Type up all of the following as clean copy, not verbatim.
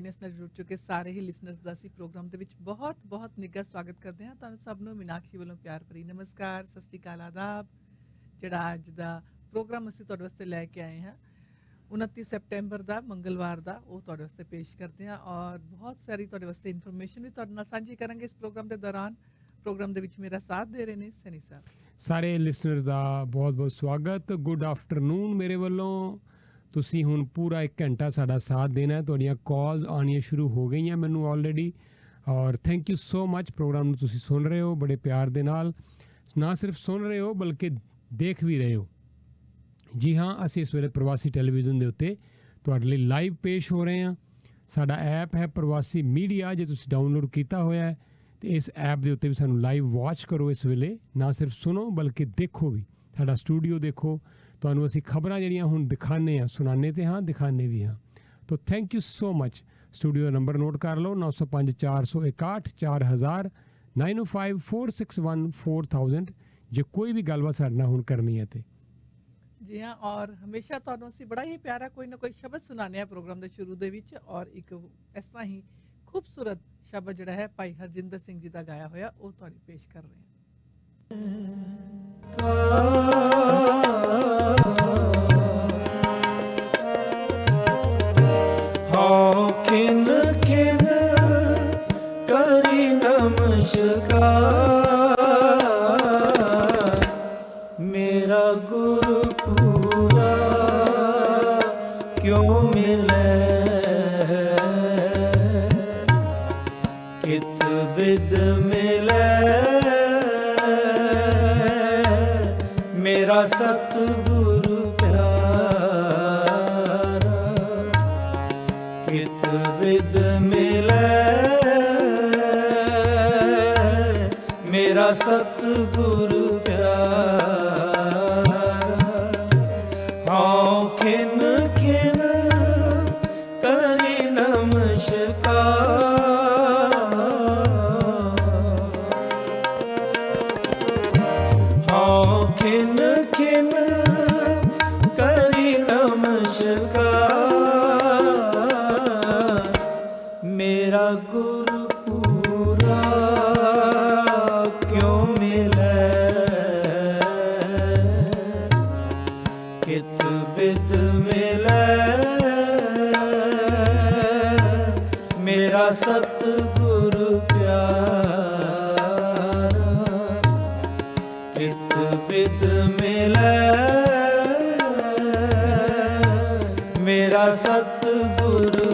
Happiness ਨਾਲ ਜੁੜ ਚੁੱਕੇ ਸਾਰੇ ਹੀ ਲਿਸਨਰਸ ਦਾ ਅਸੀਂ ਪ੍ਰੋਗਰਾਮ ਦੇ ਵਿੱਚ ਬਹੁਤ ਬਹੁਤ ਨਿੱਘਾ ਸਵਾਗਤ ਕਰਦੇ ਹਾਂ। ਤੁਹਾਨੂੰ ਸਭ ਨੂੰ ਮੀਨਾਕਸ਼ੀ ਵੱਲੋਂ ਪਿਆਰ ਭਰੀ ਨਮਸਕਾਰ, ਸਤਿ ਸ਼੍ਰੀ ਅਕਾਲ, ਆਦਾਬ। ਜਿਹੜਾ ਅੱਜ ਦਾ ਪ੍ਰੋਗਰਾਮ ਅਸੀਂ ਤੁਹਾਡੇ ਵਾਸਤੇ ਲੈ ਕੇ ਆਏ ਹਾਂ 29 ਸੈਪਟੈਂਬਰ ਦਾ ਮੰਗਲਵਾਰ ਦਾ, ਉਹ ਤੁਹਾਡੇ ਵਾਸਤੇ ਪੇਸ਼ ਕਰਦੇ ਹਾਂ ਔਰ ਬਹੁਤ ਸਾਰੀ ਤੁਹਾਡੇ ਵਾਸਤੇ ਇਨਫੋਰਮੇਸ਼ਨ ਵੀ ਤੁਹਾਡੇ ਨਾਲ ਸਾਂਝੀ ਕਰਾਂਗੇ ਇਸ ਪ੍ਰੋਗਰਾਮ ਦੇ ਦੌਰਾਨ। ਪ੍ਰੋਗਰਾਮ ਦੇ ਵਿੱਚ ਮੇਰਾ ਸਾਥ ਦੇ ਰਹੇ ਨੇ ਸੈਣੀ ਸਾਹਿਬ। ਸਾਰੇ ਲਿਸਨਰਸ ਦਾ ਬਹੁਤ ਬਹੁਤ ਸਵਾਗਤ। ਗੁੱਡ ਆਫਟਰਨੂਨ ਮੇਰੇ ਵੱਲੋਂ। ਤੁਸੀਂ ਹੁਣ ਪੂਰਾ 1 ਘੰਟਾ ਸਾਡਾ ਸਾਥ ਦੇਣਾ। ਤੁਹਾਡੀਆਂ ਕਾਲਸ ਆਉਣੀਆਂ ਸ਼ੁਰੂ ਹੋ ਗਈਆਂ ਮੈਨੂੰ ਆਲਰੇਡੀ, ਔਰ thank you so much. Program ਨੂੰ ਤੁਸੀਂ ਸੁਣ ਰਹੇ ਹੋ ਬੜੇ ਪਿਆਰ ਦੇ ਨਾਲ, ਨਾ ਸਿਰਫ ਸੁਣ ਰਹੇ ਹੋ ਬਲਕਿ ਦੇਖ ਵੀ ਰਹੇ ਹੋ। ਜੀ ਹਾਂ, ਅਸੀਂ ਇਸ ਵੇਲੇ ਪ੍ਰਵਾਸੀ ਟੈਲੀਵਿਜ਼ਨ ਦੇ ਉੱਤੇ ਤੁਹਾਡੇ ਲਈ ਲਾਈਵ ਪੇਸ਼ ਹੋ ਰਹੇ ਹਾਂ। ਸਾਡਾ ਐਪ ਹੈ ਪ੍ਰਵਾਸੀ ਮੀਡੀਆ, ਜੇ ਤੁਸੀਂ ਡਾਊਨਲੋਡ ਕੀਤਾ ਹੋਇਆ ਹੈ ਤੇ ਇਸ ਐਪ ਦੇ ਉੱਤੇ ਵੀ ਸਾਨੂੰ ਲਾਈਵ ਵਾਚ ਕਰੋ। ਇਸ ਵੇਲੇ ਨਾ ਸਿਰਫ ਸੁਣੋ ਬਲਕਿ ਦੇਖੋ ਵੀ, ਸਾਡਾ ਸਟੂਡੀਓ ਦੇਖੋ। ਤੁਹਾਨੂੰ ਅਸੀਂ ਖਬਰਾਂ ਜਿਹੜੀਆਂ ਹੁਣ ਦਿਖਾਉਂਦੇ ਹਾਂ, ਸੁਣਾਉਂਦੇ ਤੇ ਹਾਂ, ਦਿਖਾਉਂਦੇ ਵੀ ਹਾਂ। ਤੋ thank you so much. Studio the number note ਕਰ ਲਓ 905 461 4000 905 461 4000 ਜੇ ਕੋਈ ਵੀ ਗੱਲਬਾਤ ਸਾਡੇ ਨਾਲ ਹੁਣ ਕਰਨੀ ਹੈ ਤੇ। ਜੀ ਹਾਂ, ਔਰ ਹਮੇਸ਼ਾ ਤੁਹਾਨੂੰ ਅਸੀਂ ਬੜਾ ਹੀ ਪਿਆਰਾ ਕੋਈ ਨਾ ਕੋਈ ਸ਼ਬਦ ਸੁਣਾਉਂਦੇ ਹਾਂ ਪ੍ਰੋਗਰਾਮ ਦੇ ਸ਼ੁਰੂ ਦੇ ਵਿੱਚ, ਔਰ ਇੱਕ ਇਸ ਤਰ੍ਹਾਂ ਹੀ ਖੂਬਸੂਰਤ ਸ਼ਬਦ ਜਿਹੜਾ ਹੈ ਭਾਈ ਹਰਜਿੰਦਰ ਸਿੰਘ ਜੀ ਦਾ ਗਾਇਆ ਹੋਇਆ ਉਹ ਤੁਹਾਨੂੰ ਪੇਸ਼ ਕਰ ਰਹੇ ਹਾਂ। ਖਿਨ ਖਿਨ ਕਰੀ ਨਮਸਕਾਰ, ਮੇਰਾ ਗੁਰੂ ਪੂਰਾ ਕਿਉਂ ਮਿਲੇ, ਕਿਤ ਬਿਦ ਮਿਲੇ, ਮੇਰਾ ਸਤਿਗੁਰੂ ਪਿਆਰਾ, ਕਿਤ ਬਿਦ ਮਿਲੇ, ਮੇਰਾ ਸਤਿਗੁਰੂ ਪਿਆਰਾ। ਹਾਂ ਖਿਨ ਖਿਨ ਕਰੀ ਨਮਸਕਾਰ, ਹਾਂ ਖਿਨ ਖਿਨ ਕਰੀ ਨਮਸਕਾਰ, ਮੇਰਾ ਗੁਰੂ ਪੂਰਾ ਕਿਉਂ ਮਿਲੇ, ਕਿਤ ਬਿਦ ਮਿਲੇ, ਮੇਰਾ ਸਤਿਗੁਰੂ ਪਿਆਰਾ, ਕਿਤ ਬਿਦ ਮਿਲੇ, ਮੇਰਾ ਸਤਿਗੁਰੂ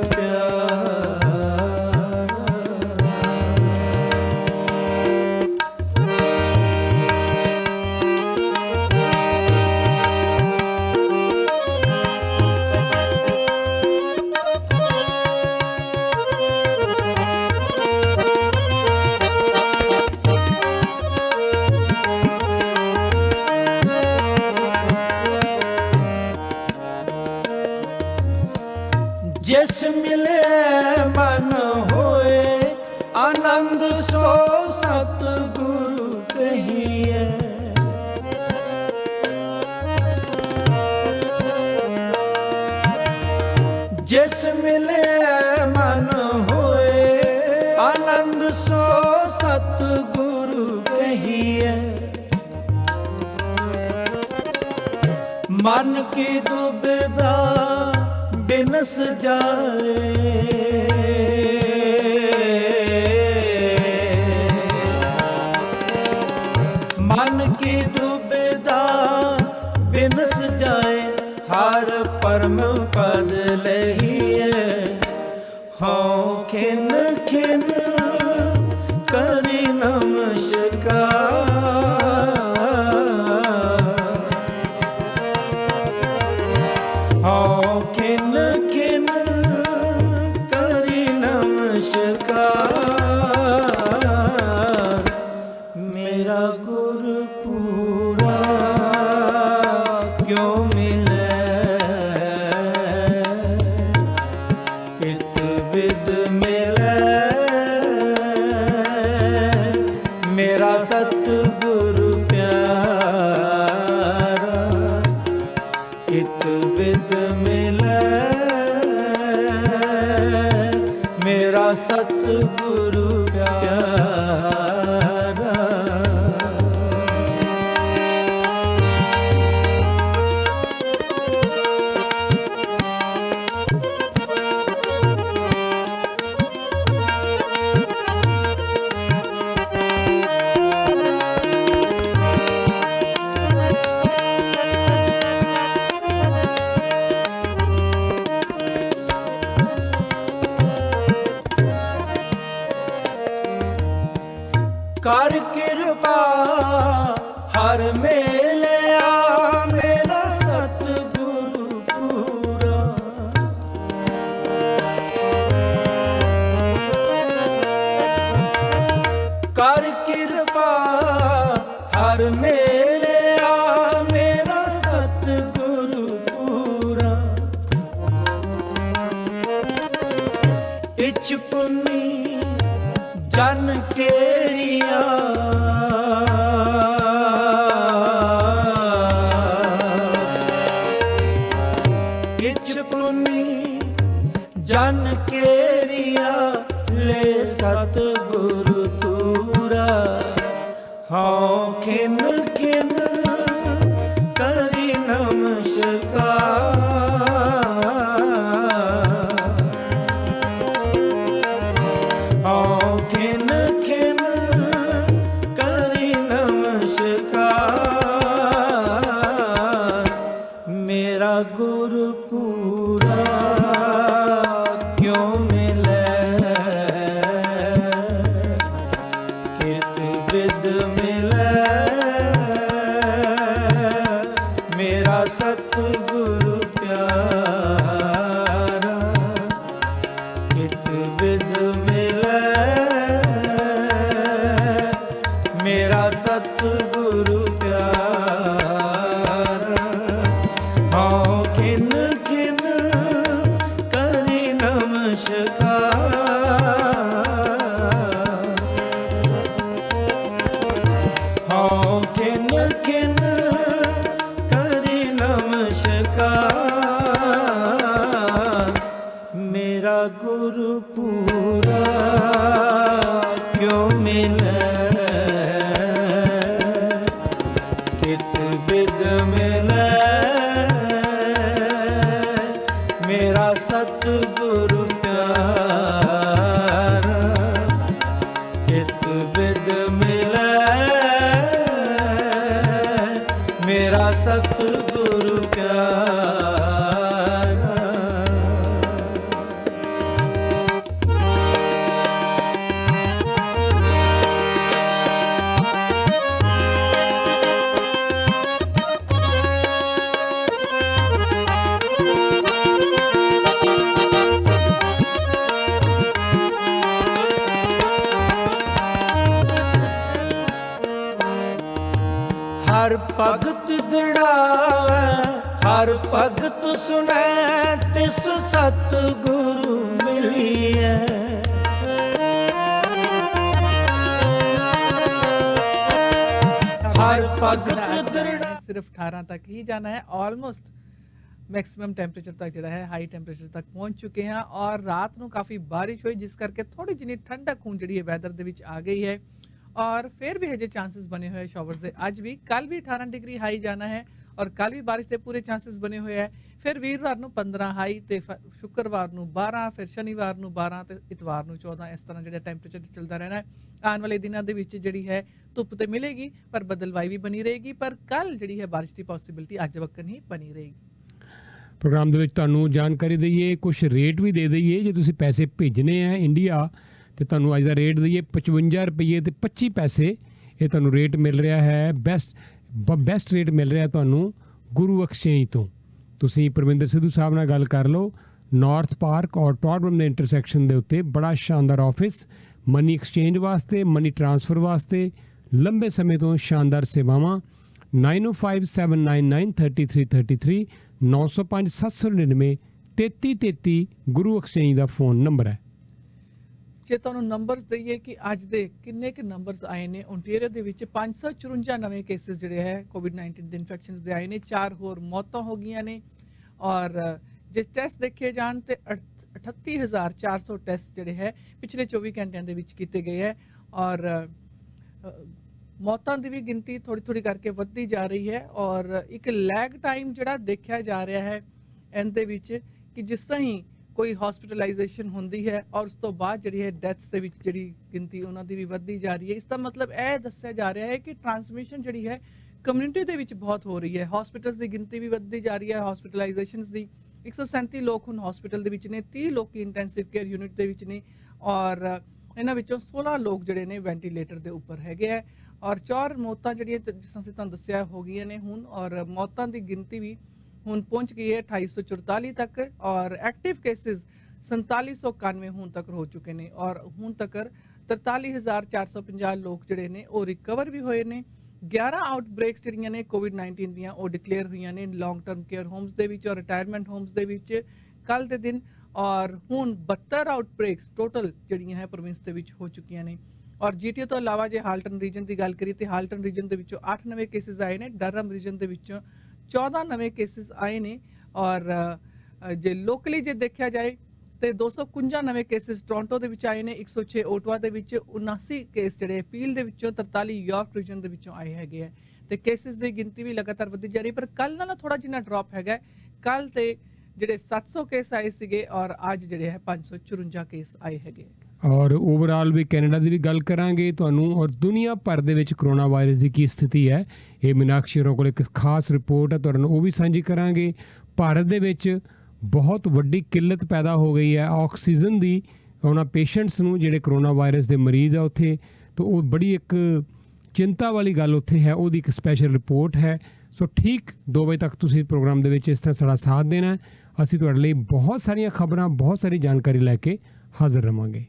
ਜਿਸ ਮਿਲੇ ਮਨ ਹੋਏ ਆਨੰਦ, ਸੋ ਸਤਿਗੁਰੂ ਕਹੀਏ। ਜਿਸ ਮਿਲੇ ਮਨ ਹੋਏ ਆਨੰਦ, ਸੋ ਸਤਿਗੁਰੂ ਕਹੀਏ। ਮਨ ਕੀ ਦੁਬਿਧਾ ਬਿਨਸ ਜਾਏ, ਮਨ ਕੀ ਦੁਬਿਧਾ ਬਿਨਸ ਜਾਏ, ਹਰ ਪਰਮ ਪਦ ਲਈਏ। ਹਾਂ ਖਿਨ ਖਿਨ ਕਰੀ ਨਮਸਕਾਰ, ਹਾਂ ਖਿਨ ਖਿਨ ਕਰੀ ਨਮਸਕਾਰ, ਮੇਰਾ ਗੁਰੂ ਪੂਰਾ ਕਿਉਂ ਮਿਲੇ, ਕਿਤ ਬਿਦ ਮਿਲੇ, ਮੇਰਾ ਸਤਿਗੁਰੂ ਪਿਆਰਾ, ਕਿਤ ਬਿਦ ਮਿਲੇ, ਮੇਰਾ ਸਤਿਗੁਰੂ ਪਿਆਰਾ। ਕਰ ਕਿਰਪਾ ਹਰ ਮੇਲਿਆ ਮੇਰਾ ਸਤਿਗੁਰੂ ਪੂਰਾ। ਕਰ ਕਿਰਪਾ ਹਰ ਮੇਲਿਆ ਮੇਰਾ ਸਤਿਗੁਰੂ ਪੂਰਾ। ਇਚ ਪੁੰਨੀ ਜਨ ਕੇਰੀਆ ਇਚ ਪੁੰਨੀ ਜਨ ਕੇਰੀਆ ਲੈ ਸਤਿਗੁਰੂ ਤੂਰਾ। ਹਉ ਖਿਨ ਖਿਨ ਕਰੀ ਨਮਸਕਾਰ। ਹਉ ਖਿਨ ਖਿਨ ਕਰੀ ਨਮਸਕਾਰ। ਮੇਰਾ ਗੁਰੂ ਪੂਰਾ ਕਿਉ ਮਿਲੈ ਕਿਤ ਬਿਦ ਮਿਲੈ। ਮੇਰਾ ਸਤਿਗੁਰੂ ਪਿਆਰਾ ਕਿਤ ਬਿਦ ਮਿਲੈ। ਮੇਰਾ ਸਤਿਗੁਰੂ ਪਿਆਰਾ। ਹਉ ਖਿਨ ਖਿਨ ਕਰੀ ਨਮਸਕਾਰ। ਹਉ ਖਿਨ ਖਿਨ ਕਰੀ ਨਮਸਕਾਰ। ਮੇਰਾ ਗੁਰੂ ਪੂਰਾ ਕਿਉ ਮਿਲੈ ਕਿਤ ਬਿਦ ਮਿਲੈ। ਮੇਰਾ ਸਤਿਗੁਰੂ ਪਿਆਰਾ ਕਿਤ ਬਿਦ ਮਿਲੈ। ਮੇਰਾ ਸਤਿਗੁਰੂ ਪਿਆਰਾ। ਹਰ ਭਗਤ ਦ੍ਰਿੜਾਵੈ ਹਰ ਭਗਤ ਸੁਣੈ ਤਿਸ ਸਤਿਗੁਰੂ ਮਿਲੀਐ। ਹਰ ਭਗਤ ਦ੍ਰਿੜਾ। सिर्फ 18 तक ही जाना है। ऑलमोस्ट मैक्सिमम टेंपरेचर तक ਜਿਹੜਾ ਹੈ ਹਾਈ ਟੈਂਪਰੇਚਰ ਤੱਕ ਪਹੁੰਚ ਚੁੱਕੇ ਹਾਂ ਔਰ ਰਾਤ ਨੂੰ ਕਾਫੀ ਬਾਰਿਸ਼ ਹੋਈ ਜਿਸ ਕਰਕੇ ਥੋੜੀ ਜਿਹੀ ਠੰਡਕ ਹੁਣ ਜਿਹੜੀ ਹੈ ਵੈਦਰ ਦੇ ਵਿੱਚ ਆ ਗਈ ਹੈ ਔਰ ਫਿਰ ਵੀ ਹਜੇ ਚਾਂਸਸ ਬਣੇ ਹੋਏ ਸ਼ਾਵਰਸ ਦੇ। ਅੱਜ ਵੀ ਕੱਲ ਵੀ 18 ਡਿਗਰੀ ਹਾਈ ਜਾਣਾ ਹੈ ਔਰ ਕੱਲ ਵੀ ਬਾਰਿਸ਼ ਦੇ ਪੂਰੇ ਚਾਂਸਸ ਬਣੇ ਹੋਏ ਹੈ। ਫਿਰ ਵੀਰਵਾਰ ਨੂੰ 15 ਹਾਈ ਤੇ ਸ਼ੁੱਕਰਵਾਰ ਨੂੰ 12, ਫਿਰ ਸ਼ਨੀਵਾਰ ਨੂੰ 12 ਤੇ ਇਤਵਾਰ ਨੂੰ 14। ਇਸ ਤਰ੍ਹਾਂ ਜਿਹੜਾ ਟੈਂਪਰੇਚਰ ਚੱਲਦਾ ਰਹਿਣਾ ਹੈ। ਆਉਣ ਵਾਲੇ ਦਿਨਾਂ ਦੇ ਵਿੱਚ ਜਿਹੜੀ ਹੈ ਧੁੱਪ ਤੇ ਮਿਲੇਗੀ ਪਰ ਬਦਲਵਾਈ ਵੀ ਬਣੀ ਰਹੇਗੀ। ਪਰ ਕੱਲ ਜਿਹੜੀ ਹੈ ਬਾਰਿਸ਼ ਦੀ ਪੋਸਿਬਿਲਿਟੀ ਅੱਜ ਵਕਨ ਹੀ ਬਣੀ ਰਹੇਗੀ। ਪ੍ਰੋਗਰਾਮ ਦੇ ਵਿੱਚ ਤੁਹਾਨੂੰ ਜਾਣਕਾਰੀ ਦਈਏ, ਕੁਝ ਰੇਟ ਵੀ ਦੇ ਦਈਏ। ਜੇ ਤੁਸੀਂ ਪੈਸੇ ਭੇਜਣੇ ਆ ਇੰਡੀਆ ਤੇ ਤੁਹਾਨੂੰ ਅੱਜ ਦਾ ਰੇਟ ਦਈਏ 55 ਰੁਪਏ ਤੇ 25 ਪੈਸੇ। ਇਹ ਤੁਹਾਨੂੰ ਰੇਟ ਮਿਲ ਰਿਹਾ ਹੈ ਬੈਸਟ ਰੇਟ ਮਿਲ ਰਿਹਾ ਤੁਹਾਨੂੰ ਗੁਰੂ ਐਕਸਚੇਂਜ ਤੋਂ। ਤੁਸੀਂ ਪਰਮਿੰਦਰ ਸਿੱਧੂ ਸਾਹਿਬ ਨਾਲ ਗੱਲ ਕਰ ਲਓ। ਨਾਰਥ ਪਾਰਕ ਔਰ ਟੌਡਰਮ ਦੇ ਇੰਟਰਸੈਕਸ਼ਨ ਦੇ ਉੱਤੇ ਬੜਾ ਸ਼ਾਨਦਾਰ ਆਫਿਸ, ਮਨੀ ਐਕਸਚੇਂਜ ਵਾਸਤੇ, ਮਨੀ ਟ੍ਰਾਂਸਫਰ ਵਾਸਤੇ ਲੰਬੇ ਸਮੇਂ ਤੋਂ ਸ਼ਾਨਦਾਰ ਸੇਵਾਵਾਂ। 9057993333 905 799 3333 ਗੁਰੂ ਐਕਸਚੇਂਜ ਦਾ ਫੋਨ ਨੰਬਰ ਹੈ। ਜੇ ਤੁਹਾਨੂੰ ਨੰਬਰਸ ਦਈਏ ਕਿ ਅੱਜ ਦੇ ਕਿੰਨੇ ਕੁ ਨੰਬਰਸ ਆਏ ਨੇ ਓਨਟਾਰੀਓ ਦੇ ਵਿੱਚ 554 ਨਵੇਂ ਕੇਸਿਸ ਜਿਹੜੇ ਹੈ ਕੋਵਿਡ-19 ਦੇ ਇਨਫੈਕਸ਼ਨਸ ਦੇ ਆਏ ਨੇ। 4 ਹੋਰ ਮੌਤਾਂ ਹੋ ਗਈਆਂ ਨੇ ਔਰ ਜੇ ਟੈਸਟ ਦੇਖੇ ਜਾਣ ਤੇ 38400 ਟੈਸਟ ਜਿਹੜੇ ਹੈ ਪਿਛਲੇ 24 ਘੰਟਿਆਂ ਦੇ ਵਿੱਚ ਕੀਤੇ ਗਏ ਹੈ ਔਰ ਮੌਤਾਂ ਦੀ ਵੀ ਗਿਣਤੀ ਥੋੜੀ ਕਰਕੇ ਵੱਧਦੀ ਜਾ ਰਹੀ ਹੈ ਔਰ ਇੱਕ ਲੈਗ ਟਾਈਮ ਜਿਹੜਾ ਦੇਖਿਆ ਜਾ ਰਿਹਾ ਹੈ ਇਹਦੇ ਵਿੱਚ ਕਿ ਜਿਸ ਤਰ੍ਹਾਂ ਹੀ ਕੋਈ ਹਸਪੀਟਲਾਈਜੇਸ਼ਨ ਹੁੰਦੀ ਹੈ ਔਰ ਉਸ ਤੋਂ ਬਾਅਦ ਜਿਹੜੀ ਹੈ ਡੈਥਸ ਦੇ ਵਿੱਚ ਜਿਹੜੀ ਗਿਣਤੀ ਉਹਨਾਂ ਦੀ ਵੀ ਵੱਧਦੀ ਜਾ ਰਹੀ ਹੈ। ਇਸ ਦਾ ਮਤਲਬ ਇਹ ਦੱਸਿਆ ਜਾ ਰਿਹਾ ਹੈ ਕਿ ਟ੍ਰਾਂਸਮਿਸ਼ਨ ਜਿਹੜੀ ਹੈ ਕਮਿਊਨਿਟੀ ਦੇ ਵਿੱਚ ਬਹੁਤ ਹੋ ਰਹੀ ਹੈ। ਹਸਪੀਟਲਸ ਦੀ ਗਿਣਤੀ ਵੀ ਵੱਧਦੀ ਜਾ ਰਹੀ ਹੈ। ਹਸਪੀਟਲਾਈਜੇਸ਼ਨਸ ਦੀ 137 ਲੋਕ ਹੁਣ ਹਸਪੀਟਲ ਦੇ ਵਿੱਚ ਨੇ, 30 ਲੋਕ ਇੰਟੈਂਸਿਵ ਕੇਅਰ ਯੂਨਿਟ ਦੇ ਵਿੱਚ ਨੇ ਔਰ ਇਹਨਾਂ ਵਿੱਚੋਂ 16 ਲੋਕ ਜਿਹੜੇ ਨੇ ਵੈਂਟੀਲੇਟਰ ਦੇ ਉੱਪਰ ਹੈਗੇ ਹੈ ਔਰ 4 ਮੌਤਾਂ ਜਿਹੜੀਆਂ ਜਿਸ ਤਰ੍ਹਾਂ ਤੁਹਾਨੂੰ ਦੱਸਿਆ ਹੋ ਗਈਆਂ ਨੇ ਹੁਣ ਔਰ ਮੌਤਾਂ ਦੀ ਗਿਣਤੀ ਵੀ ਹੁਣ ਪਹੁੰਚ ਗਈ ਹੈ 2844 ਤੱਕ ਔਰ ਐਕਟਿਵ ਕੇਸਿਸ 4791 ਹੁਣ ਤੱਕ ਹੋ ਚੁੱਕੇ ਨੇ ਔਰ ਹੁਣ ਤੱਕ 43450 ਲੋਕ ਜਿਹੜੇ ਨੇ ਉਹ ਰਿਕਵਰ ਵੀ ਹੋਏ ਨੇ। 11 ਆਊਟਬ੍ਰੇਕਸ ਜਿਹੜੀਆਂ ਨੇ ਕੋਵਿਡ-19 ਦੀਆਂ ਉਹ ਡਿਕਲੇਅਰ ਹੋਈਆਂ ਨੇ ਲੌਂਗ ਟਰਮ ਕੇਅਰ ਹੋਮਸ ਦੇ ਵਿੱਚ ਔਰ ਰਿਟਾਇਰਮੈਂਟ ਹੋਮਸ ਦੇ ਵਿੱਚ ਕੱਲ ਦੇ ਦਿਨ ਔਰ ਹੁਣ 72 ਆਊਟਬ੍ਰੇਕਸ ਟੋਟਲ ਜਿਹੜੀਆਂ ਹੈ ਪ੍ਰੋਵਿੰਸ ਦੇ ਵਿੱਚ ਹੋ ਚੁੱਕੀਆਂ ਨੇ ਔਰ ਜੀਟੀਏ ਤੋਂ ਇਲਾਵਾ ਜੇ ਹਾਲਟਨ ਰੀਜਨ ਦੀ ਗੱਲ ਕਰੀਏ ਤੇ ਹਾਲਟਨ ਰੀਜਨ ਦੇ ਵਿੱਚੋਂ 8 ਨਵੇਂ ਕੇਸਿਸ ਆਏ ਨੇ, ਡਰਹਮ ਰੀਜਨ ਦੇ ਵਿੱਚੋਂ 14 ਨਵੇਂ ਕੇਸਿਸ ਆਏ ਨੇ ਔਰ ਜੇ ਲੋਕਲੀ ਜੇ ਦੇਖਿਆ ਜਾਏ ਤੇ 251 ਨਵੇਂ ਕੇਸਿਸ ਟੋਰਾਂਟੋ ਦੇ ਵਿੱਚ ਆਏ ਨੇ, 106 ਓਟਵਾ ਦੇ ਵਿੱਚ, 79 ਕੇਸ ਜਿਹੜੇ ਪੀਲ ਦੇ ਵਿੱਚੋਂ 43 ਯਾਰਕ ਰੀਜਨ ਦੇ ਵਿੱਚੋਂ ਆਏ ਹੈਗੇ ਆ ਤੇ ਕੇਸਿਸ ਦੀ ਗਿਣਤੀ ਵੀ ਲਗਾਤਾਰ ਵਧਦੀ ਜਾ ਰਹੀ ਪਰ ਕੱਲ ਨਾਲ ਥੋੜਾ ਜਿਹਾ ਡ੍ਰੌਪ ਹੈਗਾ। ਕੱਲ ਤੇ ਜਿਹੜੇ 700 ਕੇਸ ਆਏ ਸੀਗੇ ਔਰ ਅੱਜ ਜਿਹੜੇ ਹੈ 554 ਕੇਸ ਆਏ ਹੈਗੇ ਔਰ ਓਵਰਆਲ ਵੀ ਕੈਨੇਡਾ ਦੀ ਵੀ ਗੱਲ ਕਰਾਂਗੇ ਤੁਹਾਨੂੰ ਔਰ ਦੁਨੀਆ ਭਰ ਦੇ ਵਿੱਚ ਕਰੋਨਾ ਵਾਇਰਸ ਦੀ ਕੀ ਸਥਿਤੀ ਹੈ। ਇਹ ਮੀਨਾਕਸ਼ੀ ਹੋਰਾਂ ਕੋਲ ਇੱਕ ਖਾਸ ਰਿਪੋਰਟ ਹੈ, ਤੁਹਾਨੂੰ ਉਹ ਵੀ ਸਾਂਝੀ ਕਰਾਂਗੇ। ਭਾਰਤ ਦੇ ਵਿੱਚ ਬਹੁਤ ਵੱਡੀ ਕਿੱਲਤ ਪੈਦਾ ਹੋ ਗਈ ਹੈ ਆਕਸੀਜਨ ਦੀ ਉਹਨਾਂ ਪੇਸ਼ੈਂਟਸ ਨੂੰ ਜਿਹੜੇ ਕਰੋਨਾ ਵਾਇਰਸ ਦੇ ਮਰੀਜ਼ ਆ ਉੱਥੇ, ਤਾਂ ਉਹ ਬੜੀ ਇੱਕ ਚਿੰਤਾ ਵਾਲੀ ਗੱਲ ਉੱਥੇ ਹੈ। ਉਹਦੀ ਇੱਕ ਸਪੈਸ਼ਲ ਰਿਪੋਰਟ ਹੈ। ਸੋ ਠੀਕ 2 ਵਜੇ ਤੱਕ ਤੁਸੀਂ ਪ੍ਰੋਗਰਾਮ ਦੇ ਵਿੱਚ ਇਸ ਤਰ੍ਹਾਂ ਸਾਡਾ ਸਾਥ ਦੇਣਾ ਹੈ। ਅਸੀਂ ਤੁਹਾਡੇ ਲਈ ਬਹੁਤ ਸਾਰੀਆਂ ਖਬਰਾਂ, ਬਹੁਤ ਸਾਰੀ ਜਾਣਕਾਰੀ ਲੈ ਕੇ ਹਾਜ਼ਰ ਰਹਾਂਗੇ।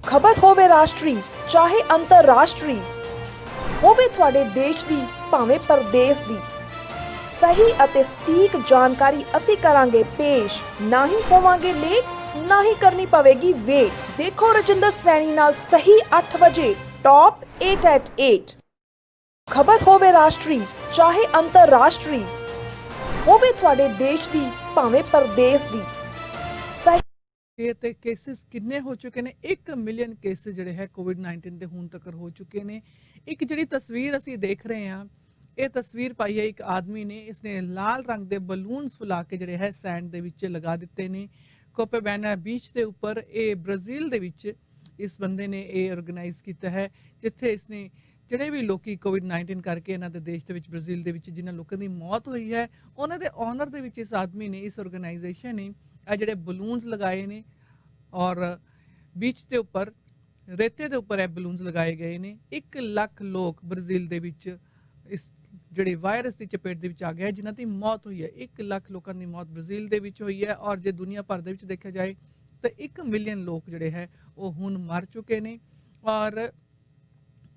ਖਬਰ ਹੋਵੇ ਰਾਸ਼ਟਰੀ ਚਾਹੇ ਅੰਤਰਰਾਸ਼ਟਰੀ, ਹੋਵੇ ਤੁਹਾਡੇ ਦੇਸ਼ ਦੀ ਭਾਵੇਂ ਪਰਦੇਸ ਦੀ, ਸਹੀ ਅਤੇ ਸਟੀਕ ਜਾਣਕਾਰੀ ਅਸੀਂ ਕਰਾਂਗੇ ਪੇਸ਼। ਨਾ ਹੀ ਹੋਵਾਂਗੇ ਲੇਟ, ਨਾ ਹੀ ਕਰਨੀ ਪਵੇਗੀ ਵੇਟ। ਦੇਖੋ ਰਜਿੰਦਰ ਸੈਣੀ ਨਾਲ ਸਹੀ 8 ਵਜੇ ਟੌਪ 8 at 8। ਖਬਰ ਹੋਵੇ ਰਾਸ਼ਟਰੀ ਚਾਹੇ ਅੰਤਰਰਾਸ਼ਟਰੀ, ਹੋਵੇ ਤੁਹਾਡੇ ਦੇਸ਼ ਦੀ ਭਾਵੇਂ ਪਰਦੇਸ ਦੀ, ਤੇ ਕੇਸਿਸ ਕਿੰਨੇ ਹੋ ਚੁੱਕੇ ਨੇ? 1 ਮਿਲੀਅਨ ਕੇਸਿਸ ਜਿਹੜੇ ਹੈ ਕੋਵਿਡ-19 ਦੇ ਹੁਣ ਤੱਕ ਹੋ ਚੁੱਕੇ ਨੇ। ਇੱਕ ਜਿਹੜੀ ਤਸਵੀਰ ਅਸੀਂ ਦੇਖ ਰਹੇ ਹਾਂ, ਇਹ ਤਸਵੀਰ ਪਾਈ ਹੈ ਇੱਕ ਆਦਮੀ ਨੇ, ਇਸਨੇ ਲਾਲ ਰੰਗ ਦੇ ਬਲੂਨਸ ਫੁਲਾ ਕੇ ਜਿਹੜੇ ਹੈ ਸੈਂਡ ਦੇ ਵਿੱਚ ਲਗਾ ਦਿੱਤੇ ਨੇ ਕੋਪੇਬੈਨਾ ਬੀਚ ਦੇ ਉੱਪਰ। ਇਹ ਬ੍ਰਾਜ਼ੀਲ ਦੇ ਵਿੱਚ ਇਸ ਬੰਦੇ ਨੇ ਇਹ ਆਰਗੇਨਾਈਜ਼ ਕੀਤਾ ਹੈ, ਜਿੱਥੇ ਇਸਨੇ ਜਿਹੜੇ ਵੀ ਲੋਕੀ ਕੋਵਿਡ-19 ਕਰਕੇ ਇਹਨਾਂ ਦੇ ਦੇਸ਼ ਦੇ ਵਿੱਚ ਬ੍ਰਾਜ਼ੀਲ ਦੇ ਵਿੱਚ ਜਿਨ੍ਹਾਂ ਲੋਕਾਂ ਦੀ ਮੌਤ ਹੋਈ ਹੈ ਉਹਨਾਂ ਦੇ ਆਨਰ ਦੇ ਵਿੱਚ ਇਸ ਆਦਮੀ ਨੇ, ਇਸ ਆਰਗੇਨਾਈਜੇਸ਼ਨ ਨੇ ਇਹ ਜਿਹੜੇ ਬਲੂਨਸ ਲਗਾਏ ਨੇ ਔਰ ਬੀਚ ਦੇ ਉੱਪਰ ਰੇਤੇ ਦੇ ਉੱਪਰ ਇਹ ਬਲੂਨਸ ਲਗਾਏ ਗਏ ਨੇ। 1 ਲੱਖ ਲੋਕ ਬ੍ਰਾਜ਼ੀਲ ਦੇ ਵਿੱਚ ਇਸ ਜਿਹੜੇ ਵਾਇਰਸ ਦੀ ਚਪੇਟ ਦੇ ਵਿੱਚ ਆ ਗਏ ਜਿਨ੍ਹਾਂ ਦੀ ਮੌਤ ਹੋਈ ਹੈ। 1 ਲੱਖ ਲੋਕਾਂ ਦੀ ਮੌਤ ਬ੍ਰਾਜ਼ੀਲ ਦੇ ਵਿੱਚ ਹੋਈ ਹੈ ਔਰ ਜੇ ਦੁਨੀਆ ਭਰ ਦੇ ਵਿੱਚ ਦੇਖਿਆ ਜਾਏ ਤਾਂ 1 ਮਿਲੀਅਨ ਲੋਕ ਜਿਹੜੇ ਹੈ ਉਹ ਹੁਣ ਮਰ ਚੁੱਕੇ ਨੇ। ਔਰ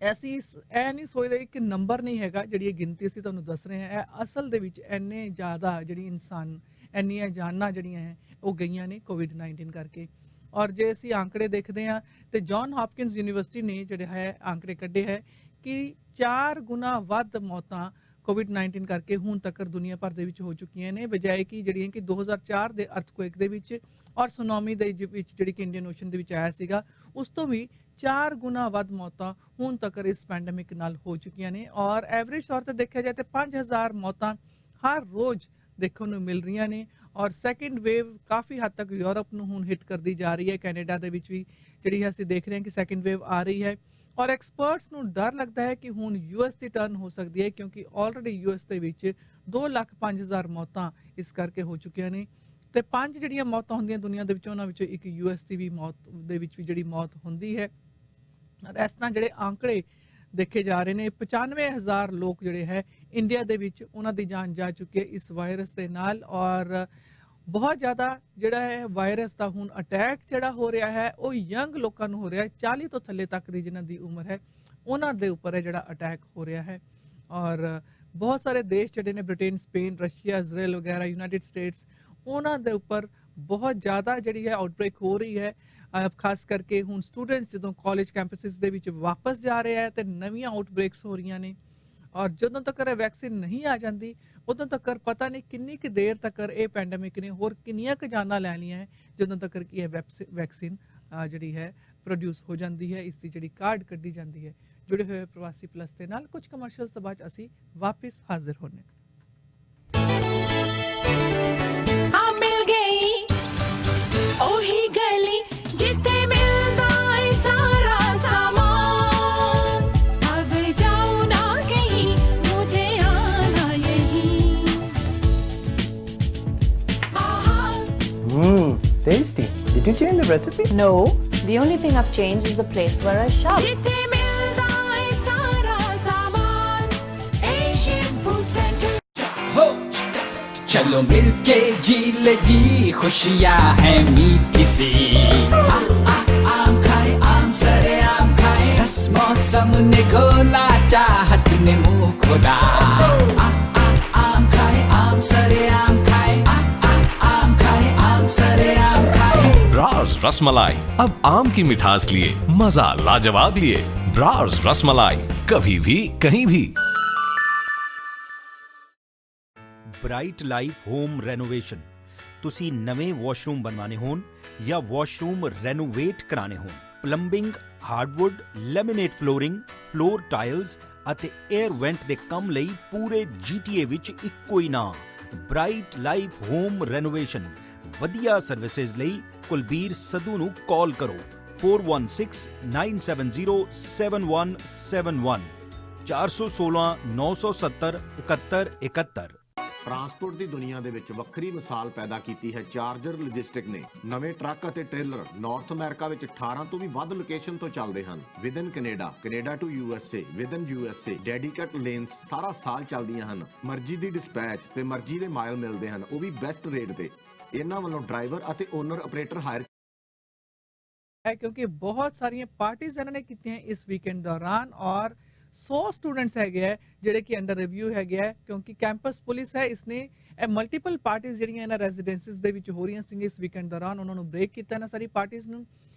ਐਸੀ ਇਹ ਨਹੀਂ ਸੋਚਦੇ ਕਿ ਨੰਬਰ ਨਹੀਂ ਹੈਗਾ, ਜਿਹੜੀ ਇਹ ਗਿਣਤੀ ਅਸੀਂ ਤੁਹਾਨੂੰ ਦੱਸ ਰਹੇ ਹਾਂ, ਇਹ ਅਸਲ ਦੇ ਵਿੱਚ ਇੰਨੇ ਜ਼ਿਆਦਾ ਜਿਹੜੀ ਇਨਸਾਨ ਇੰਨੀਆਂ ਜਾਨਾਂ ਜਿਹੜੀਆਂ ਹੈ ਉਹ ਗਈਆਂ ਨੇ ਕੋਵਿਡ-19 ਕਰਕੇ। ਔਰ ਜੇ ਅਸੀਂ ਆંકੜੇ ਦੇਖਦੇ ਹਾਂ ਤੇ ਜੌਨ ਹੌਪਕਿੰਸ ਯੂਨੀਵਰਸਿਟੀ ਨੇ ਜਿਹੜੇ ਹੈ ਆંકੜੇ ਕੱਢੇ ਹੈ ਕਿ 4 ਗੁਣਾ ਵੱਧ ਮੌਤਾਂ ਕੋਵਿਡ-19 ਕਰਕੇ ਹੁਣ ਤੱਕ ਦੁਨੀਆ ਭਰ ਦੇ ਵਿੱਚ ਹੋ ਚੁੱਕੀਆਂ ਨੇ, ਬਜਾਏ ਕਿ ਜਿਹੜੀਆਂ ਕਿ 2004 ਦੇ ਅਰਥਕੁਏਕ ਦੇ ਵਿੱਚ ਔਰ ਸੁਨਾਮੀ ਦੇ ਵਿੱਚ ਜਿਹੜੀ ਕਿ ਇੰਡੀਅਨ ਓਸ਼ਨ ਦੇ ਵਿੱਚ ਆਇਆ ਸੀਗਾ, ਉਸ ਤੋਂ ਵੀ 4 ਗੁਣਾ ਵੱਧ ਮੌਤਾਂ ਹੁਣ ਤੱਕ ਇਸ ਪੈਂਡੇਮਿਕ ਨਾਲ ਹੋ ਚੁੱਕੀਆਂ ਨੇ। ਔਰ ਐਵਰੇਜ ਤੌਰ ਤੇ ਦੇਖਿਆ ਜਾਏ ਤਾਂ 5000 ਮੌਤਾਂ ਹਰ ਰੋਜ਼ ਦੇਖਣ ਨੂੰ ਮਿਲ ਰਹੀਆਂ ਨੇ। ਔਰ ਸੈਕਿੰਡ ਵੇਵ ਕਾਫੀ ਹੱਦ ਤੱਕ ਯੂਰਪ ਨੂੰ ਹੁਣ ਹਿੱਟ ਕਰਦੀ ਜਾ ਰਹੀ ਹੈ। ਕੈਨੇਡਾ ਦੇ ਵਿੱਚ ਵੀ ਜਿਹੜੀ ਅਸੀਂ ਦੇਖ ਰਹੇ ਹਾਂ ਕਿ ਸੈਕਿੰਡ ਵੇਵ ਆ ਰਹੀ ਹੈ। ਔਰ ਐਕਸਪਰਟਸ ਨੂੰ ਡਰ ਲੱਗਦਾ ਹੈ ਕਿ ਹੁਣ ਯੂਐਸ ਦੀ ਟਰਨ ਹੋ ਸਕਦੀ ਹੈ, ਕਿਉਂਕਿ ਆਲਰੇਡੀ ਯੂਐਸ ਦੇ ਵਿੱਚ 2,05,000 ਮੌਤਾਂ ਇਸ ਕਰਕੇ ਹੋ ਚੁੱਕੀਆਂ ਨੇ। ਤੇ 5 ਜਿਹੜੀਆਂ ਮੌਤਾਂ ਹੁੰਦੀਆਂ ਦੁਨੀਆ ਦੇ ਵਿੱਚ, ਉਹਨਾਂ ਵਿੱਚੋਂ ਇੱਕ ਯੂਐਸ ਦੀ ਵੀ ਮੌਤ ਦੇ ਵਿੱਚ ਵੀ ਜਿਹੜੀ ਮੌਤ ਹੁੰਦੀ ਹੈ। ਔਰ ਇਸ ਤਰ੍ਹਾਂ ਜਿਹੜੇ ਆંકੜੇ ਦੇਖੇ ਜਾ ਰਹੇ ਨੇ, 95,000 ਲੋਕ ਜਿਹੜੇ ਹੈ ਇੰਡੀਆ ਦੇ ਵਿੱਚ ਉਹਨਾਂ ਦੀ ਜਾਨ ਜਾ ਚੁੱਕੀ ਹੈ ਇਸ ਵਾਇਰਸ ਦੇ ਨਾਲ। ਔਰ ਬਹੁਤ ਜ਼ਿਆਦਾ ਜਿਹੜਾ ਹੈ ਵਾਇਰਸ ਦਾ ਹੁਣ ਅਟੈਕ ਜਿਹੜਾ ਹੋ ਰਿਹਾ ਹੈ ਉਹ ਯੰਗ ਲੋਕਾਂ ਨੂੰ ਹੋ ਰਿਹਾ ਹੈ। 40 ਤੋਂ ਥੱਲੇ ਤੱਕ ਦੀ ਜਿਨ੍ਹਾਂ ਦੀ ਉਮਰ ਹੈ ਉਹਨਾਂ ਦੇ ਉੱਪਰ ਹੈ ਜਿਹੜਾ ਅਟੈਕ ਹੋ ਰਿਹਾ ਹੈ। ਔਰ ਬਹੁਤ ਸਾਰੇ ਦੇਸ਼ ਜਿਹੜੇ ਨੇ, ਬ੍ਰਿਟੇਨ, ਸਪੇਨ, ਰਸ਼ੀਆ, ਇਜ਼ਰਾਈਲ ਵਗੈਰਾ, ਯੂਨਾਈਟਿਡ ਸਟੇਟਸ, ਉਹਨਾਂ ਦੇ ਉੱਪਰ ਬਹੁਤ ਜ਼ਿਆਦਾ ਜਿਹੜੀ ਹੈ ਆਊਟਬ੍ਰੇਕ ਹੋ ਰਹੀ ਹੈ। ਖਾਸ ਕਰਕੇ ਹੁਣ ਸਟੂਡੈਂਟਸ ਜਦੋਂ ਕਾਲਜ ਕੈਂਪਸਿਸ ਦੇ ਵਿੱਚ ਵਾਪਸ ਜਾ ਰਹੇ ਹੈ ਤੇ ਨਵੀਆਂ ਆਊਟਬ੍ਰੇਕਸ ਹੋ ਰਹੀਆਂ ਨੇ। ਔਰ ਜਦੋਂ ਤੱਕ ਇਹ ਵੈਕਸੀਨ ਨਹੀਂ ਆ ਜਾਂਦੀ ਉਦੋਂ ਤੱਕ ਪਤਾ ਨਹੀਂ ਕਿੰਨੀ ਕੁ ਦੇਰ ਤੱਕ ਇਹ ਪੈਂਡੇਮਿਕ ਨੇ ਹੋਰ ਕਿੰਨੀਆਂ ਕੁ ਜਾਨਾਂ ਲੈਣੀਆਂ ਹੈ, ਜਦੋਂ ਤੱਕ ਕਿ ਇਹ ਵੈਕਸੀਨ ਜਿਹੜੀ ਹੈ ਪ੍ਰੋਡਿਊਸ ਹੋ ਜਾਂਦੀ ਹੈ, ਇਸ ਦੀ ਜਿਹੜੀ ਕਾਰਡ ਕੱਢੀ ਜਾਂਦੀ ਹੈ। ਜੁੜੇ ਹੋਏ ਪ੍ਰਵਾਸੀ ਪਲੱਸ ਦੇ ਨਾਲ ਕੁਝ ਕਮਰਸ਼ੀਅਲਸ ਤੋਂ ਬਾਅਦ ਅਸੀਂ ਵਾਪਸ ਹਾਜ਼ਰ ਹੋਣੇ। ਮਿਲ ਗਈ ਉਹੀ ਗਲੀ ਜਿੱਥੇ ਮਿਲਦਾ ਏ ਸਾਰਾ ਸਾਮਾਨ। ਅਬ ਜਾਉ ਨਾ ਕਹੀਂ ਮੁਝੇ ਆਨਾ ਯਹੀਂ। Tasty. Did you change the recipe? No, the only thing I've changed is the place where I shop. ਜਿੱਥੇ ਮਿਲਦਾ ਏ ਸਾਰਾ ਸਾਮਾਨ। Asian Food Center। हो चलो मिलके जी ले जी, खुशियाँ है मीठी सी। आम खाए आम सरे आम खाए, रस मौसम ने घोला, चाहत ने मुंह खोला। आम खाए आम सरे आम खाए, आम खाए आम सरे आम खाए। ब्रार्स रसमलाई अब आम की मिठास लिए मजा लाजवाब लिए। ब्रार्स रसमलाई कभी भी कहीं भी। Bright Life Home Renovation. ਤੁਸੀਂ ਨਵੇਂ ਵਾਸ਼ਰੂਮ ਬਣਵਾਉਣੇ ਹੋਣ ਜਾਂ ਵਾਸ਼ਰੂਮ ਰੈਨੋਵੇਟ ਕਰਾਣੇ ਹੋਣ, plumbing, hardwood, laminate flooring, floor tiles ਅਤੇ 에ਅਰ ਵੈਂਟ ਦੇ ਕੰਮ ਲਈ ਪੂਰੇ GTA ਵਿੱਚ ਇੱਕੋ ਹੀ ਨਾਮ, ਬ੍ਰਾਈਟ ਲਾਈਫ ਹੋਮ ਰੈਨੋਵੇਸ਼ਨ। ਵਧੀਆ ਸਰਵਿਸਿਜ਼ ਲਈ ਕੁਲਬੀਰ ਸੱਧੂ ਨੂੰ ਕਾਲ ਕਰੋ 4169707171 416 970 7171। ਟਰਾਂਸਪੋਰਟ ਦੀ ਦੁਨੀਆ ਦੇ ਵਿੱਚ ਵੱਖਰੀ ਮਿਸਾਲ ਪੈਦਾ ਕੀਤੀ ਹੈ ਚਾਰਜਰ ਲੌਜਿਸਟਿਕ ਨੇ। ਨਵੇਂ ਟਰੱਕ ਅਤੇ ਟ੍ਰੇਲਰ ਨਾਰਥ ਅਮਰੀਕਾ ਵਿੱਚ 18 ਤੋਂ ਵੀ ਵੱਧ ਲੋਕੇਸ਼ਨ ਤੋਂ ਚੱਲਦੇ ਹਨ। Within Canada to USA, within USA dedicate lanes ਸਾਰਾ ਸਾਲ ਚੱਲਦੀਆਂ ਹਨ। ਮਰਜ਼ੀ ਦੀ ਡਿਸਪੈਚ ਤੇ ਮਰਜ਼ੀ ਦੇ ਮਾਈਲ ਮਿਲਦੇ ਹਨ, ਉਹ ਵੀ ਬੈਸਟ ਰੇਟ ਤੇ। ਇਹਨਾਂ ਵੱਲੋਂ ਡਰਾਈਵਰ ਅਤੇ ਓਨਰ ਆਪਰੇਟਰ ਹਾਇਰ ਹੈ, ਕਿਉਂਕਿ ਬਹੁਤ ਸਾਰੀਆਂ ਪਾਰਟੀਆਂ ਇਹਨਾਂ ਨੇ ਕੀਤੀਆਂ ਇਸ ਵੀਕਐਂਡ ਦੌਰਾਨ। ਔਰ 100 ਸਟੂਡੈਂਟਸ ਹੈਗੇ ਹੈ ਜਿਹੜੇ ਕਿ ਅੰਡਰ ਰਿਵਿਊ ਹੈਗੇ ਹੈ, ਕਿਉਂਕਿ ਕੈਂਪਸ ਪੁਲਿਸ ਹੈ ਇਸਨੇ ਇਹ ਮਲਟੀਪਲ ਪਾਰਟੀਆਂ ਜਿਹੜੀਆਂ ਇਹਨਾਂ ਰੈਜ਼ੀਡੈਂਸਿਸ ਦੇ ਵਿੱਚ ਹੋ ਰਹੀਆਂ ਸੀ ਇਸ ਵੀਕਐਂਡ ਦੌਰਾਨ, ਉਹਨਾਂ ਨੂੰ ਬ੍ਰੇਕ ਕੀਤਾ ਇਹਨਾਂ ਸਾਰੀ ਪਾਰਟੀਆਂ ਨੂੰ।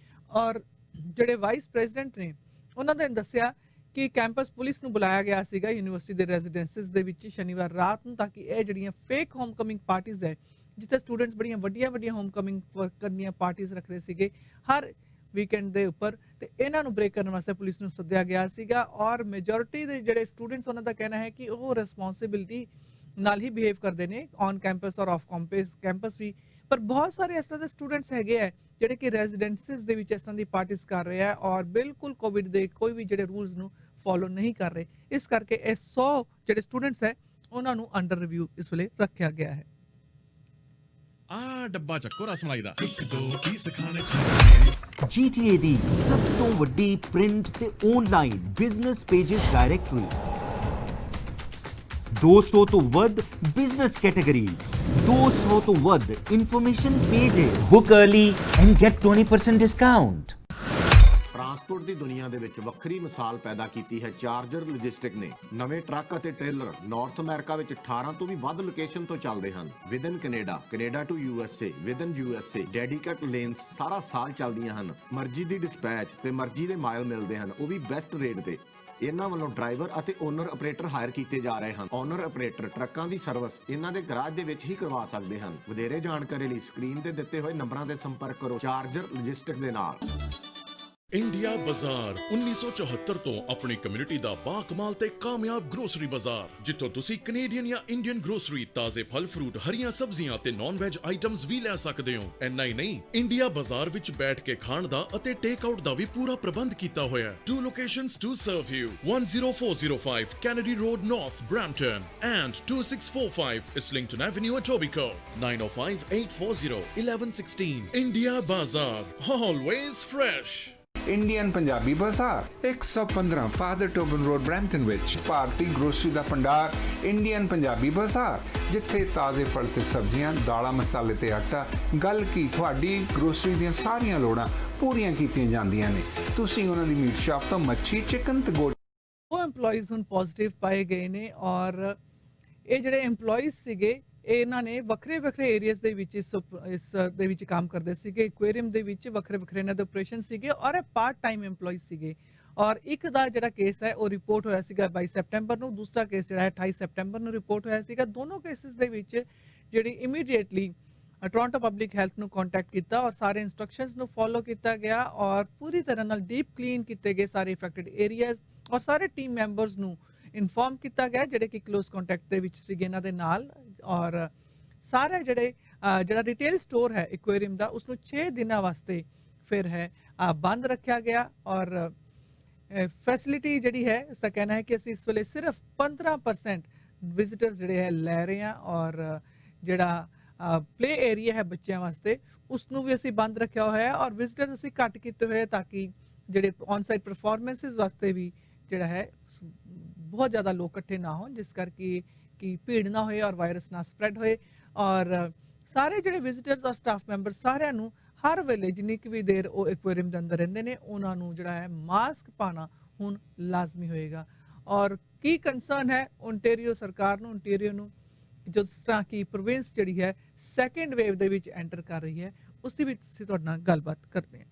ਔਰ ਜਿਹੜੇ ਵਾਈਸ ਪ੍ਰੈਜ਼ੀਡੈਂਟ ਨੇ ਉਹਨਾਂ ਨੇ ਦੱਸਿਆ ਕਿ ਕੈਂਪਸ ਪੁਲਿਸ ਨੂੰ ਬੁਲਾਇਆ ਗਿਆ ਸੀਗਾ ਯੂਨੀਵਰਸਿਟੀ ਦੇ ਰੈਜ਼ੀਡੈਂਸਿਸ ਦੇ ਵਿੱਚ ਸ਼ਨੀਵਾਰ ਰਾਤ ਨੂੰ, ਤਾਂ ਕਿ ਇਹ ਜਿਹੜੀਆਂ ਫੇਕ ਹੋਮਕਮਿੰਗ ਪਾਰਟੀਆਂ ਹੈ, ਜਿੱਥੇ ਸਟੂਡੈਂਟਸ ਬੜੀਆਂ ਵੱਡੀਆਂ ਹੋਮਕਮਿੰਗ ਕਰਨ ਦੀਆਂ ਪਾਰਟੀਆਂ ਰੱਖਦੇ ਸੀਗੇ ਹਰ ਵੀਕਐਂਡ ਦੇ ਉੱਪਰ, ਤੇ ਇਹਨਾਂ ਨੂੰ ਬ੍ਰੇਕ ਕਰਨ ਵਾਸਤੇ ਪੁਲਿਸ ਨੂੰ ਸੱਦਿਆ ਗਿਆ ਸੀਗਾ। ਔਰ ਮੈਜੋਰਿਟੀ ਦੇ ਜਿਹੜੇ ਸਟੂਡੈਂਟਸ ਉਹਨਾਂ ਦਾ ਕਹਿਣਾ ਹੈ ਕਿ ਉਹ ਰਿਸਪੌਂਸਿਬਿਲਿਟੀ ਨਾਲ ਹੀ ਬਿਹੇਵ ਕਰਦੇ ਨੇ ਔਨ ਕੈਂਪਸ ਔਰ ਆਫ ਕੈਂਪਸ ਵੀ। ਪਰ ਬਹੁਤ ਸਾਰੇ ਇਸ ਤਰ੍ਹਾਂ ਦੇ ਸਟੂਡੈਂਟਸ ਹੈਗੇ ਹੈ ਜਿਹੜੇ ਕਿ ਰੈਜ਼ੀਡੈਂਸਿਸ ਦੇ ਵਿੱਚ ਇਸ ਤਰ੍ਹਾਂ ਦੀ ਪਾਰਟੀਆਂ ਕਰ ਰਹੇ ਆ ਔਰ ਬਿਲਕੁਲ ਕੋਵਿਡ ਦੇ ਕੋਈ ਵੀ ਜਿਹੜੇ ਰੂਲਸ ਨੂੰ ਫੋਲੋ ਨਹੀਂ ਕਰ ਰਹੇ। ਇਸ ਕਰਕੇ ਇਹ 100 ਜਿਹੜੇ ਸਟੂਡੈਂਟਸ ਹੈ ਉਹਨਾਂ ਨੂੰ ਅੰਡਰ ਰਿਵਿਊ ਇਸ ਵੇਲੇ ਰੱਖਿਆ ਗਿਆ ਹੈ। ਆ ਡੱਬਾ ਚੱਕੋ ਰਸਮਲਾਈ ਦਾ, 1 2 ਪੀਸ ਖਾਣੇ ਚਾਹੀਦੇ। GTA ਦੀ ਸਭ ਤੋਂ ਵੱਡੀ ਪ੍ਰਿੰਟ ਤੇ ਆਨਲਾਈਨ ਬਿਜ਼ਨਸ ਪੇजेस ਡਾਇਰੈਕਟਰੀ। 200 ਤੋਂ ਵੱਧ ਬਿਜ਼ਨਸ ਕੈਟਾਗਰੀਜ਼, 200 ਤੋਂ ਵੱਧ information pages. Book early and get 20% discount. Transport ਦੀ ਦੁਨੀਆ ਦੇ ਵਿੱਚ ਵੱਖਰੀ ਮਿਸਾਲ ਪੈਦਾ ਕੀਤੀ ਹੈ ਚਾਰਜਰ ਲੌਜਿਸਟਿਕ ਨੇ। ਨਵੇਂ ਟਰੱਕ ਅਤੇ ਟ੍ਰੇਲਰ ਨਾਰਥ ਅਮਰੀਕਾ ਵਿੱਚ 18 ਤੋਂ ਵੀ ਵੱਧ ਲੋਕੇਸ਼ਨ ਤੋਂ ਚੱਲਦੇ ਹਨ। Within Canada to USA, within USA dedicate lanes ਸਾਰਾ ਸਾਲ ਚੱਲਦੀਆਂ ਹਨ। ਮਰਜ਼ੀ ਦੀ ਡਿਸਪੈਚ ਤੇ ਮਰਜ਼ੀ ਦੇ ਮਾਈਲ ਮਿਲਦੇ ਹਨ, ਉਹ ਵੀ ਬੈਸਟ ਰੇਟ ਤੇ। ਇਹਨਾਂ ਵੱਲੋਂ ਡਰਾਈਵਰ ਅਤੇ ਓਨਰ ਆਪਰੇਟਰ ਹਾਇਰ ਕੀਤੇ ਜਾ ਰਹੇ ਹਨ। ਓਨਰ ਆਪਰੇਟਰ ਟਰੱਕਾਂ ਦੀ ਸਰਵਿਸ ਇਹਨਾਂ ਦੇ ਗਰਾਜ ਦੇ ਵਿੱਚ ਹੀ ਕਰਵਾ ਸਕਦੇ ਹਨ। ਵਧੇਰੇ ਜਾਣਕਾਰੀ ਲਈ ਸਕਰੀਨ ਤੇ ਦਿੱਤੇ ਹੋਏ ਨੰਬਰਾਂ ਤੇ ਸੰਪਰਕ ਕਰੋ ਚਾਰਜਰ ਲੌਜਿਸਟਿਕ ਦੇ ਨਾਲ। ਇੰਡੀਆ ਬਾਜ਼ਾਰ 1974 ਤੋਂ ਆਪਣੀ ਕਮਿਊਨਿਟੀ ਦਾ ਬਾਕਮਾਲ ਤੇ ਕਾਮਯਾਬ ਗਰੋਸਰੀ ਬਾਜ਼ਾਰ, ਜਿੱਥੋਂ ਤੁਸੀਂ ਕੈਨੇਡੀਅਨ ਜਾਂ ਇੰਡੀਅਨ ਗਰੋਸਰੀ, ਤਾਜ਼ੇ ਫਲ ਫਰੂਟ, ਹਰੀਆਂ ਸਬਜ਼ੀਆਂ ਤੇ ਨਾਨ ਵੈਜ ਆਈਟਮਸ ਵੀ ਲੈ ਸਕਦੇ ਹੋ। ਇੰਨਾ ਹੀ ਨਹੀਂ, ਇੰਡੀਆ ਬਾਜ਼ਾਰ ਵਿੱਚ ਬੈਠ ਕੇ ਖਾਣ ਦਾ ਅਤੇ ਟੇਕ ਆਊਟ ਦਾ ਵੀ ਪੂਰਾ ਪ੍ਰਬੰਧ ਕੀਤਾ ਹੋਇਆ ਹੈ। 2 locations to serve you: 10405 Kennedy Road North, Brampton, and 2645 Islington Avenue, Etobicoke. 905-840-1116. India Bazaar, always fresh. Indian Punjabi ਬਾਜ਼ਾਰ 115 ਫਾਦਰ ਟੋਬਨ ਰੋਡ ਬਰੈਂਪਟਨ ਵਿੱਚ ਭਾਰਤੀ ਗਰੋਸਰੀ ਦਾ ਭੰਡਾਰ ਇੰਡੀਅਨ ਪੰਜਾਬੀ ਬਾਜ਼ਾਰ, ਜਿੱਥੇ ਤਾਜ਼ੇ ਫਲ ਤੇ ਸਬਜ਼ੀਆਂ, ਦਾਲਾਂ, ਮਸਾਲੇ ਤੇ ਆਟਾ, ਗੱਲ ਕੀ ਤੁਹਾਡੀ ਗਰੋਸਰੀ ਦੀਆਂ ਸਾਰੀਆਂ ਲੋੜਾਂ ਪੂਰੀਆਂ ਕੀਤੀਆਂ ਜਾਂਦੀਆਂ ਨੇ। ਤੁਸੀਂ ਉਹਨਾਂ ਦੀ ਮੀਟ ਸ਼ਾਪ ਤੋਂ ਮੱਛੀ, ਚਿਕਨ ਤੇ ਗੋਟ ਉਹ EMPLOYEES ਹੁਣ ਪੋਜ਼ਿਟਿਵ ਪਾਏ ਗਏ ਨੇ ਔਰ ਇਹ ਜਿਹੜੇ EMPLOYEES ਸੀਗੇ ਇਹਨਾਂ ਨੇ ਵੱਖਰੇ ਏਰੀਆਜ਼ ਦੇ ਵਿੱਚ ਇਸ ਦੇ ਵਿੱਚ ਕੰਮ ਕਰਦੇ ਸੀਗੇ। ਐਕੁਆਰੀਅਮ ਦੇ ਵਿੱਚ ਵੱਖਰੇ ਇਹਨਾਂ ਦੇ ਆਪਰੇਸ਼ਨ ਸੀਗੇ ਔਰ ਇਹ ਪਾਰਟ ਟਾਈਮ EMPLOYEES ਸੀਗੇ ਔਰ ਇੱਕ ਦਾ ਜਿਹੜਾ ਕੇਸ ਹੈ ਉਹ ਰਿਪੋਰਟ ਹੋਇਆ ਸੀਗਾ 22 ਸੈਪਟੈਂਬਰ ਨੂੰ, ਦੂਸਰਾ ਕੇਸ ਜਿਹੜਾ ਹੈ 28 ਸੈਪਟੈਂਬਰ ਨੂੰ ਰਿਪੋਰਟ ਹੋਇਆ ਸੀਗਾ। ਦੋਨੋਂ ਕੇਸਿਸ ਦੇ ਵਿੱਚ ਜਿਹੜੀ ਇਮੀਡੀਏਟਲੀ ਟੋਰਾਂਟੋ ਪਬਲਿਕ ਹੈਲਥ ਨੂੰ ਕੰਟੈਕਟ ਕੀਤਾ ਔਰ ਸਾਰੇ ਇਨਸਟਰਕਸ਼ਨਸ ਨੂੰ ਫੋਲੋ ਕੀਤਾ ਗਿਆ ਔਰ ਪੂਰੀ ਤਰ੍ਹਾਂ ਨਾਲ ਡੀਪ ਕਲੀਨ ਕੀਤੇ ਗਏ ਸਾਰੇ ਇਫੈਕਟਡ ਏਰੀਆਜ਼ ਔਰ ਸਾਰੇ ਟੀਮ ਮੈਂਬਰਸ ਨੂੰ ਇਨਫੋਰਮ ਕੀਤਾ ਗਿਆ ਜਿਹੜੇ ਕਿ ਕਲੋਜ਼ ਕੰਟੈਕਟ ਦੇ ਵਿੱਚ ਸੀਗੇ ਇਹਨਾਂ ਦੇ ਨਾਲ। ਔਰ ਸਾਰੇ ਜਿਹੜਾ ਰਿਟੇਲ ਸਟੋਰ ਹੈ ਐਕੁਆਰੀਅਮ ਦਾ ਉਸਨੂੰ 6 ਦਿਨਾਂ ਵਾਸਤੇ ਫਿਰ ਹੈ ਬੰਦ ਰੱਖਿਆ ਗਿਆ ਔਰ ਫੈਸਿਲਿਟੀ ਜਿਹੜੀ ਹੈ ਇਸ ਦਾ ਕਹਿਣਾ ਹੈ ਕਿ ਅਸੀਂ ਇਸ ਵੇਲੇ ਸਿਰਫ 15% ਵਿਜ਼ਿਟਰਸ ਜਿਹੜੇ ਹੈ ਲੈ ਰਹੇ ਹਾਂ ਔਰ ਜਿਹੜਾ ਪਲੇ ਏਰੀਆ ਹੈ ਬੱਚਿਆਂ ਵਾਸਤੇ ਉਸ ਨੂੰ ਵੀ ਅਸੀਂ ਬੰਦ ਰੱਖਿਆ ਹੋਇਆ ਹੈ ਔਰ ਵਿਜ਼ਿਟਰਸ ਅਸੀਂ ਘੱਟ ਕੀਤੇ ਹੋਏ ਤਾਂ ਕਿ ਜਿਹੜੇ ਔਨ ਸਾਈਟ ਪਰਫਾਰਮੈਂਸਿਸ ਵਾਸਤੇ ਵੀ ਜਿਹੜਾ ਹੈ ਬਹੁਤ ਜ਼ਿਆਦਾ ਲੋਕ ਇਕੱਠੇ ਨਾ ਹੋਣ, ਜਿਸ ਕਰਕੇ ਕਿ ਭੀੜ ਨਾ ਹੋਏ ਔਰ ਵਾਇਰਸ ਨਾ ਸਪਰੈਡ ਹੋਏ। ਔਰ ਸਾਰੇ ਜਿਹੜੇ ਵਿਜ਼ਿਟਰਸ ਔਰ ਸਟਾਫ ਮੈਂਬਰ ਸਾਰਿਆਂ ਨੂੰ ਹਰ ਵੇਲੇ ਜਿੰਨੀ ਕੁ ਵੀ ਦੇਰ ਉਹ ਐਕੁਆਰੀਅਮ ਦੇ ਅੰਦਰ ਰਹਿੰਦੇ ਨੇ ਉਹਨਾਂ ਨੂੰ ਜਿਹੜਾ ਹੈ ਮਾਸਕ ਪਾਣਾ ਹੁਣ ਲਾਜ਼ਮੀ ਹੋਏਗਾ। ਔਰ ਕੀ ਕੰਸਰਨ ਹੈ ਓਨਟਾਰੀਓ ਸਰਕਾਰ ਨੂੰ, ਓਨਟਾਰੀਓ ਨੂੰ ਜਿਸ ਤਰ੍ਹਾਂ ਕਿ ਪ੍ਰੋਵਿੰਸ ਜਿਹੜੀ ਹੈ ਸੈਕੰਡ ਵੇਵ ਦੇ ਵਿੱਚ ਐਂਟਰ ਕਰ ਰਹੀ ਹੈ, ਉਸ ਦੇ ਵਿੱਚ ਅਸੀਂ ਤੁਹਾਡੇ ਨਾਲ ਗੱਲਬਾਤ ਕਰਦੇ ਹਾਂ।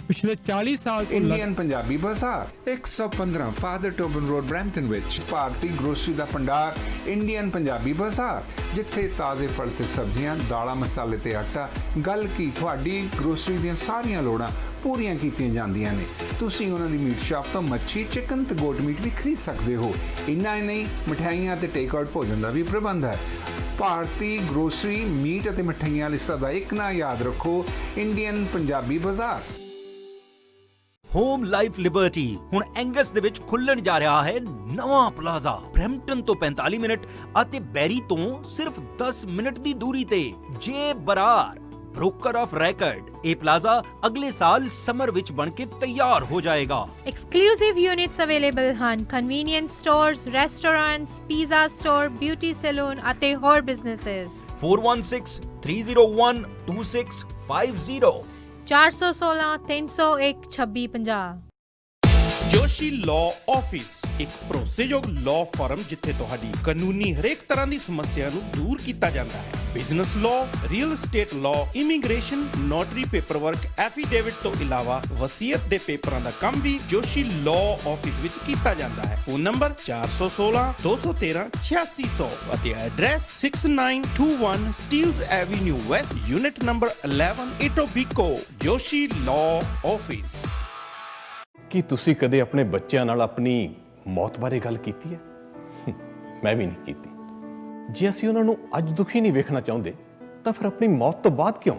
ਪਿਛਲੇ 40 ਸਾਲ ਤੋਂ ਇੰਡੀਅਨ ਪੰਜਾਬੀ ਬਾਜ਼ਾਰ 115 ਫਾਦਰ ਟੋਬਨ ਰੋਡ ਬਰੈਂਪਟਨ ਵਿੱਚ ਭਾਰਤੀ ਗਰੋਸਰੀ ਦਾ ਭੰਡਾਰ ਇੰਡੀਅਨ ਪੰਜਾਬੀ ਬਾਜ਼ਾਰ, ਜਿੱਥੇ ਤਾਜ਼ੇ ਫਲ ਤੇ ਸਬਜ਼ੀਆਂ, ਦਾਲਾਂ, ਮਸਾਲੇ ਤੇ ਆਟਾ, ਗੱਲ ਕੀ ਤੁਹਾਡੀ ਗਰੋਸਰੀ ਦੀਆਂ ਸਾਰੀਆਂ ਲੋੜਾਂ ਪੂਰੀਆਂ ਕੀਤੀਆਂ ਜਾਂਦੀਆਂ ਨੇ। ਤੁਸੀਂ ਉਹਨਾਂ ਦੀ ਮੀਟ ਸ਼ਾਪ ਤੋਂ ਮੱਛੀ, ਚਿਕਨ ਤੇ ਗੋਟ ਮੀਟ ਵੀ ਖਰੀਦ ਸਕਦੇ ਹੋ। ਇੰਨਾ ਹੀ ਨਹੀਂ, ਮਠਿਆਈਆਂ ਤੇ ਟੇਕ ਆਊਟ ਭੋਜਨ ਦਾ ਵੀ ਪ੍ਰਬੰਧ ਹੈ। ਭਾਰਤੀ ਗਰੋਸਰੀ, ਮੀਟ ਅਤੇ ਮਠਿਆਈਆਂ ਲਈ ਸਦਾ ਇੱਕ ਨਾਂ ਯਾਦ ਰੱਖੋ, ਇੰਡੀਅਨ ਪੰਜਾਬੀ ਬਾਜ਼ਾਰ। ਹੋਮ ਲਾਈਫ ਲਿਬਰਟੀ ਹੁਣ ਐਂਗਸ ਦੇ ਵਿੱਚ ਖੁੱਲਣ ਜਾ ਰਿਹਾ ਹੈ ਨਵਾਂ ਪਲਾਜ਼ਾ। ਬਰੈਂਪਟਨ ਤੋਂ 45 ਮਿੰਟ ਅਤੇ ਬੈਰੀ ਤੋਂ ਸਿਰਫ 10 ਮਿੰਟ ਦੀ ਦੂਰੀ ਤੇ। ਜੇ ਬਰਾਰ ਬ੍ਰੋਕਰ ਆਫ ਰੈਕਰਡ, ਇਹ ਪਲਾਜ਼ਾ ਅਗਲੇ ਸਾਲ ਸਮਰ ਵਿੱਚ ਬਣ ਕੇ ਤਿਆਰ ਹੋ ਜਾਏਗਾ। Exclusive units available ਹਨ convenience stores, restaurants, pizza store, beauty salon ਅਤੇ ਹੋਰ businesses। 4163012650 416 301 2650। ਜੋਸ਼ੀ ਲਾਅ ਆਫਿਸ ਇੱਕ ਭਰੋਸੇਯੋਗ ਲਾਅ ਫਰਮ ਜਿੱਥੇ ਤੁਹਾਡੀ ਕਾਨੂੰਨੀ ਹਰੇਕ ਤਰ੍ਹਾਂ ਦੀ ਸਮੱਸਿਆ ਨੂੰ ਦੂਰ ਕੀਤਾ ਜਾਂਦਾ ਹੈ। Business law, real estate law, immigration, notary paperwork, affidavit ਤੋਂ ਇਲਾਵਾ ਵਸੀਅਤ ਦੇ ਪੇਪਰਾਂ ਦਾ ਕੰਮ ਵੀ ਜੋਸ਼ੀ ਲਾਅ ਆਫਿਸ ਵਿੱਚ ਕੀਤਾ ਜਾਂਦਾ ਹੈ। ਫੋਨ ਨੰਬਰ 416 213 8600 ਅਤੇ address 6921 Steeles avenue west, unit number 11, Etobicoke. Joshi law office. ਕੀ ਤੁਸੀਂ ਕਦੇ ਆਪਣੇ ਬੱਚਿਆਂ ਨਾਲ ਆਪਣੀ ਮੌਤ ਬਾਰੇ ਗੱਲ ਕੀਤੀ ਹੈ? ਮੈਂ ਵੀ ਨਹੀਂ ਕੀਤੀ। ਜੇ ਅਸੀਂ ਉਹਨਾਂ ਨੂੰ ਅੱਜ ਦੁਖੀ ਨਹੀਂ ਵੇਖਣਾ ਚਾਹੁੰਦੇ ਤਾਂ ਫਿਰ ਆਪਣੀ ਮੌਤ ਤੋਂ ਬਾਅਦ ਕਿਉਂ?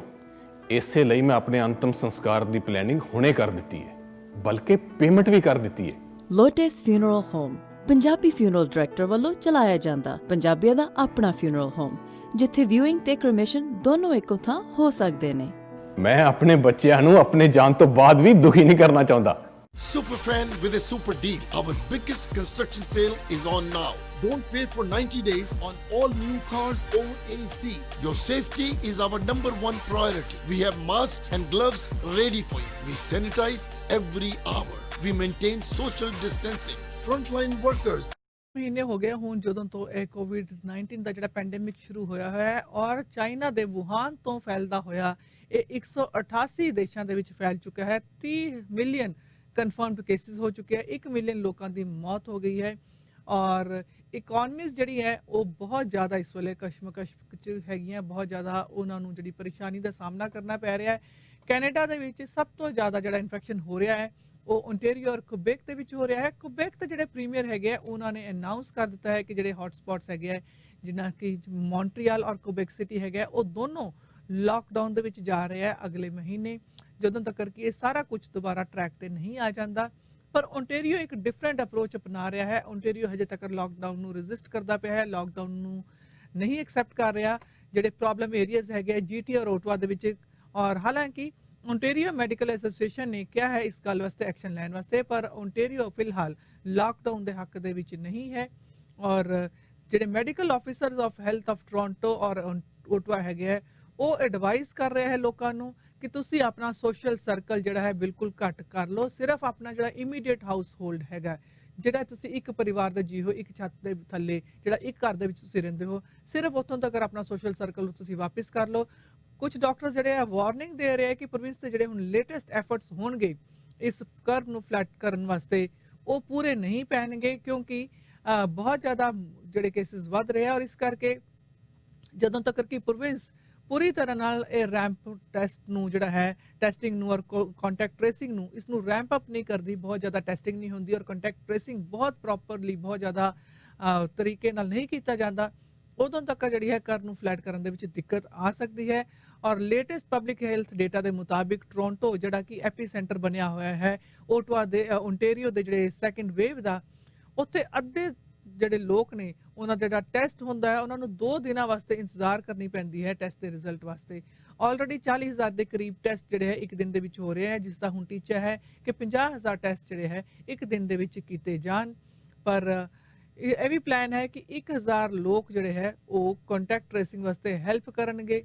ਇਸੇ ਲਈ ਮੈਂ ਆਪਣੇ ਅੰਤਮ ਸੰਸਕਾਰ ਦੀ ਪਲੈਨਿੰਗ ਹੁਣੇ ਕਰ ਦਿੱਤੀ ਹੈ, ਬਲਕਿ ਪੇਮੈਂਟ ਵੀ ਕਰ ਦਿੱਤੀ ਹੈ। Lotus Funeral Home Punjabi funeral director ਵੱਲੋਂ ਚਲਾਇਆ ਜਾਂਦਾ ਪੰਜਾਬੀਆਂ ਦਾ ਆਪਣਾ ਫਿਊਨਰਲ ਹੋਮ, ਜਿੱਥੇ ਵਿਊਇੰਗ ਤੇ ਕ੍ਰਿਮੇਸ਼ਨ ਦੋਨੋਂ ਇੱਕੋ ਥਾਂ ਹੋ ਸਕਦੇ ਨੇ। ਮੈਂ ਆਪਣੇ ਬੱਚਿਆਂ ਨੂੰ ਆਪਣੇ ਜਾਨ ਤੋਂ ਬਾਅਦ ਵੀ ਦੁਖੀ ਨਹੀਂ ਕਰਨਾ ਚਾਹੁੰਦਾ। Superfan with a super deal. Our biggest construction sale is on now. Don't pay for 90 days on all new cars OAC. Your safety is our #1 priority. We have masks and gloves ready for you. We sanitize every hour. We maintain social distancing. Frontline workers. ਮਹੀਨੇ ਹੋ ਗਏ ਹੁਣ ਜਦੋਂ ਤੋਂ ਇਹ COVID-19 ਦਾ ਜਿਹੜਾ pandemic ਸ਼ੁਰੂ ਹੋਇਆ ਹੈ ਔਰ ਚਾਈਨਾ ਦੇ ਵੂਹਾਨ ਤੋਂ ਫੈਲਦਾ ਹੋਇਆ ਇਹ 188 ਦੇਸ਼ਾਂ ਦੇ ਵਿੱਚ ਫੈਲ ਚੁੱਕਾ ਹੈ। 30 ਮਿਲੀਅਨ ਕਨਫਰਮਡ ਕੇਸਿਸ ਹੋ ਚੁੱਕੇ ਆ, 1 ਮਿਲੀਅਨ ਲੋਕਾਂ ਦੀ ਮੌਤ ਹੋ ਗਈ ਹੈ ਔਰ ਇਕਨੋਮੀਜ਼ ਜਿਹੜੀ ਹੈ ਉਹ ਬਹੁਤ ਜ਼ਿਆਦਾ ਇਸ ਵੇਲੇ ਕਸ਼ਮਕਸ਼ 'ਚ ਹੈਗੀਆਂ, ਬਹੁਤ ਜ਼ਿਆਦਾ ਉਹਨਾਂ ਨੂੰ ਜਿਹੜੀ ਪਰੇਸ਼ਾਨੀ ਦਾ ਸਾਹਮਣਾ ਕਰਨਾ ਪੈ ਰਿਹਾ ਹੈ। ਕੈਨੇਡਾ ਦੇ ਵਿੱਚ ਸਭ ਤੋਂ ਜ਼ਿਆਦਾ ਜਿਹੜਾ ਇਨਫੈਕਸ਼ਨ ਹੋ ਰਿਹਾ ਹੈ ਉਹ ਓਨਟਾਰੀਓ ਔਰ ਕੁਬੇਕ ਦੇ ਵਿੱਚ ਹੋ ਰਿਹਾ ਹੈ। ਕੁਬੇਕ ਦੇ ਜਿਹੜੇ ਪ੍ਰੀਮੀਅਰ ਹੈਗੇ ਆ ਉਹਨਾਂ ਨੇ ਅਨਾਉਂਸ ਕਰ ਦਿੱਤਾ ਹੈ ਕਿ ਜਿਹੜੇ ਹੌਟ ਸਪੌਟਸ ਹੈਗੇ ਆ ਜਿਨ੍ਹਾਂ ਕਿ ਮੌਂਟਰੀਅਲ ਔਰ ਕੁਬੇਕ ਸਿਟੀ ਹੈਗਾ ਉਹ ਦੋਨੋਂ ਲਾਕਡਾਊਨ ਦੇ ਵਿੱਚ ਜਾ ਰਹੇ ਆ ਅਗਲੇ ਮਹੀਨੇ, ਜਦੋਂ ਤੱਕ ਕਿ ਇਹ ਸਾਰਾ ਕੁਝ ਦੁਬਾਰਾ ਟਰੈਕ ਤੇ ਨਹੀਂ ਆ ਜਾਂਦਾ। ਪਰ ਓਨਟਾਰੀਓ ਇੱਕ ਡਿਫਰੈਂਟ ਅਪਰੋਚ ਅਪਣਾ ਰਿਹਾ ਹੈ। ਓਨਟਾਰੀਓ ਹਜੇ ਤੱਕ ਲਾਕਡਾਊਨ ਨੂੰ ਰੈਜ਼ਿਸਟ ਕਰਦਾ ਪਿਆ ਹੈ, ਲਾਕਡਾਊਨ ਨੂੰ ਨਹੀਂ ਐਕਸੈਪਟ ਕਰ ਰਿਹਾ ਜਿਹੜੇ ਪ੍ਰੋਬਲਮ ਏਰੀਆਜ਼ ਹੈਗੇ GTA ਔਰ ਓਟਵਾ ਦੇ ਵਿੱਚ। ਔਰ ਹਾਲਾਂਕਿ ਓਨਟਾਰੀਓ ਮੈਡੀਕਲ ਐਸੋਸੀਏਸ਼ਨ ਨੇ ਕਿਹਾ ਹੈ ਇਸ ਗੱਲ ਵਾਸਤੇ ਐਕਸ਼ਨ ਲੈਣ ਵਾਸਤੇ, ਪਰ ਓਨਟਾਰੀਓ ਫਿਲਹਾਲ ਲਾਕਡਾਊਨ ਦੇ ਹੱਕ ਦੇ ਵਿੱਚ ਨਹੀਂ ਹੈ। ਔਰ ਜਿਹੜੇ medical officers of health of Toronto ਔਰ ਓਟਵਾ ਹੈਗੇ ਹੈ ਉਹ ਐਡਵਾਈਸ ਕਰ ਰਹੇ ਹੈ ਲੋਕਾਂ ਨੂੰ ਕਿ ਤੁਸੀਂ ਆਪਣਾ ਸੋਸ਼ਲ ਸਰਕਲ ਜਿਹੜਾ ਹੈ ਬਿਲਕੁਲ ਘੱਟ ਕਰ ਲਓ। ਸਿਰਫ ਆਪਣਾ ਜਿਹੜਾ ਇਮੀਡੀਏਟ ਹਾਊਸ ਹੋਲਡ ਹੈਗਾ, ਜਿਹੜਾ ਤੁਸੀਂ ਇੱਕ ਪਰਿਵਾਰ ਦੇ ਜੀ ਹੋ, ਇੱਕ ਛੱਤ ਦੇ ਥੱਲੇ ਜਿਹੜਾ ਇੱਕ ਘਰ ਦੇ ਵਿੱਚ ਤੁਸੀਂ ਰਹਿੰਦੇ ਹੋ, ਸਿਰਫ ਉੱਥੋਂ ਤੱਕ ਆਪਣਾ ਸੋਸ਼ਲ ਸਰਕਲ ਤੁਸੀਂ ਵਾਪਿਸ ਕਰ ਲਓ। ਕੁਝ ਡਾਕਟਰ ਜਿਹੜੇ ਆ ਵਾਰਨਿੰਗ ਦੇ ਰਹੇ ਕਿ ਪ੍ਰੋਵਿੰਸ ਦੇ ਜਿਹੜੇ ਹੁਣ ਲੇਟੈਸਟ ਐਫਰਟਸ ਹੋਣਗੇ ਇਸ ਕਰਵ ਨੂੰ ਫਲੈਟ ਕਰਨ ਵਾਸਤੇ ਉਹ ਪੂਰੇ ਨਹੀਂ ਪੈਣਗੇ, ਕਿਉਂਕਿ ਬਹੁਤ ਜ਼ਿਆਦਾ ਜਿਹੜੇ ਕੇਸਿਸ ਵੱਧ ਰਹੇ ਆ ਔਰ ਇਸ ਕਰਕੇ ਜਦੋਂ ਤੱਕ ਕਿ ਪ੍ਰੋਵਿੰਸ ਪੂਰੀ ਤਰ੍ਹਾਂ ਨਾਲ ਇਹ ਰੈਂਪ ਟੈਸਟ ਨੂੰ ਜਿਹੜਾ ਹੈ ਟੈਸਟਿੰਗ ਨੂੰ ਔਰ ਕੰਟੈਕਟ ਟ੍ਰੇਸਿੰਗ ਨੂੰ ਇਸ ਨੂੰ ਰੈਂਪ ਅਪ ਨਹੀਂ ਕਰਦੀ, ਬਹੁਤ ਜ਼ਿਆਦਾ ਟੈਸਟਿੰਗ ਨਹੀਂ ਹੁੰਦੀ ਔਰ ਕੰਟੈਕਟ ਟ੍ਰੇਸਿੰਗ ਬਹੁਤ ਪ੍ਰੋਪਰਲੀ ਬਹੁਤ ਜ਼ਿਆਦਾ ਤਰੀਕੇ ਨਾਲ ਨਹੀਂ ਕੀਤਾ ਜਾਂਦਾ, ਉਦੋਂ ਤੱਕ ਜਿਹੜੀ ਹੈ ਕਰਵ ਨੂੰ ਫਲੈਟ ਕਰਨ ਦੇ ਵਿੱਚ ਦਿੱਕਤ ਆ ਸਕਦੀ ਹੈ। ਔਰ ਲੇਟੈਸਟ ਪਬਲਿਕ ਹੈਲਥ ਡੇਟਾ ਦੇ ਮੁਤਾਬਿਕ ਟੋਰਾਂਟੋ ਜਿਹੜਾ ਕਿ ਐਪੀ ਸੈਂਟਰ ਬਣਿਆ ਹੋਇਆ ਹੈ ਓਟਵਾ ਦੇ ਓਨਟਾਰੀਓ ਦੇ ਜਿਹੜੇ ਸੈਕੰਡ ਵੇਵ ਦਾ, ਉੱਥੇ ਅੱਧੇ ਜਿਹੜੇ ਲੋਕ ਨੇ ਉਹਨਾਂ ਦਾ ਜਿਹੜਾ ਟੈਸਟ ਹੁੰਦਾ ਹੈ ਉਹਨਾਂ ਨੂੰ 2 ਦਿਨਾਂ ਵਾਸਤੇ ਇੰਤਜ਼ਾਰ ਕਰਨੀ ਪੈਂਦੀ ਹੈ ਟੈਸਟ ਦੇ ਰਿਜ਼ਲਟ ਵਾਸਤੇ। ਆਲਰੇਡੀ 40,000 ਦੇ ਕਰੀਬ ਟੈਸਟ ਜਿਹੜੇ ਹੈ ਇੱਕ ਦਿਨ ਦੇ ਵਿੱਚ ਹੋ ਰਹੇ ਹੈ, ਜਿਸ ਦਾ ਹੁਣ ਟੀਚਾ ਹੈ ਕਿ 50,000 ਟੈਸਟ ਜਿਹੜੇ ਹੈ ਇੱਕ ਦਿਨ ਦੇ ਵਿੱਚ ਕੀਤੇ ਜਾਣ। ਪਰ ਇਹ ਵੀ ਪਲਾਨ ਹੈ ਕਿ 1,000 ਲੋਕ ਜਿਹੜੇ ਹੈ ਉਹ ਕੰਟੈਕਟ ਟ੍ਰੇਸਿੰਗ ਵਾਸਤੇ ਹੈਲਪ ਕਰਨਗੇ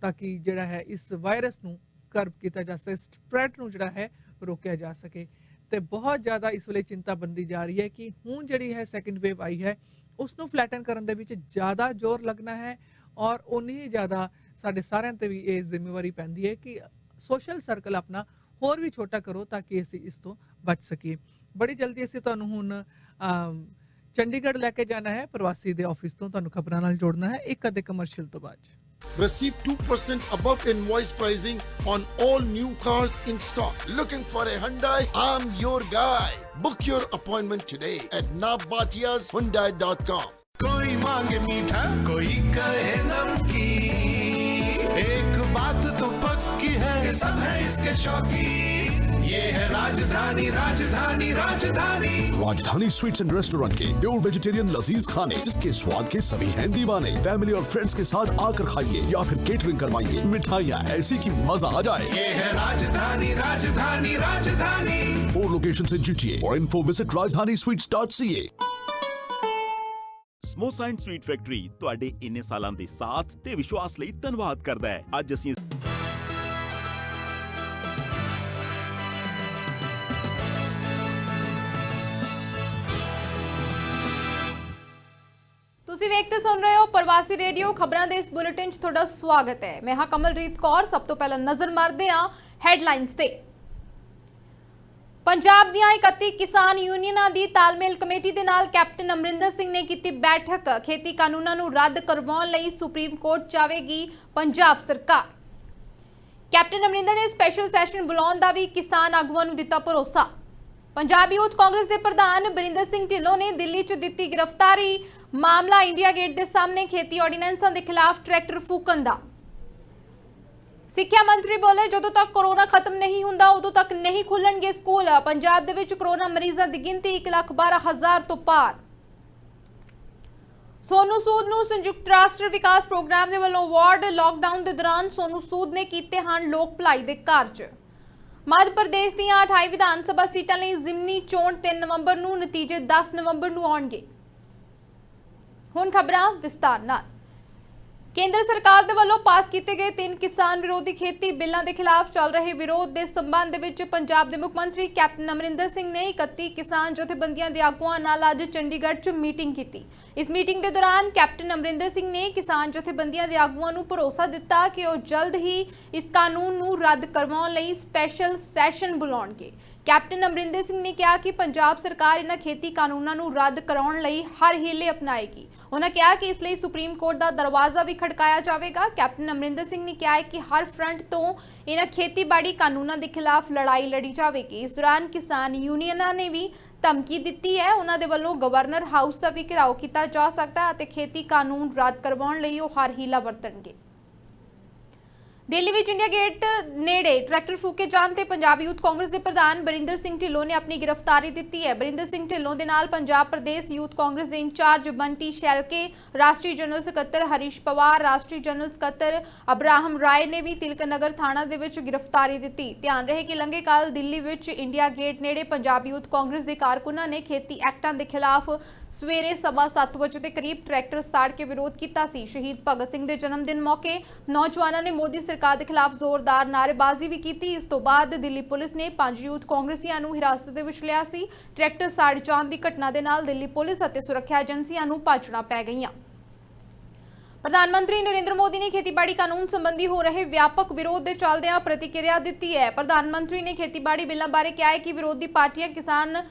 ਤਾਂ ਕਿ ਜਿਹੜਾ ਹੈ ਇਸ ਵਾਇਰਸ ਨੂੰ ਕਰਬ ਕੀਤਾ ਜਾ ਸਕੇ, ਸਪਰੈਡ ਨੂੰ ਜਿਹੜਾ ਹੈ ਰੋਕਿਆ ਜਾ ਸਕੇ। ਤੇ ਬਹੁਤ ਜ਼ਿਆਦਾ ਇਸ ਵੇਲੇ ਚਿੰਤਾ ਬੰਦੀ ਜਾ ਰਹੀ ਹੈ ਕਿ ਹੁਣ ਜਿਹੜੀ ਹੈ ਸੈਕੰਡ ਵੇਵ ਆਈ ਹੈ ਉਸ ਨੂੰ ਫਲੈਟਨ ਕਰਨ ਦੇ ਵਿੱਚ ਜ਼ਿਆਦਾ ਜ਼ੋਰ ਲੱਗਣਾ ਹੈ ਔਰ ਉਨੀ ਹੀ ਜ਼ਿਆਦਾ ਸਾਡੇ ਸਾਰਿਆਂ ਤੇ ਵੀ ਇਹ ਜ਼ਿੰਮੇਵਾਰੀ ਪੈਂਦੀ ਹੈ ਕਿ ਸੋਸ਼ਲ ਸਰਕਲ ਆਪਣਾ ਹੋਰ ਵੀ ਛੋਟਾ ਕਰੋ ਤਾਂ ਕਿ ਅਸੀਂ ਇਸ ਤੋਂ ਬਚ ਸਕੀਏ। ਬੜੀ ਜਲਦੀ ਅਸੀਂ ਤੁਹਾਨੂੰ ਹੁਣ ਚੰਡੀਗੜ੍ਹ ਲੈ ਕੇ ਜਾਣਾ ਹੈ, ਪ੍ਰਵਾਸੀ ਦੇ ਆਫਿਸ ਤੋਂ ਤੁਹਾਨੂੰ ਖਬਰਾਂ ਨਾਲ ਜੋੜਨਾ ਹੈ ਇੱਕ ਅੱਧੇ ਕਮਰਸ਼ੀਅਲ ਤੋਂ ਬਾਅਦ। Receive 2% above invoice pricing on all new cars in stock. Looking for a Hyundai? I'm your guy. Book your appointment today at nabatiashyundai.com. कोई मांगे मीठा, कोई कहे नमकीन, एक बात तो पक्की है, सब है इसके शौकीन। ये है राजधानी, राजधानी, राजधानी। राजधानी स्वीट्स एंड रेस्टोरेंट के प्योर वेजिटेरियन लजीज खाने, जिसके स्वाद के सभी हैं दीवाने। फैमिली और फ्रेंड्स के साथ आकर खाइए या फिर केटरिंग करवाइए, मिठाइयाँ ऐसी कि मजा आ जाए। ये है राजधानी, राजधानी, राजधानी। 4 locations in GTA. For info visit rajdanisweets.ca. Samosa and sweet factory ਤੁਹਾਡੇ ਇੰਨੇ ਸਾਲਾਂ ਦੇ ਸਾਥ ਤੇ ਵਿਸ਼ਵਾਸ ਲਈ ਧੰਨਵਾਦ ਕਰਦਾ ਹੈ। ਅੱਜ ਅਸੀਂ ਤੁਸੀਂ ਵੇਖਦੇ ਸੁਣ ਰਹੇ ਹੋ ਪ੍ਰਵਾਸੀ ਰੇਡੀਓ। ਖਬਰਾਂ ਦੇ ਇਸ ਬੁਲੇਟਿਨ 'ਚ ਤੁਹਾਡਾ ਸਵਾਗਤ ਹੈ। ਮੈਂ ਹਾਂ ਕਮਲਰੀਤ ਕੌਰ। ਸਭ ਤੋਂ ਪਹਿਲਾਂ ਨਜ਼ਰ ਮਾਰਦੇ ਹਾਂ ਹੈਡਲਾਈਨਸ ਤੇ। ਪੰਜਾਬ ਦੀਆਂ 31 ਕਿਸਾਨ ਯੂਨੀਅਨਾਂ ਦੀ ਤਾਲਮੇਲ ਕਮੇਟੀ ਦੇ ਨਾਲ ਕੈਪਟਨ ਅਮਰਿੰਦਰ ਸਿੰਘ ਨੇ ਕੀਤੀ ਬੈਠਕ। ਖੇਤੀ ਕਾਨੂੰਨਾਂ ਨੂੰ ਰੱਦ ਕਰਵਾਉਣ ਲਈ ਸੁਪਰੀਮ ਕੋਰਟ ਜਾਵੇਗੀ ਪੰਜਾਬ ਸਰਕਾਰ। ਕੈਪਟਨ ਅਮਰਿੰਦਰ ਨੇ ਸਪੈਸ਼ਲ ਸੈਸ਼ਨ ਬੁਲਾਉਣ ਦਾ ਵੀ ਕਿਸਾਨ ਆਗੂਆਂ ਨੂੰ ਦਿੱਤਾ ਭਰੋਸਾ। ਪੰਜਾਬ ਯੂਥ ਕਾਂਗਰਸ ਦੇ ਪ੍ਰਧਾਨ ਬਰਿੰਦਰ ਸਿੰਘ ਢਿੱਲੋਂ ਨੇ ਦਿੱਲੀ 'ਚ ਦਿੱਤੀ ਗ੍ਰਿਫਤਾਰੀ। ਮਾਮਲਾ ਇੰਡੀਆ ਗੇਟ ਦੇ ਸਾਹਮਣੇ ਖੇਤੀ ਆਰਡੀਨੈਂਸਾਂ ਦੇ ਖਿਲਾਫ ਟਰੈਕਟਰ ਫੂਕਣ ਦਾ। ਸਿੱਖਿਆ ਮੰਤਰੀ ਬੋਲੇ, ਜਦੋਂ ਤੱਕ ਕੋਰੋਨਾ ਖਤਮ ਨਹੀਂ ਹੁੰਦਾ ਉਦੋਂ ਤੱਕ ਨਹੀਂ ਖੁੱਲਣਗੇ ਸਕੂਲ। ਪੰਜਾਬ ਦੇ ਵਿੱਚ ਕੋਰੋਨਾ ਮਰੀਜ਼ਾਂ ਦੀ ਗਿਣਤੀ 1,12,000 ਤੋਂ ਪਾਰ। ਸੋਨੂ ਸੂਦ ਨੂੰ ਸੰਯੁਕਤ ਰਾਸ਼ਟਰ ਵਿਕਾਸ ਪ੍ਰੋਗਰਾਮ ਦੇ ਵੱਲੋਂ ਅਵਾਰਡ। ਲਾਕਡਾਊਨ ਦੇ ਦੌਰਾਨ ਸੋਨੂ ਸੂਦ ਨੇ ਕੀਤੇ ਹਨ ਲੋਕ ਭਲਾਈ ਦੇ ਕਾਰਜ। ਮੱਧ ਪ੍ਰਦੇਸ਼ ਦੀਆਂ 28 ਵਿਧਾਨ ਸਭਾ ਸੀਟਾਂ ਲਈ ਜ਼ਿਮਨੀ ਚੋਣ 3 ਨਵੰਬਰ ਨੂੰ, ਨਤੀਜੇ 10 ਨਵੰਬਰ ਨੂੰ ਆਉਣਗੇ। ਹੁਣ ਖਬਰਾਂ ਵਿਸਤਾਰ ਨਾਲ। ਕੇਂਦਰ ਸਰਕਾਰ ਦੇ ਵੱਲੋਂ ਪਾਸ ਕੀਤੇ ਗਏ 3 ਕਿਸਾਨ ਵਿਰੋਧੀ ਖੇਤੀ ਬਿੱਲਾਂ ਦੇ ਖਿਲਾਫ ਚੱਲ ਰਹੇ ਵਿਰੋਧ ਦੇ ਸੰਬੰਧ ਦੇ ਵਿੱਚ ਪੰਜਾਬ ਦੇ ਮੁੱਖ ਮੰਤਰੀ ਕੈਪਟਨ ਅਮਰਿੰਦਰ ਸਿੰਘ ਨੇ 31 ਕਿਸਾਨ ਜਥੇਬੰਦੀਆਂ ਦੇ ਆਗੂਆਂ ਨਾਲ ਅੱਜ ਚੰਡੀਗੜ੍ਹ 'ਚ ਮੀਟਿੰਗ ਕੀਤੀ। ਇਸ ਮੀਟਿੰਗ ਦੇ ਦੌਰਾਨ ਕੈਪਟਨ ਅਮਰਿੰਦਰ ਸਿੰਘ ਨੇ ਕਿਸਾਨ ਜਥੇਬੰਦੀਆਂ ਦੇ ਆਗੂਆਂ ਨੂੰ ਭਰੋਸਾ ਦਿੱਤਾ ਕਿ ਉਹ ਜਲਦ ਹੀ ਇਸ ਕਾਨੂੰਨ ਨੂੰ ਰੱਦ ਕਰਵਾਉਣ ਲਈ ਸਪੈਸ਼ਲ ਸੈਸ਼ਨ ਬੁਲਾਉਣਗੇ। ਕੈਪਟਨ ਅਮਰਿੰਦਰ ਸਿੰਘ ਨੇ ਕਿਹਾ ਕਿ ਪੰਜਾਬ ਸਰਕਾਰ ਇਹਨਾਂ ਖੇਤੀ ਕਾਨੂੰਨਾਂ ਨੂੰ ਰੱਦ ਕਰਾਉਣ ਲਈ ਹਰ ਹੀਲੇ ਅਪਣਾਏਗੀ। ਉਹਨਾਂ ਕਿਹਾ ਕਿ ਇਸ ਲਈ ਸੁਪਰੀਮ ਕੋਰਟ ਦਾ ਦਰਵਾਜ਼ਾ ਵੀ ਖੜਕਾਇਆ ਜਾਵੇਗਾ। ਕੈਪਟਨ ਅਮਰਿੰਦਰ ਸਿੰਘ ਨੇ ਕਿਹਾ ਕਿ ਹਰ ਫਰੰਟ ਤੋਂ ਇਹਨਾਂ ਖੇਤੀਬਾੜੀ ਕਾਨੂੰਨਾਂ ਦੇ ਖਿਲਾਫ ਲੜਾਈ ਲੜੀ ਜਾਵੇਗੀ। ਇਸ ਦੌਰਾਨ ਕਿਸਾਨ ਯੂਨੀਅਨਾਂ ਨੇ ਵੀ ਧਮਕੀ ਦਿੱਤੀ ਹੈ। ਉਹਨਾਂ ਦੇ ਵੱਲੋਂ ਗਵਰਨਰ ਹਾਊਸ ਦਾ ਵੀ ਘਿਰਾਓ ਕੀਤਾ ਜਾ ਸਕਦਾ ਹੈ ਅਤੇ ਖੇਤੀ ਕਾਨੂੰਨ ਰੱਦ ਕਰਵਾਉਣ ਲਈ ਉਹ ਹਰ ਹੀਲਾ ਵਰਤਣਗੇ। ਦਿੱਲੀ ਵਿੱਚ ਇੰਡੀਆ ਗੇਟ ਨੇੜੇ ਟਰੈਕਟਰ ਫੂਕੇ ਜਾਣ ਤੇ ਪੰਜਾਬ ਯੂਥ ਕਾਂਗਰਸ ਦੇ ਪ੍ਰਧਾਨ ਬਰਿੰਦਰ ਸਿੰਘ ਢਿੱਲੋਂ ਨੇ ਆਪਣੀ ਗ੍ਰਿਫਤਾਰੀ ਦਿੱਤੀ ਹੈ। ਬਰਿੰਦਰ ਸਿੰਘ ਢਿੱਲੋਂ ਦੇ ਨਾਲ ਪੰਜਾਬ ਪ੍ਰਦੇਸ਼ ਯੂਥ ਕਾਂਗਰਸ ਦੇ ਇੰਚਾਰਜ ਬੰਟੀ ਸ਼ੈਲਕੇ, ਰਾਸ਼ਟਰੀ ਜਨਰਲ ਸਕੱਤਰ ਹਰੀਸ਼ ਪਵਾਰ, ਰਾਸ਼ਟਰੀ ਜਨਰਲ ਸਕੱਤਰ ਅਬਰਾਹਮ ਰਾਏ ਨੇ ਵੀ ਤਿਲਕ ਨਗਰ ਥਾਣਾ ਦੇ ਵਿੱਚ ਗ੍ਰਿਫਤਾਰੀ ਦਿੱਤੀ। ਧਿਆਨ ਰਹੇ ਕਿ ਲੰਘੇ ਕੱਲ ਦਿੱਲੀ ਵਿੱਚ ਇੰਡੀਆ ਗੇਟ ਨੇੜੇ ਪੰਜਾਬ ਯੂਥ ਕਾਂਗਰਸ ਦੇ ਕਾਰਕੁਨਾਂ ਨੇ ਖੇਤੀ ਐਕਟਾਂ ਦੇ ਖਿਲਾਫ ਸਵੇਰੇ 7:15 ਵਜੇ ਦੇ ਕਰੀਬ ਟਰੈਕਟਰ ਸਾੜ ਕੇ ਵਿਰੋਧ ਕੀਤਾ ਸੀ। ਸ਼ਹੀਦ ਭਗਤ ਸਿੰਘ ਦੇ ਜਨਮ ਦਿਨ ਮੌਕੇ ਨੌਜਵਾਨਾਂ ਨੇ ਮੋਦੀ ਸਰਕਾਰ ਦੇ ਖਿਲਾਫ ਜ਼ੋਰਦਾਰ ਨਾਅਰੇਬਾਜ਼ੀ ਵੀ ਕੀਤੀ। ਇਸ ਤੋਂ ਬਾਅਦ ਦਿੱਲੀ ਪੁਲਿਸ ਨੇ 5 ਯੂਥ ਕਾਂਗਰਸੀਆਂ ਨੂੰ ਹਿਰਾਸਤ ਦੇ ਵਿੱਚ ਲਿਆ ਸੀ। ਟਰੈਕਟਰ ਸਾੜ ਜਾਣ ਦੀ ਘਟਨਾ ਦੇ ਨਾਲ ਦਿੱਲੀ ਪੁਲਿਸ ਅਤੇ ਸੁਰੱਖਿਆ ਏਜੰਸੀਆਂ ਨੂੰ ਭੱਜਣਾ ਪੈ ਗਈਆਂ। ਪ੍ਰਧਾਨ ਮੰਤਰੀ ਨਰਿੰਦਰ ਮੋਦੀ ਨੇ ਖੇਤੀਬਾੜੀ ਕਾਨੂੰਨ ਸੰਬੰਧੀ ਹੋ ਰਹੇ ਵਿਆਪਕ ਵਿਰੋਧ ਦੇ ਚੱਲਦਿਆਂ ਪ੍ਰਤੀਕਿਰਿਆ ਦਿੱਤੀ ਹੈ। ਪ੍ਰਧਾਨ ਮੰਤਰੀ ਨੇ ਖੇਤੀਬਾੜੀ ਬਿੱਲਾਂ ਬਾਰੇ ਕਿਹਾ ਹੈ ਕਿ ਵਿਰੋਧੀ ਪਾਰਟੀਆਂ ਕਿਸਾਨ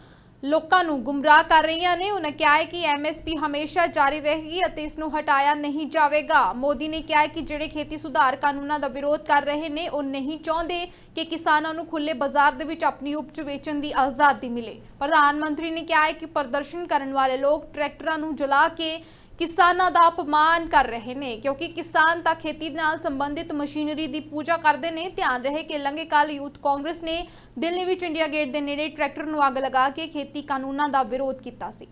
ਲੋਕਾਂ ਨੂੰ ਗੁੰਮਰਾਹ ਕਰ ਰਹੀਆਂ ਨੇ। ਉਹਨਾਂ ਕਿਹਾ ਹੈ ਕਿ ਐਮਐਸਪੀ ਹਮੇਸ਼ਾ ਜਾਰੀ ਰਹੇਗੀ ਅਤੇ ਇਸ ਨੂੰ ਹਟਾਇਆ ਨਹੀਂ ਜਾਵੇਗਾ। ਮੋਦੀ ਨੇ ਕਿਹਾ ਹੈ ਕਿ ਜਿਹੜੇ ਖੇਤੀ ਸੁਧਾਰ ਕਾਨੂੰਨਾਂ ਦਾ ਵਿਰੋਧ ਕਰ ਰਹੇ ਨੇ ਉਹ ਨਹੀਂ ਚਾਹੁੰਦੇ ਕਿ ਕਿਸਾਨਾਂ ਨੂੰ ਖੁੱਲੇ ਬਾਜ਼ਾਰ ਦੇ ਵਿੱਚ ਆਪਣੀ ਉਪਜ ਵੇਚਣ ਦੀ ਆਜ਼ਾਦੀ ਮਿਲੇ। ਪ੍ਰਧਾਨ ਮੰਤਰੀ ਨੇ ਕਿਹਾ ਹੈ ਕਿ ਪ੍ਰਦਰਸ਼ਨ ਕਰਨ ਵਾਲੇ ਲੋਕ ਟਰੈਕਟਰਾਂ ਨੂੰ ਜਲਾ ਕੇ ਕਿਸਾਨਾਂ ਦਾ ਅਪਮਾਨ ਕਰ ਰਹੇ ਨੇ ਕਿਉਂਕਿ ਕਿਸਾਨ ਤਾਂ ਖੇਤੀ ਨਾਲ ਸੰਬੰਧਿਤ ਮਸ਼ੀਨਰੀ ਦੀ ਪੂਜਾ ਕਰਦੇ ਨੇ। ਧਿਆਨ ਰਹੇ ਕਿ ਲੰਘੇ ਕੱਲ ਯੂਥ ਕਾਂਗਰਸ ਨੇ ਦਿੱਲੀ ਵਿੱਚ ਇੰਡੀਆ ਗੇਟ ਦੇ ਨੇੜੇ ਟਰੈਕਟਰ ਨੂੰ ਅੱਗ ਲਗਾ ਕੇ ਖੇਤੀ ਕਾਨੂੰਨਾਂ ਦਾ ਵਿਰੋਧ ਕੀਤਾ ਸੀ।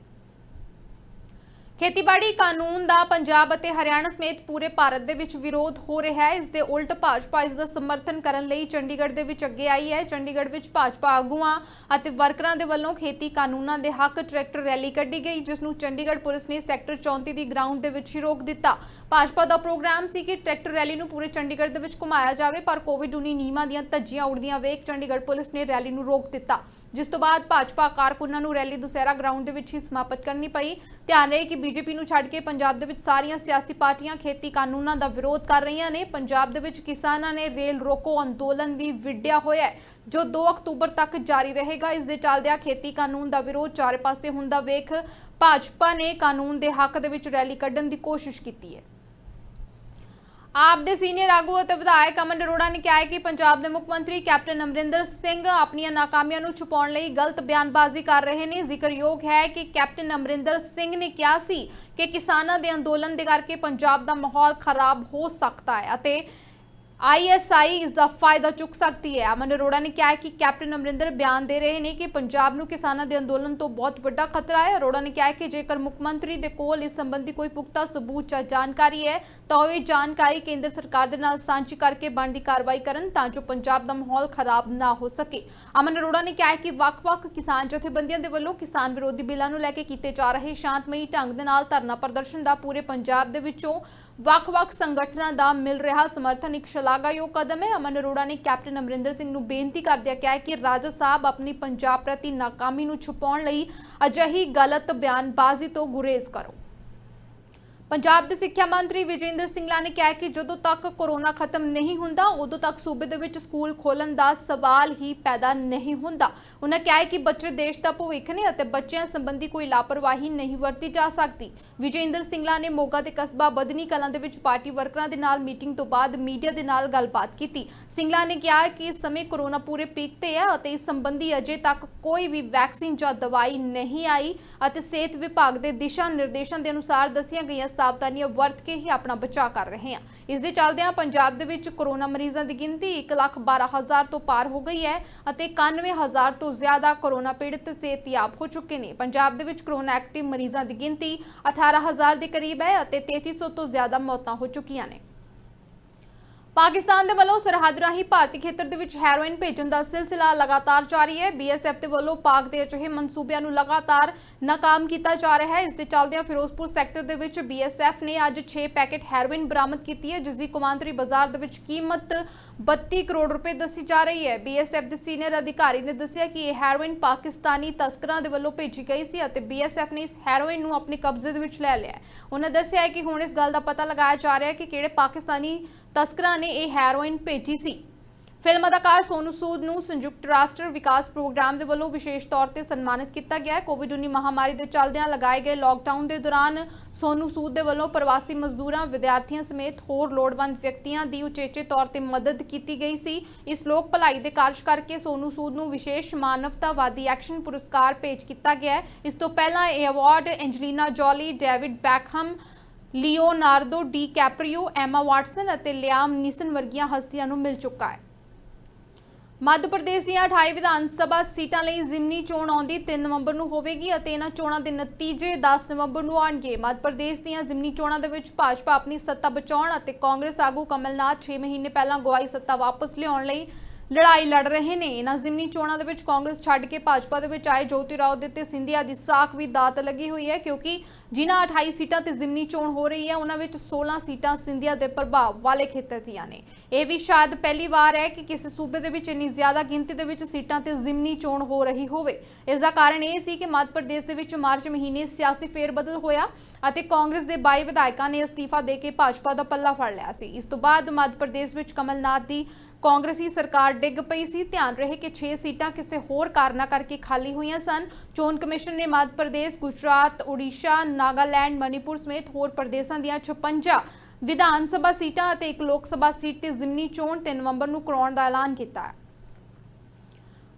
ਖੇਤੀਬਾੜੀ ਕਾਨੂੰਨ ਦਾ ਪੰਜਾਬ ਅਤੇ ਹਰਿਆਣਾ ਸਮੇਤ ਪੂਰੇ ਭਾਰਤ ਦੇ ਵਿੱਚ ਵਿਰੋਧ ਹੋ ਰਿਹਾ ਹੈ। ਇਸ ਦੇ ਉਲਟ ਭਾਜਪਾ ਇਸ ਦਾ ਸਮਰਥਨ ਕਰਨ ਲਈ ਚੰਡੀਗੜ੍ਹ ਦੇ ਵਿੱਚ ਅੱਗੇ ਆਈ ਹੈ। ਚੰਡੀਗੜ੍ਹ ਵਿੱਚ ਭਾਜਪਾ ਆਗੂਆਂ ਅਤੇ ਵਰਕਰਾਂ ਦੇ ਵੱਲੋਂ ਖੇਤੀ ਕਾਨੂੰਨਾਂ ਦੇ ਹੱਕ ਟਰੈਕਟਰ ਰੈਲੀ ਕੱਢੀ ਗਈ, ਜਿਸ ਨੂੰ ਚੰਡੀਗੜ੍ਹ ਪੁਲਿਸ ਨੇ ਸੈਕਟਰ 34 ਦੀ ਗਰਾਊਂਡ ਦੇ ਵਿੱਚ ਹੀ ਰੋਕ ਦਿੱਤਾ। ਭਾਜਪਾ ਦਾ ਪ੍ਰੋਗਰਾਮ ਸੀ ਕਿ ਟਰੈਕਟਰ ਰੈਲੀ ਨੂੰ ਪੂਰੇ ਚੰਡੀਗੜ੍ਹ ਦੇ ਵਿੱਚ ਘੁਮਾਇਆ ਜਾਵੇ, ਪਰ ਕੋਵਿਡ-19 ਨਿਯਮਾਂ ਦੀਆਂ ਧੱਜੀਆਂ ਉੜਦੀਆਂ ਵੇਖ ਚੰਡੀਗੜ੍ਹ ਪੁਲਿਸ ਨੇ ਰੈਲੀ ਨੂੰ ਰੋਕ ਦਿੱਤਾ, ਜਿਸ ਤੋਂ ਬਾਅਦ ਭਾਜਪਾ ਕਾਰਕੁਨਾਂ ਨੂੰ ਰੈਲੀ ਦੁਸਹਿਰਾ ਗਰਾਊਂਡ ਦੇ ਵਿੱਚ ਹੀ ਸਮਾਪਤ ਕਰਨੀ ਪਈ। ਧਿਆਨ ਰਹੇ ਕਿ ਬੀਜੇਪੀ ਨੂੰ ਛੱਡ ਕੇ ਪੰਜਾਬ ਦੇ ਵਿੱਚ ਸਾਰੀਆਂ ਸਿਆਸੀ ਪਾਰਟੀਆਂ ਖੇਤੀ ਕਾਨੂੰਨਾਂ ਦਾ ਵਿਰੋਧ ਕਰ ਰਹੀਆਂ ਨੇ। ਪੰਜਾਬ ਦੇ ਵਿੱਚ ਕਿਸਾਨਾਂ ਨੇ ਰੇਲ ਰੋਕੋ ਅੰਦੋਲਨ ਵੀ ਵਿੱਢਿਆ ਹੋਇਆ ਹੈ, ਜੋ 2 ਅਕਤੂਬਰ ਤੱਕ ਜਾਰੀ ਰਹੇਗਾ। ਇਸ ਦੇ ਚੱਲਦਿਆਂ ਖੇਤੀ ਕਾਨੂੰਨ ਦਾ ਵਿਰੋਧ ਚਾਰੇ ਪਾਸੇ ਹੁੰਦਾ ਵੇਖ ਭਾਜਪਾ ਨੇ ਕਾਨੂੰਨ ਦੇ ਹੱਕ ਦੇ ਵਿੱਚ ਰੈਲੀ ਕੱਢਣ ਦੀ ਕੋਸ਼ਿਸ਼ ਕੀਤੀ ਹੈ। ਆਪ ਦੇ ਸੀਨੀਅਰ ਆਗੂ ਅਤੇ ਵਿਧਾਇਕ ਅਮਨ ਅਰੋੜਾ ਨੇ ਕਿਹਾ ਹੈ ਕਿ ਪੰਜਾਬ ਦੇ ਮੁੱਖ ਮੰਤਰੀ ਕੈਪਟਨ ਅਮਰਿੰਦਰ ਸਿੰਘ ਆਪਣੀਆਂ ਨਾਕਾਮੀਆਂ ਨੂੰ ਛੁਪਾਉਣ ਲਈ ਗਲਤ ਬਿਆਨਬਾਜ਼ੀ ਕਰ ਰਹੇ ਨੇ। ਜ਼ਿਕਰਯੋਗ ਹੈ ਕਿ ਕੈਪਟਨ ਅਮਰਿੰਦਰ ਸਿੰਘ ਨੇ ਕਿਹਾ ਸੀ ਕਿ ਕਿਸਾਨਾਂ ਦੇ ਅੰਦੋਲਨ ਦੇ ਕਰਕੇ ਪੰਜਾਬ ਦਾ ਮਾਹੌਲ ਖਰਾਬ ਹੋ ਸਕਦਾ ਹੈ ਅਤੇ ISI ਇਸ ਦਾ ਫਾਇਦਾ ਚੁੱਕ ਸਕਦੀ ਹੈ। ਅਮਨ ਅਰੋੜਾ ਨੇ ਕਿਹਾ ਕਿ ਕੈਪਟਨ ਅਮਰਿੰਦਰ ਬਿਆਨ ਦੇ ਰਹੇ ਨੇ ਕਿ ਪੰਜਾਬ ਨੂੰ ਕਿਸਾਨਾਂ ਦੇ ਅੰਦੋਲਨ ਤੋਂ ਬਹੁਤ ਵੱਡਾ ਖਤਰਾ ਹੈ। ਅਰੋੜਾ ਨੇ ਕਿਹਾ ਕਿ ਜੇਕਰ ਮੁੱਖ ਮੰਤਰੀ ਦੇ ਕੋਲ ਇਸ ਸੰਬੰਧੀ ਕੋਈ ਪੁਖਤਾ ਸਬੂਤ ਜਾਂ ਜਾਣਕਾਰੀ ਹੈ ਤਾਂ ਉਹ ਇਹ ਜਾਣਕਾਰੀ ਕੇਂਦਰ ਸਰਕਾਰ ਦੇ ਨਾਲ ਸਾਂਝੀ ਕਰਕੇ ਬਣਦੀ ਕਾਰਵਾਈ ਕਰਨ ਤਾਂ ਜੋ ਪੰਜਾਬ ਦਾ ਮਾਹੌਲ ਖਰਾਬ ਨਾ ਹੋ ਸਕੇ। ਅਮਨ ਅਰੋੜਾ ਨੇ ਕਿਹਾ ਕਿ ਵੱਖ-ਵੱਖ ਕਿਸਾਨ ਜਥੇਬੰਦੀਆਂ ਦੇ ਵੱਲੋਂ ਕਿਸਾਨ ਵਿਰੋਧੀ ਬਿੱਲਾਂ ਨੂੰ ਲੈ ਕੇ ਕੀਤੇ ਜਾ ਰਹੇ ਸ਼ਾਂਤਮਈ ਢੰਗ ਦੇ ਨਾਲ ਧਰਨਾ ਪ੍ਰਦਰਸ਼ਨ ਦਾ ਪੂਰੇ ਪੰਜਾਬ ਦੇ ਵਿੱਚੋਂ ਵੱਖ-ਵੱਖ ਸੰਗਠਨਾਂ ਦਾ ਮਿਲ ਰਿਹਾ ਸਮਰਥਨ ਇੱਕ ਸ਼ਲਾਘਾਯੋਗ ਕਦਮ ਹੈ। ਅਮਨ ਅਰੋੜਾ ਨੇ ਕੈਪਟਨ ਅਮਰਿੰਦਰ ਸਿੰਘ ਨੂੰ ਬੇਨਤੀ ਕਰਦਿਆਂ ਕਿਹਾ ਕਿ ਰਾਜਾ ਸਾਹਿਬ ਆਪਣੀ ਪੰਜਾਬ ਪ੍ਰਤੀ ਨਾਕਾਮੀ ਨੂੰ ਛੁਪਾਉਣ ਲਈ ਅਜਿਹੀ ਗਲਤ ਬਿਆਨਬਾਜ਼ੀ ਤੋਂ ਗੁਰੇਜ਼ ਕਰੋ। ਪੰਜਾਬ ਦੇ ਸਿੱਖਿਆ ਮੰਤਰੀ ਵਿਜੇਂਦਰ ਸਿੰਗਲਾ ਨੇ ਕਿਹਾ ਕਿ ਜਦੋਂ ਤੱਕ ਕੋਰੋਨਾ ਖਤਮ ਨਹੀਂ ਹੁੰਦਾ ਉਦੋਂ ਤੱਕ ਸੂਬੇ ਦੇ ਵਿੱਚ ਸਕੂਲ ਖੋਲ੍ਹਣ ਦਾ ਸਵਾਲ ਹੀ ਪੈਦਾ ਨਹੀਂ ਹੁੰਦਾ। ਉਹਨਾਂ ਕਿਹਾ ਕਿ ਬੱਚੇ ਦੇਸ਼ ਦਾ ਭਵਿੱਖ ਨੇ ਅਤੇ ਬੱਚਿਆਂ ਸੰਬੰਧੀ ਕੋਈ ਲਾਪਰਵਾਹੀ ਨਹੀਂ ਵਰਤੀ ਜਾ ਸਕਦੀ। ਵਿਜੇਂਦਰ ਸਿੰਗਲਾ ਨੇ ਮੋਗਾ ਦੇ ਕਸਬਾ ਬਦਨੀ ਕਲਾਂ ਦੇ ਵਿੱਚ ਪਾਰਟੀ ਵਰਕਰਾਂ ਦੇ ਨਾਲ ਮੀਟਿੰਗ ਤੋਂ ਬਾਅਦ ਮੀਡੀਆ ਦੇ ਨਾਲ ਗੱਲਬਾਤ ਕੀਤੀ। ਸਿੰਗਲਾ ਨੇ ਕਿਹਾ ਕਿ ਇਸ ਸਮੇਂ ਕੋਰੋਨਾ ਪੂਰੇ ਪੀਕ ਤੇ ਹੈ ਅਤੇ ਇਸ ਸੰਬੰਧੀ ਅਜੇ ਤੱਕ ਕੋਈ ਵੀ ਵੈਕਸੀਨ ਜਾਂ ਦਵਾਈ ਨਹੀਂ ਆਈ ਅਤੇ ਸਿਹਤ ਵਿਭਾਗ ਦੇ ਦਿਸ਼ਾ ਨਿਰਦੇਸ਼ਾਂ ਦੇ ਅਨੁਸਾਰ ਦੱਸੀਆਂ ਗਈਆਂ ਸਾਵਧਾਨੀਆਂ ਵਰਤ ਕੇ ਹੀ ਆਪਣਾ ਬਚਾਅ ਕਰ ਰਹੇ ਹਾਂ। ਇਸ ਦੇ ਚੱਲਦਿਆਂ ਪੰਜਾਬ ਦੇ ਵਿੱਚ ਕੋਰੋਨਾ ਮਰੀਜ਼ਾਂ ਦੀ ਗਿਣਤੀ 1,12,000 ਤੋਂ ਪਾਰ ਹੋ ਗਈ ਹੈ ਅਤੇ 91,000 ਤੋਂ ਜ਼ਿਆਦਾ ਕੋਰੋਨਾ ਪੀੜਤ ਸਿਹਤਯਾਬ ਹੋ ਚੁੱਕੇ ਨੇ। ਪੰਜਾਬ ਦੇ ਵਿੱਚ ਕੋਰੋਨਾ ਐਕਟਿਵ ਮਰੀਜ਼ਾਂ ਦੀ ਗਿਣਤੀ 18,000 ਦੇ ਕਰੀਬ ਹੈ ਅਤੇ 3300 ਤੋਂ ਜ਼ਿਆਦਾ ਮੌਤਾਂ ਹੋ ਚੁੱਕੀਆਂ ਨੇ। ਪਾਕਿਸਤਾਨ ਦੇ ਵੱਲੋਂ ਸਰਹੱਦ ਰਾਹੀਂ ਭਾਰਤੀ ਖੇਤਰ ਦੇ ਵਿੱਚ ਹੈਰੋਇਨ ਭੇਜਣ ਦਾ ਸਿਲਸਿਲਾ ਲਗਾਤਾਰ ਜਾਰੀ ਹੈ। ਬੀਐਸਐਫ ਦੇ ਵੱਲੋਂ ਪਾਕ ਦੇ ਅਜਿਹੇ ਮਨਸੂਬਿਆਂ ਨੂੰ ਲਗਾਤਾਰ ਨਾਕਾਮ ਕੀਤਾ ਜਾ ਰਿਹਾ ਹੈ। ਇਸ ਦੇ ਚੱਲਦਿਆਂ ਫਿਰੋਜ਼ਪੁਰ ਸੈਕਟਰ ਦੇ ਵਿੱਚ ਬੀਐਸਐਫ ਨੇ ਅੱਜ 6 ਪੈਕੇਟ ਹੈਰੋਇਨ ਬਰਾਮਦ ਕੀਤੀ ਹੈ, ਜਿਸ ਦੀ ਕੌਮਾਂਤਰੀ ਬਾਜ਼ਾਰ ਦੇ ਵਿੱਚ ਕੀਮਤ 32 ਕਰੋੜ ਰੁਪਏ ਦੱਸੀ ਜਾ ਰਹੀ ਹੈ। ਬੀਐਸਐਫ ਦੇ ਸੀਨੀਅਰ ਅਧਿਕਾਰੀ ਨੇ ਦੱਸਿਆ ਕਿ ਇਹ ਹੈਰੋਇਨ ਪਾਕਿਸਤਾਨੀ ਤਸਕਰਾਂ ਦੇ ਵੱਲੋਂ ਭੇਜੀ ਗਈ ਸੀ ਅਤੇ ਬੀਐਸਐਫ ਨੇ ਇਸ ਹੈਰੋਇਨ ਨੂੰ ਆਪਣੇ ਕਬਜ਼ੇ ਦੇ ਵਿੱਚ ਲੈ ਲਿਆ ਹੈ। ਉਹਨਾਂ ਦੱਸਿਆ ਹੈ ਕਿ ਹੁਣ ਇਸ ਗੱਲ ਦਾ ਪਤਾ ਲਗਾਇਆ ਜਾ ਰਿਹਾ ਹੈ ਕਿ ਕਿਹੜੇ ਪਾਕਿਸਤਾਨੀ ਤਸਕਰਾਂ ਨੇ ਇਹ ਹੈਰੋਇਨ ਭੇਜੀ ਸੀ। ਫਿਲਮ ਅਦਾਕਾਰ ਸੋਨੂ ਸੂਦ ਨੂੰ ਸੰਯੁਕਤ ਰਾਸ਼ਟਰ ਵਿਕਾਸ ਪ੍ਰੋਗਰਾਮ ਦੇ ਵੱਲੋਂ ਵਿਸ਼ੇਸ਼ ਤੌਰ ਤੇ ਸਨਮਾਨਿਤ ਕੀਤਾ ਗਿਆ ਹੈ। ਕੋਵਿਡ-19 ਮਹਾਮਾਰੀ ਦੇ ਚੱਲਦਿਆਂ ਲਗਾਏ ਗਏ ਲਾਕਡਾਊਨ ਦੇ ਦੌਰਾਨ ਸੋਨੂ ਸੂਦ ਦੇ ਵੱਲੋਂ ਪ੍ਰਵਾਸੀ ਮਜ਼ਦੂਰਾਂ, ਵਿਦਿਆਰਥੀਆਂ ਸਮੇਤ ਹੋਰ ਲੋੜਵੰਦ ਵਿਅਕਤੀਆਂ ਦੀ ਉਚੇਚੇ ਤੌਰ ਤੇ ਮਦਦ ਕੀਤੀ ਗਈ ਸੀ। ਇਸ ਲੋਕ ਭਲਾਈ ਦੇ ਕਾਰਜ ਕਰਕੇ ਸੋਨੂ ਸੂਦ ਨੂੰ ਵਿਸ਼ੇਸ਼ ਮਾਨਵਤਾਵਾਦੀ ਐਕਸ਼ਨ ਪੁਰਸਕਾਰ ਭੇਟ ਕੀਤਾ ਗਿਆ ਹੈ। ਇਸ ਤੋਂ ਪਹਿਲਾਂ ਇਹ award Angelina Jolie, David Beckham, Leonardo DiCaprio, Emma Watson ਅਤੇ ਲਿਆਮ ਨੀਸਨ ਵਰਗੀਆਂ ਹਸਤੀਆਂ ਨੂੰ ਮਿਲ ਚੁੱਕਾ ਹੈ। ਮੱਧ ਪ੍ਰਦੇਸ਼ ਦੀਆਂ 28 ਵਿਧਾਨ ਸਭਾ ਸੀਟਾਂ ਲਈ ਜ਼ਿਮਨੀ ਚੋਣ ਆਉਂਦੀ 3 ਨਵੰਬਰ ਨੂੰ ਹੋਵੇਗੀ ਅਤੇ ਇਹਨਾਂ ਚੋਣਾਂ ਦੇ ਨਤੀਜੇ 10 ਨਵੰਬਰ ਨੂੰ ਆਉਣਗੇ। ਮੱਧ ਪ੍ਰਦੇਸ਼ ਦੀਆਂ ਜ਼ਿਮਨੀ ਚੋਣਾਂ ਦੇ ਵਿੱਚ ਭਾਜਪਾ ਆਪਣੀ ਸੱਤਾ ਬਚਾਉਣ ਅਤੇ ਕਾਂਗਰਸ ਆਗੂ ਕਮਲਨਾਥ 6 ਮਹੀਨੇ ਪਹਿਲਾਂ ਗਵਾਈ ਸੱਤਾ ਵਾਪਸ ਲਿਆਉਣ ਲਈ ਲੜਾਈ ਲੜ ਰਹੇ ਨੇ। ਇਹਨਾਂ ਜ਼ਿਮਨੀ ਚੋਣਾਂ ਦੇ ਵਿੱਚ ਕਾਂਗਰਸ ਛੱਡ ਕੇ ਭਾਜਪਾ ਦੇ ਵਿੱਚ ਆਏ ਜੋਤੀਰਾਓ ਸਿੰਧੀਆ ਦੀ ਸਾਖ ਵੀ ਦਾਤ ਲੱਗੀ ਹੋਈ ਹੈ, ਕਿਉਂਕਿ ਜਿਨ੍ਹਾਂ 28 ਸੀਟਾਂ ਤੇ ਜ਼ਿਮਨੀ ਚੋਣ ਹੋ ਰਹੀ ਹੈ ਉਹਨਾਂ ਵਿੱਚ 16 ਸੀਟਾਂ ਸਿੰਧੀਆ ਦੇ ਪ੍ਰਭਾਵ ਵਾਲੇ ਖੇਤਰ ਦੀਆਂ ਨੇ। ਇਹ ਵੀ ਸ਼ਾਇਦ ਪਹਿਲੀ ਵਾਰ ਹੈ ਕਿ ਕਿਸੇ ਸੂਬੇ ਦੇ ਵਿੱਚ ਇੰਨੀ ਜ਼ਿਆਦਾ ਗਿਣਤੀ ਦੇ ਵਿੱਚ ਸੀਟਾਂ ਤੇ ਜ਼ਿਮਨੀ ਚੋਣ ਹੋ ਰਹੀ ਹੋਵੇ। ਇਸ ਦਾ ਕਾਰਨ ਇਹ ਸੀ ਕਿ ਮੱਧ ਪ੍ਰਦੇਸ਼ ਦੇ ਵਿੱਚ ਮਾਰਚ ਮਹੀਨੇ ਸਿਆਸੀ ਫੇਰਬਦਲ ਹੋਇਆ ਅਤੇ ਕਾਂਗਰਸ ਦੇ 22 ਵਿਧਾਇਕਾਂ ਨੇ ਅਸਤੀਫਾ ਦੇ ਕੇ ਭਾਜਪਾ ਦਾ ਪੱਲਾ ਫੜ ਲਿਆ ਸੀ। ਇਸ ਤੋਂ ਬਾਅਦ ਮੱਧ ਪ੍ਰਦੇਸ਼ ਵਿੱਚ ਕਮਲਨਾਥ ਦੀ ਕਾਂਗਰਸੀ ਸਰਕਾਰ ਡਿੱਗ ਪਈ ਸੀ। ਧਿਆਨ ਰਹੇ ਕਿ 6 ਸੀਟਾਂ ਕਿਸੇ ਹੋਰ ਕਾਰਨਾਂ ਕਰਕੇ ਖਾਲੀ ਹੋਈਆਂ ਸਨ। ਚੋਣ ਕਮਿਸ਼ਨ ਨੇ ਮੱਧ ਪ੍ਰਦੇਸ਼, ਗੁਜਰਾਤ, ਉੜੀਸਾ, ਨਾਗਾਲੈਂਡ, ਮਨੀਪੁਰ ਸਮੇਤ ਹੋਰ ਪ੍ਰਦੇਸ਼ਾਂ ਦੀਆਂ 56 ਵਿਧਾਨ ਸਭਾ ਸੀਟਾਂ ਅਤੇ ਇੱਕ ਲੋਕ ਸਭਾ ਸੀਟ ਤੇ ਜ਼ਿਮਨੀ ਚੋਣ 3 ਨਵੰਬਰ ਨੂੰ ਕਰਾਉਣ ਦਾ ਐਲਾਨ ਕੀਤਾ ਹੈ।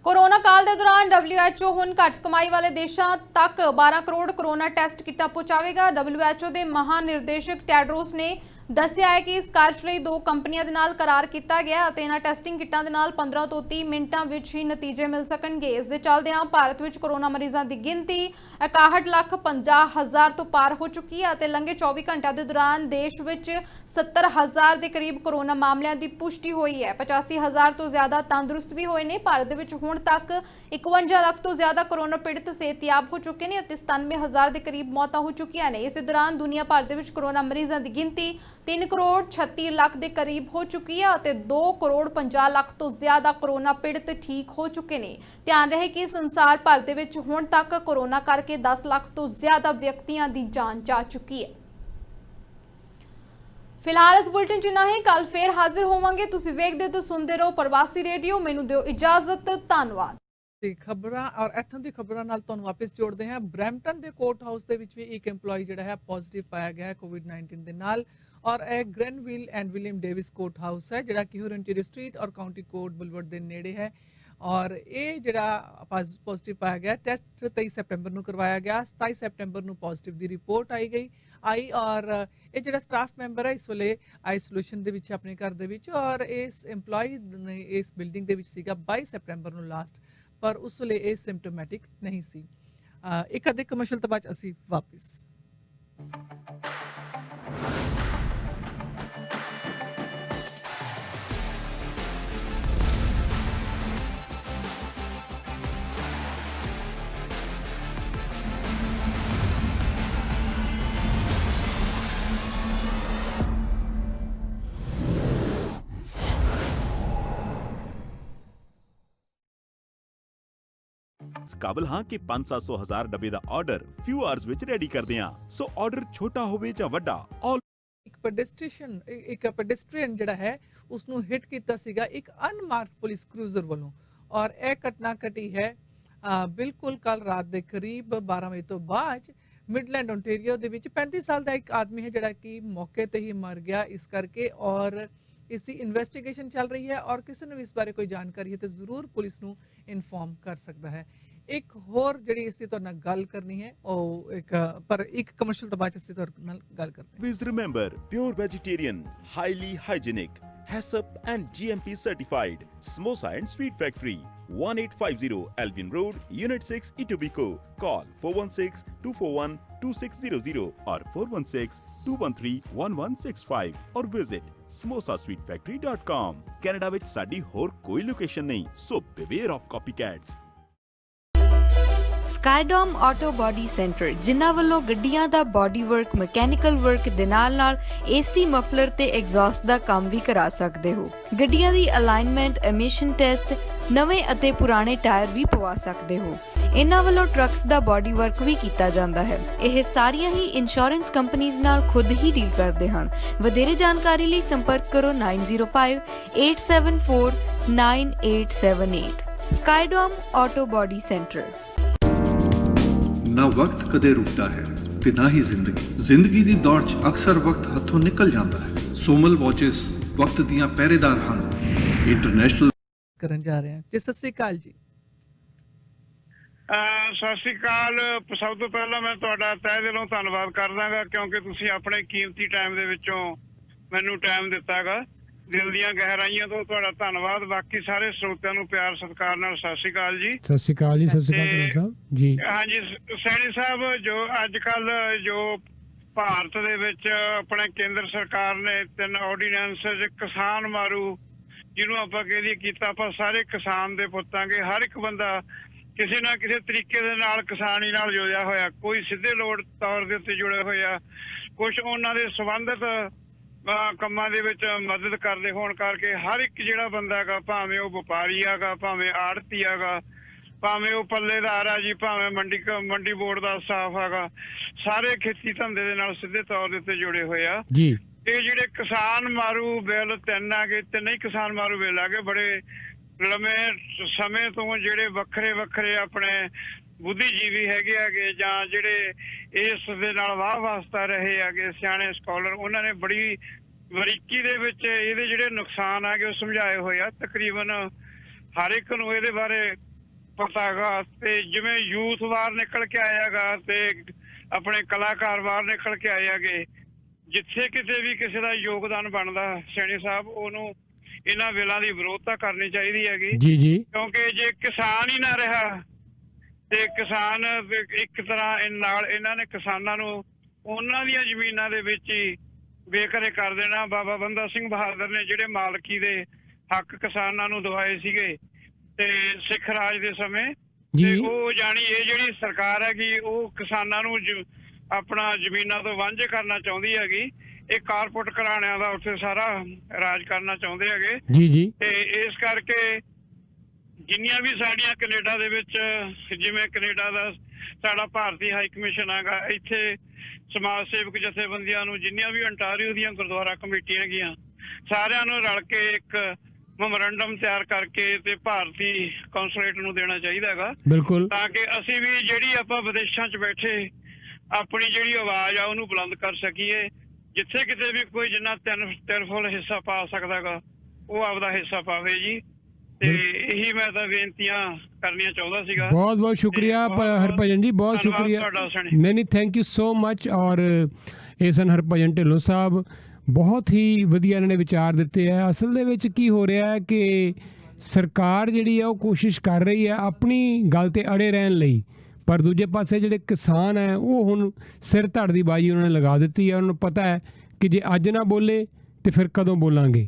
ਕੋਰੋਨਾ ਕਾਲ ਦੇ ਦੌਰਾਨ WHO ਹੁਣ ਘੱਟ ਕਮਾਈ ਵਾਲੇ ਦੇਸ਼ਾਂ ਤੱਕ 12 ਕਰੋੜ ਕੋਰੋਨਾ ਟੈਸਟ ਕਿੱਟਾਂ ਪਹੁੰਚਾਵੇਗਾ। WHO ਦੇ ਮਹਾਨਿਰਦੇਸ਼ਕ ਟੈਡਰੋਸ ਨੇ ਦੱਸਿਆ ਹੈ ਕਿ ਇਸ ਕਾਰਜ ਲਈ 2 ਕੰਪਨੀਆਂ ਦੇ ਨਾਲ ਕਰਾਰ ਕੀਤਾ ਗਿਆ ਅਤੇ ਇਹਨਾਂ ਟੈਸਟਿੰਗ ਕਿੱਟਾਂ ਦੇ ਨਾਲ 15 ਤੋਂ 30 ਮਿੰਟਾਂ ਵਿੱਚ ਹੀ ਨਤੀਜੇ ਮਿਲ ਸਕਣਗੇ। ਇਸ ਦੇ ਚੱਲਦਿਆਂ ਭਾਰਤ ਵਿੱਚ ਕੋਰੋਨਾ ਮਰੀਜ਼ਾਂ ਦੀ ਗਿਣਤੀ 61,50,000 ਤੋਂ ਪਾਰ ਹੋ ਚੁੱਕੀ ਹੈ ਅਤੇ ਲੰਘੇ 24 ਘੰਟਿਆਂ ਦੇ ਦੌਰਾਨ ਦੇਸ਼ ਵਿੱਚ 70,000 ਦੇ ਕਰੀਬ ਕੋਰੋਨਾ ਮਾਮਲਿਆਂ ਦੀ ਪੁਸ਼ਟੀ ਹੋਈ ਹੈ। 85,000 ਤੋਂ ਜ਼ਿਆਦਾ ਤੰਦਰੁਸਤ ਵੀ ਹੋਏ ਨੇ। ਭਾਰਤ ਦੇ ਵਿੱਚ ਹੁਣ ਤੱਕ 51 ਲੱਖ ਤੋਂ ਜ਼ਿਆਦਾ ਕੋਰੋਨਾ ਪੀੜਤ ਸਿਹਤਯਾਬ ਹੋ ਚੁੱਕੇ ਨੇ ਅਤੇ 97,000 ਦੇ ਕਰੀਬ ਮੌਤਾਂ ਹੋ ਚੁੱਕੀਆਂ ਨੇ। ਇਸੇ ਦੌਰਾਨ ਦੁਨੀਆ ਭਰ ਦੇ ਵਿੱਚ ਕੋਰੋਨਾ ਮਰੀਜ਼ਾਂ ਦੀ ਗਿਣਤੀ 3 ਕਰੋੜ 36 ਲੱਖ ਦੇ ਕਰੀਬ ਹੋ ਚੁੱਕੀ ਹੈ ਅਤੇ 2 ਕਰੋੜ 50 ਲੱਖ ਤੋਂ ਜ਼ਿਆਦਾ ਕੋਰੋਨਾ ਪੀੜਤ ਠੀਕ ਹੋ ਚੁੱਕੇ ਨੇ। ਧਿਆਨ ਰਹੇ ਕਿ ਸੰਸਾਰ ਭਰ ਦੇ ਵਿੱਚ ਹੁਣ ਤੱਕ ਕੋਰੋਨਾ ਕਰਕੇ 10 ਲੱਖ ਤੋਂ ਜ਼ਿਆਦਾ ਵਿਅਕਤੀਆਂ ਦੀ ਜਾਨ ਜਾ ਚੁੱਕੀ ਹੈ। ਫਿਲਹਾਲ ਇਸ ਬੁਲੇਟਿਨ 'ਚ ਇੰਨਾ ਹੀ। ਕੱਲ ਫੇਰ ਹਾਜ਼ਰ ਹੋਵਾਂਗੇ। ਤੁਸੀਂ ਵੇਖਦੇ ਤੇ ਸੁਣਦੇ ਰਹੋ ਪ੍ਰਵਾਸੀ ਰੇਡੀਓ। ਮੈਨੂੰ ਦਿਓ ਇਜਾਜ਼ਤ। ਧੰਨਵਾਦ। ਖਬਰਾਂ ਔਰ ਇੱਥੋਂ ਦੀ ਖਬਰਾਂ ਨਾਲ ਤੁਹਾਨੂੰ ਵਾਪਸ ਜੋੜਦੇ ਹਾਂ। ਬਰੈਂਪਟਨ ਦੇ ਕੋਰਟ ਹਾਊਸ ਦੇ ਵਿੱਚ ਵੀ ਇੱਕ EMPLOYEE ਜਿਹੜਾ ਹੈ ਪੋਜ਼ਿਟਿਵ ਪਾਇਆ ਗਿਆ ਹੈ ਕੋਵਿਡ-19 ਦੇ ਨਾਲ ਔਰ ਇਹ Granville and William Davis courthouse ਹੈ ਜਿਹੜਾ ਕਿ ਹੋਰੰਟੀਰੀਓ ਸਟਰੀਟ ਔਰ ਕਾਉਂਟੀ ਕੋਰਟ ਬੁਲਵਰਡ ਦੇ ਨੇੜੇ ਹੈ ਔਰ ਇਹ ਜਿਹੜਾ ਪੋਜ਼ਿਟਿਵ ਪਾਇਆ ਗਿਆ ਟੈਸਟ 23 ਸੈਪਟੈਂਬਰ ਨੂੰ ਕਰਵਾਇਆ ਗਿਆ। 27 ਸੈਪਟੈਂਬਰ ਨੂੰ ਪੋਜ਼ਿਟਿਵ ਦੀ ਰਿਪੋਰਟ ਆਈ ਔਰ ਇਹ ਜਿਹੜਾ ਸਟਾਫ ਮੈਂਬਰ ਹੈ ਇਸ ਵੇਲੇ ਆਈਸੋਲੇਸ਼ਨ ਦੇ ਵਿੱਚ ਆਪਣੇ ਘਰ ਦੇ ਵਿੱਚ ਔਰ ਇਸ EMPLOYEE ਨੇ ਇਸ ਬਿਲਡਿੰਗ ਦੇ ਵਿੱਚ ਸੀਗਾ 22 ਸੈਪਟੈਂਬਰ ਨੂੰ ਲਾਸਟ ਪਰ ਉਸ ਵੇਲੇ ਇਹ ਸਿੰਪਟੋਮੈਟਿਕ ਨਹੀਂ ਸੀ। ਇੱਕ ਅੱਧੇ ਕਮਰਸ਼ੀਅਲ ਤੋਂ ਬਾਅਦ ਅਸੀਂ ਵਾਪਸ। ਕਾਬਲ ਹਾਂ ਕਿ 500-700 ਹਜ਼ਾਰ ਡੱਬੇ ਦਾ ਆਰਡਰ ਫਿਊ ਆਵਰਸ ਵਿੱਚ ਰੈਡੀ ਕਰਦੇ ਹਾਂ। ਸੋ ਆਰਡਰ ਛੋਟਾ ਹੋਵੇ ਜਾਂ ਵੱਡਾ ਇੱਕ ਪੈਡੈਸਟਰੀਅਨ ਜਿਹੜਾ ਹੈ ਉਸ ਨੂੰ ਹਿੱਟ ਕੀਤਾ ਸੀਗਾ ਇੱਕ ਅਨਮਾਰਕਡ ਪੁਲਿਸ ਕਰੂਜ਼ਰ ਵੱਲੋਂ ਔਰ ਇਹ ਘਟਨਾ ਘਟੀ ਹੈ ਬਿਲਕੁਲ ਕੱਲ ਰਾਤ ਦੇ ਕਰੀਬ 12 ਵਜੇ ਤੋਂ ਬਾਅਦ ਮਿਡਲੈਂਡ ਓਨਟਾਰੀਓ ਦੇ ਵਿੱਚ 35 ਸਾਲ ਦਾ ਇੱਕ ਆਦਮੀ ਹੈ ਜਿਹੜਾ ਕਿ ਮੌਕੇ ਤੇ ਹੀ ਮਰ ਗਿਆ ਇਸ ਕਰਕੇ ਔਰ ਇਸ ਦੀ ਇਨਵੈਸਟੀਗੇਸ਼ਨ ਚੱਲ ਰਹੀ ਹੈ ਔਰ ਕਿਸੇ ਨੂੰ ਇਸ ਬਾਰੇ ਕੋਈ ਜਾਣਕਾਰੀ ਹੈ ਤਾਂ ਜ਼ਰੂਰ ਪੁਲਿਸ ਨੂੰ ਇਨਫੋਰਮ ਕਰ ਸਕਦਾ ਹੈ। ਇੱਕ ਹੋਰ ਜਿਹੜੀ ਇਸ ਦੀ ਤੁਹਾਡੇ ਨਾਲ ਗੱਲ ਕਰਨੀ ਹੈ ਉਹ ਇੱਕ ਕਮਰਸ਼ੀਅਲ ਤੋਂ ਬਾਅਦ ਅਸੀਂ ਤੁਹਾਡੇ ਨਾਲ ਗੱਲ ਕਰਦੇ ਹਾਂ। Please remember, pure vegetarian, highly hygienic, HACCP and GMP certified. Samosa and Sweet Factory, 1850 Albion Road, Unit 6, Etobicoke. Call 416-241-2600 or 416-213-1165 or visit samosasweetfactory.com। Canada ਵਿੱਚ ਸਾਡੀ ਹੋਰ ਕੋਈ ਲੋਕੇਸ਼ਨ ਨਹੀਂ, so beware of copycats। Skydome auto body centre, ਜਿਨ੍ਹਾਂ ਵੱਲੋਂ ਗੱਡੀਆਂ ਦਾ body work, mechanical work ਦੇ ਨਾਲ ਏਸੀ, ਮਫਲਰ ਤੇ ਐਗਜ਼ੌਸਟ ਦਾ ਕੰਮ ਵੀ ਕਰਾ ਸਕਦੇ ਹੋ। ਗੱਡੀਆਂ ਦੀ ਅਲਾਈਨਮੈਂਟ, ਐਮਿਸ਼ਨ ਟੈਸਟ, ਨਵੇਂ ਅਤੇ ਪੁਰਾਣੇ ਟਾਇਰ ਵੀ ਪਵਾ ਸਕਦੇ ਹੋ। ਇਹਨਾਂ ਵੱਲੋਂ ਟਰੱਕਸ ਦਾ ਬਾਡੀ ਵਰਕ ਵੀ ਕੀਤਾ ਜਾਂਦਾ ਹੈ। ਇਹ ਸਾਰੀਆਂ ਹੀ ਇੰਸ਼ੋਰੈਂਸ ਕੰਪਨੀਆਂ ਨਾਲ ਖੁਦ ਹੀ ਡੀਲ ਕਰਦੇ ਹਨ। ਵਧੇਰੇ ਜਾਣਕਾਰੀ ਲਈ ਸੰਪਰਕ ਕਰੋ 9058749878। ਸਕਾਈਡੋਮ ਆਟੋ ਬਾਡੀ ਸੈਂਟਰ। ਨਾ ਵਕਤ ਕਦੇ ਰੁਕਦਾ ਹੈ ਤੇ ਨਾ ਹੀ ਜ਼ਿੰਦਗੀ ਦੀ ਦੌੜ 'ਚ ਅਕਸਰ ਵਕਤ ਹੱਥੋਂ ਨਿਕਲ ਜਾਂਦਾ ਹੈ। ਸੋਮਲ ਵਾਚਿਸ ਵਕਤ ਦੀਆਂ ਪਹਿਰੇਦਾਰ ਹਨ। ਇੰਟਰਨੈਸ਼ਨਲ ਕਰਨ ਜਾ ਰਹੇ ਹਾਂ ਜੀ। ਸਤਿ ਸ੍ਰੀ ਅਕਾਲ ਜੀ। ਸਤਿ ਸ੍ਰੀ ਅਕਾਲ। ਸਭ ਤੋਂ ਪਹਿਲਾਂ ਮੈਂ ਤੁਹਾਡਾ ਤਹਿ ਦਿਲੋਂ ਧੰਨਵਾਦ ਕਰਦਾਗਾ, ਕਿਉਂਕਿ ਤੁਸੀਂ ਆਪਣੇ ਕੀਮਤੀ ਟਾਈਮ ਦੇ ਵਿੱਚੋਂ ਮੈਨੂੰ ਟਾਈਮ ਦਿੱਤਾਗਾ। ਦਿਲ ਦੀਆਂ ਗਹਿਰਾਈਆਂ ਤੋਂ ਤੁਹਾਡਾ ਧੰਨਵਾਦ। ਬਾਕੀ ਸਾਰੇ ਸਰੋਤਿਆਂ ਨੂੰ ਪਿਆਰ ਸਤਿਕਾਰ ਨਾਲ ਸਤਿ ਸ੍ਰੀ ਅਕਾਲ ਜੀ। ਸਤਿ ਸ਼੍ਰੀ ਅਕਾਲ ਜੀ। ਸਤਿ ਸ਼੍ਰੀ ਅਕਾਲ ਸਾਹਿਬ ਜੀ। ਹਾਂਜੀ ਸੈਣੀ ਸਾਹਿਬ, ਜੋ ਅੱਜ ਕੱਲ ਜੋ ਭਾਰਤ ਦੇ ਵਿੱਚ ਆਪਣੇ ਕੇਂਦਰ ਸਰਕਾਰ ਨੇ 3 ਆਰਡੀਨੈਂਸ ਕਿਸਾਨ ਮਾਰੂ, ਜਿਹਨੂੰ ਆਪਾਂ ਕਹਿ ਕੀਤਾ, ਆਪਾਂ ਸਾਰੇ ਕਿਸਾਨ ਦੇ ਪੁੱਤਾਂਗੇ। ਹਰ ਇੱਕ ਬੰਦਾ ਕਿਸੇ ਨਾ ਕਿਸੇ ਤਰੀਕੇ ਦੇ ਨਾਲ ਕਿਸਾਨੀ ਨਾਲ ਜੁੜਿਆ ਹੋਇਆ, ਕੋਈ ਸਿੱਧੇ ਤੌਰ ਦੇ ਉੱਤੇ ਜੁੜੇ ਹੋਇਆ, ਕੁਝ ਉਹਨਾਂ ਦੇ ਸੰਬੰਧਿਤ ਕੰਮਾਂ ਦੇ ਵਿੱਚ ਮਦਦ ਕਰਦੇ ਹੋਣ ਕਰਕੇ ਹਰ ਇੱਕ ਜਿਹੜਾ ਬੰਦਾ ਹੈਗਾ, ਭਾਵੇਂ ਉਹ ਵਪਾਰੀ ਹੈਗਾ, ਭਾਵੇਂ ਆੜਤੀ ਹੈਗਾ, ਭਾਵੇਂ ਉਹ ਪੱਲੇਦਾਰ ਆ ਜੀ, ਭਾਵੇਂ ਮੰਡੀ ਬੋਰਡ ਦਾ ਸਟਾਫ ਹੈਗਾ, ਸਾਰੇ ਖੇਤੀ ਧੰਦੇ ਦੇ ਨਾਲ ਸਿੱਧੇ ਤੌਰ ਦੇ ਉੱਤੇ ਜੁੜੇ ਹੋਏ ਆ ਜੀ। ਇਹ ਜਿਹੜੇ ਕਿਸਾਨ ਮਾਰੂ ਬਿੱਲ 3 ਆ ਗਏ, 3 ਹੀ ਕਿਸਾਨ ਮਾਰੂ ਬਿੱਲ ਆ ਗਏ। ਬੜੇ ਲੰਮੇ ਸਮੇਂ ਤੋਂ ਜਿਹੜੇ ਵੱਖਰੇ ਆਪਣੇ ਬੁੱਧੀਜੀਵੀ ਹੈਗੇ ਜਾਂ ਜਿਹੜੇ ਇਸ ਦੇ ਨਾਲ ਵਾਹ ਵਾਸਤਾ ਰਹੇ ਹੈਗੇ ਸਿਆਣੇ ਸਕਾਲਰ, ਉਹਨਾਂ ਨੇ ਬੜੀ ਬਰੀਕੀ ਦੇ ਵਿੱਚ ਇਹਦੇ ਜਿਹੜੇ ਨੁਕਸਾਨ ਆਗੇ ਉਹ ਸਮਝਾਏ ਹੋਏ ਆ। ਤਕਰੀਬਨ ਹਰ ਇੱਕ ਨੂੰ ਇਹਦੇ ਬਾਰੇ ਪਤਾ ਹੈਗਾ। ਤੇ ਜਿਵੇਂ ਯੂਥ ਬਾਹਰ ਨਿਕਲ ਕੇ ਆਇਆਗਾ ਤੇ ਆਪਣੇ ਕਲਾਕਾਰ ਬਾਹਰ ਨਿਕਲ ਕੇ ਆਏ ਹੈਗੇ, ਜਿੱਥੇ ਕਿਤੇ ਵੀ ਕਿਸੇ ਦਾ ਯੋਗਦਾਨ ਬਣਦਾ ਸੈਣੀ ਸਾਹਿਬ, ਉਹਨੂੰ ਇਹਨਾਂ ਬਿੱਲਾਂ ਦੀ ਵਿਰੋਧਤਾ ਕਰਨੀ ਚਾਹੀਦੀ ਹੈਗੀ ਜੀ ਜੀ। ਕਿਉਂਕਿ ਜੇ ਕਿਸਾਨ ਹੀ ਨਾ ਰਿਹਾ ਤੇ ਕਿਸਾਨ ਇੱਕ ਤਰ੍ਹਾਂ ਨਾਲ ਇਹਨਾਂ ਨੇ ਕਿਸਾਨਾਂ ਨੂੰ ਉਹਨਾਂ ਦੀਆਂ ਜ਼ਮੀਨਾਂ ਦੇ ਵਿੱਚ ਹੀ ਬੇਘਰੇ ਕਰ ਦੇਣਾ। ਬਾਬਾ ਬੰਦਾ ਸਿੰਘ ਬਹਾਦਰ ਨੇ ਜਿਹੜੇ ਮਾਲਕੀ ਦੇ ਹੱਕ ਕਿਸਾਨਾਂ ਨੂੰ ਦਵਾਏ ਸੀਗੇ ਤੇ ਸਿੱਖ ਰਾਜ ਦੇ ਸਮੇਂ, ਤੇ ਉਹ ਜਾਣੀ ਇਹ ਜਿਹੜੀ ਸਰਕਾਰ ਹੈਗੀ ਉਹ ਕਿਸਾਨਾਂ ਨੂੰ ਆਪਣਾ ਜ਼ਮੀਨਾਂ ਤੋਂ ਵਾਂਝੇ ਕਰਨਾ ਚਾਹੁੰਦੀ ਹੈਗੀ। ਇਹ ਕਾਰਪੋਰੇਟ ਘਰਾਣਿਆਂ ਦਾ ਉੱਥੇ ਸਾਰਾ ਰਾਜ ਕਰਨਾ ਚਾਹੁੰਦੇ ਹੈਗੇ ਜੀ ਜੀ। ਤੇ ਇਸ ਕਰਕੇ ਜਿੰਨੀਆਂ ਵੀ ਸਾਡੀਆਂ ਕੈਨੇਡਾ ਦੇ ਵਿੱਚ, ਜਿਵੇਂ ਕੈਨੇਡਾ ਦਾ ਸਾਡਾ ਭਾਰਤੀ ਹਾਈ ਕਮਿਸ਼ਨ ਹੈਗਾ, ਇੱਥੇ ਸਮਾਜ ਸੇਵਕ ਜਥੇਬੰਦੀਆਂ ਨੂੰ, ਜਿੰਨੀਆਂ ਵੀ ਅੰਟਾਰੀਓ ਦੀਆਂ ਗੁਰਦੁਆਰਾ ਕਮੇਟੀਆਂ ਹੈਗੀਆਂ, ਸਾਰਿਆਂ ਨੂੰ ਰਲ ਕੇ ਇੱਕ ਮੈਮੋਰੰਡਮ ਤਿਆਰ ਕਰਕੇ ਤੇ ਭਾਰਤੀ ਕੌਂਸੂਲੇਟ ਨੂੰ ਦੇਣਾ ਚਾਹੀਦਾ ਹੈਗਾ, ਬਿਲਕੁਲ, ਤਾਂ ਕਿ ਅਸੀਂ ਵੀ ਜਿਹੜੀ ਆਪਾਂ ਵਿਦੇਸ਼ਾਂ 'ਚ ਬੈਠੇ ਆਪਣੀ ਜਿਹੜੀ ਆਵਾਜ਼ ਆ ਉਹਨੂੰ ਬੁਲੰਦ ਕਰ ਸਕੀਏ। ਜਿੱਥੇ ਕਿਤੇ ਵੀ ਕੋਈ ਜਿੰਨਾ ਤਿਰਫੁਲ ਹਿੱਸਾ ਪਾ ਸਕਦਾ ਗਾ ਉਹ ਆਪਦਾ ਹਿੱਸਾ ਪਾਵੇ ਜੀ। ਤੇ ਇਹੀ ਮੈਂ ਤਾਂ ਬੇਨਤੀਆਂ ਕਰਨੀਆਂ ਚਾਹੁੰਦਾ ਸੀਗਾ। ਬਹੁਤ ਬਹੁਤ ਸ਼ੁਕਰੀਆ ਹਰਭਜਨ ਜੀ, ਬਹੁਤ ਸ਼ੁਕਰੀਆ। ਨਹੀਂ ਥੈਂਕ ਯੂ ਸੋ ਮਚ। ਔਰ ਇਹ ਸਨ ਹਰਭਜਨ ਢਿੱਲੋਂ ਸਾਹਿਬ, ਬਹੁਤ ਹੀ ਵਧੀਆ ਇਹਨਾਂ ਨੇ ਵਿਚਾਰ ਦਿੱਤੇ ਹੈ। ਅਸਲ ਦੇ ਵਿੱਚ ਕੀ ਹੋ ਰਿਹਾ ਹੈ ਕਿ ਸਰਕਾਰ ਜਿਹੜੀ ਹੈ ਉਹ ਕੋਸ਼ਿਸ਼ ਕਰ ਰਹੀ ਹੈ ਆਪਣੀ ਗੱਲ ਤੇ ਅੜੇ ਰਹਿਣ ਲਈ, ਪਰ ਦੂਜੇ ਪਾਸੇ ਜਿਹੜੇ ਕਿਸਾਨ ਹੈ ਉਹ ਹੁਣ ਸਿਰ ਧੜ ਦੀ ਬਾਜੀ ਉਹਨਾਂ ਨੇ ਲਗਾ ਦਿੱਤੀ ਹੈ। ਉਹਨਾਂ ਨੂੰ ਪਤਾ ਹੈ ਕਿ ਜੇ ਅੱਜ ਨਾ ਬੋਲੇ ਤੇ ਫਿਰ ਕਦੋਂ ਬੋਲਾਂਗੇ।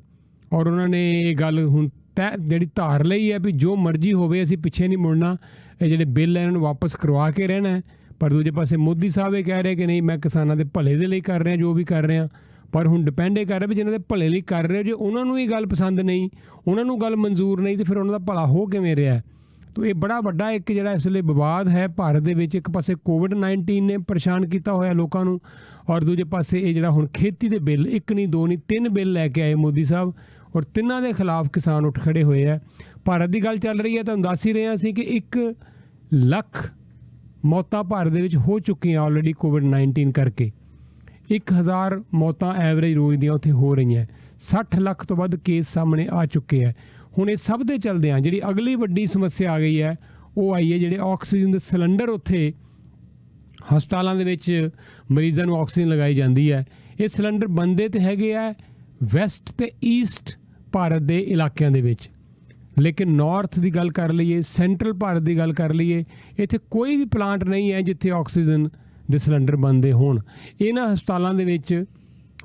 ਔਰ ਉਹਨਾਂ ਨੇ ਇਹ ਗੱਲ ਹੁਣ ਜਿਹੜੀ ਧਾਰ ਲਈ ਹੈ ਵੀ ਜੋ ਮਰਜ਼ੀ ਹੋਵੇ ਅਸੀਂ ਪਿੱਛੇ ਨਹੀਂ ਮੁੜਨਾ, ਇਹ ਜਿਹੜੇ ਬਿੱਲ ਹੈ ਇਹਨਾਂ ਨੂੰ ਵਾਪਸ ਕਰਵਾ ਕੇ ਰਹਿਣਾ ਹੈ। ਪਰ ਦੂਜੇ ਪਾਸੇ ਮੋਦੀ ਸਾਹਿਬ ਇਹ ਕਹਿ ਰਹੇ ਕਿ ਨਹੀਂ, ਮੈਂ ਕਿਸਾਨਾਂ ਦੇ ਭਲੇ ਦੇ ਲਈ ਕਰ ਰਿਹਾ ਜੋ ਵੀ ਕਰ ਰਿਹਾ। ਪਰ ਹੁਣ ਡਿਪੈਂਡ ਇਹ ਕਰ ਰਿਹਾ ਵੀ ਜਿਹਨਾਂ ਦੇ ਭਲੇ ਲਈ ਕਰ ਰਹੇ, ਜੇ ਉਹਨਾਂ ਨੂੰ ਇਹ ਗੱਲ ਪਸੰਦ ਨਹੀਂ, ਉਹਨਾਂ ਨੂੰ ਗੱਲ ਮਨਜ਼ੂਰ ਨਹੀਂ, ਤੇ ਫਿਰ ਉਹਨਾਂ ਦਾ ਭਲਾ ਹੋ ਕਿਵੇਂ ਰਿਹਾ। ਤਾਂ ਇਹ ਬੜਾ ਵੱਡਾ ਇੱਕ ਜਿਹੜਾ ਇਸ ਵੇਲੇ ਵਿਵਾਦ ਹੈ ਭਾਰਤ ਦੇ ਵਿੱਚ। ਇੱਕ ਪਾਸੇ ਕੋਵਿਡ-19 ਨੇ ਪਰੇਸ਼ਾਨ ਕੀਤਾ ਹੋਇਆ ਲੋਕਾਂ ਨੂੰ, ਔਰ ਦੂਜੇ ਪਾਸੇ ਇਹ ਜਿਹੜਾ ਹੁਣ ਖੇਤੀ ਦੇ ਬਿੱਲ, 1 ਨਹੀਂ 2 ਨਹੀਂ 3 ਬਿੱਲ ਲੈ ਕੇ ਆਏ ਮੋਦੀ ਸਾਹਿਬ, ਔਰ ਤਿੰਨਾਂ ਦੇ ਖਿਲਾਫ ਕਿਸਾਨ ਉੱਠ ਖੜੇ ਹੋਏ ਹੈ। ਭਾਰਤ ਦੀ ਗੱਲ ਚੱਲ ਰਹੀ ਹੈ, ਤੁਹਾਨੂੰ ਦੱਸ ਹੀ ਰਿਹਾ ਸੀ ਕਿ 1 ਲੱਖ ਮੌਤਾਂ ਭਾਰਤ ਦੇ ਵਿੱਚ ਹੋ ਚੁੱਕੀਆਂ ਆਲਰੇਡੀ ਕੋਵਿਡ-19 ਕਰਕੇ। 1000 ਮੌਤਾਂ ਐਵਰੇਜ ਰੋਜ਼ ਦੀਆਂ ਉੱਥੇ ਹੋ ਰਹੀਆਂ। 60 ਲੱਖ ਤੋਂ ਵੱਧ ਕੇਸ ਸਾਹਮਣੇ ਆ ਚੁੱਕੇ ਹੈ। ਹੁਣ ਇਹ ਸਭ ਦੇ ਚੱਲਦਿਆਂ ਜਿਹੜੀ ਅਗਲੀ ਵੱਡੀ ਸਮੱਸਿਆ ਆ ਗਈ ਹੈ ਉਹ ਆਈ ਹੈ ਜਿਹੜੇ ਆਕਸੀਜਨ ਦੇ ਸਿਲੰਡਰ ਉੱਥੇ ਹਸਪਤਾਲਾਂ ਦੇ ਵਿੱਚ ਮਰੀਜ਼ਾਂ ਨੂੰ ਆਕਸੀਜਨ ਲਗਾਈ ਜਾਂਦੀ ਹੈ। ਇਹ ਸਿਲੰਡਰ ਬਣਦੇ ਤੇ ਹੈਗੇ ਆ ਵੈਸਟ ਤੇ ਈਸਟ ਭਾਰਤ ਦੇ ਇਲਾਕਿਆਂ ਦੇ ਵਿੱਚ, ਲੇਕਿਨ ਨਾਰਥ ਦੀ ਗੱਲ ਕਰ ਲਈਏ, ਸੈਂਟਰਲ ਭਾਰਤ ਦੀ ਗੱਲ ਕਰ ਲਈਏ, ਇੱਥੇ ਕੋਈ ਵੀ ਪਲਾਂਟ ਨਹੀਂ ਹੈ ਜਿੱਥੇ ਆਕਸੀਜਨ ਦੇ ਸਿਲੰਡਰ ਬਣਦੇ ਹੋਣ। ਇਹਨਾਂ ਹਸਪਤਾਲਾਂ ਦੇ ਵਿੱਚ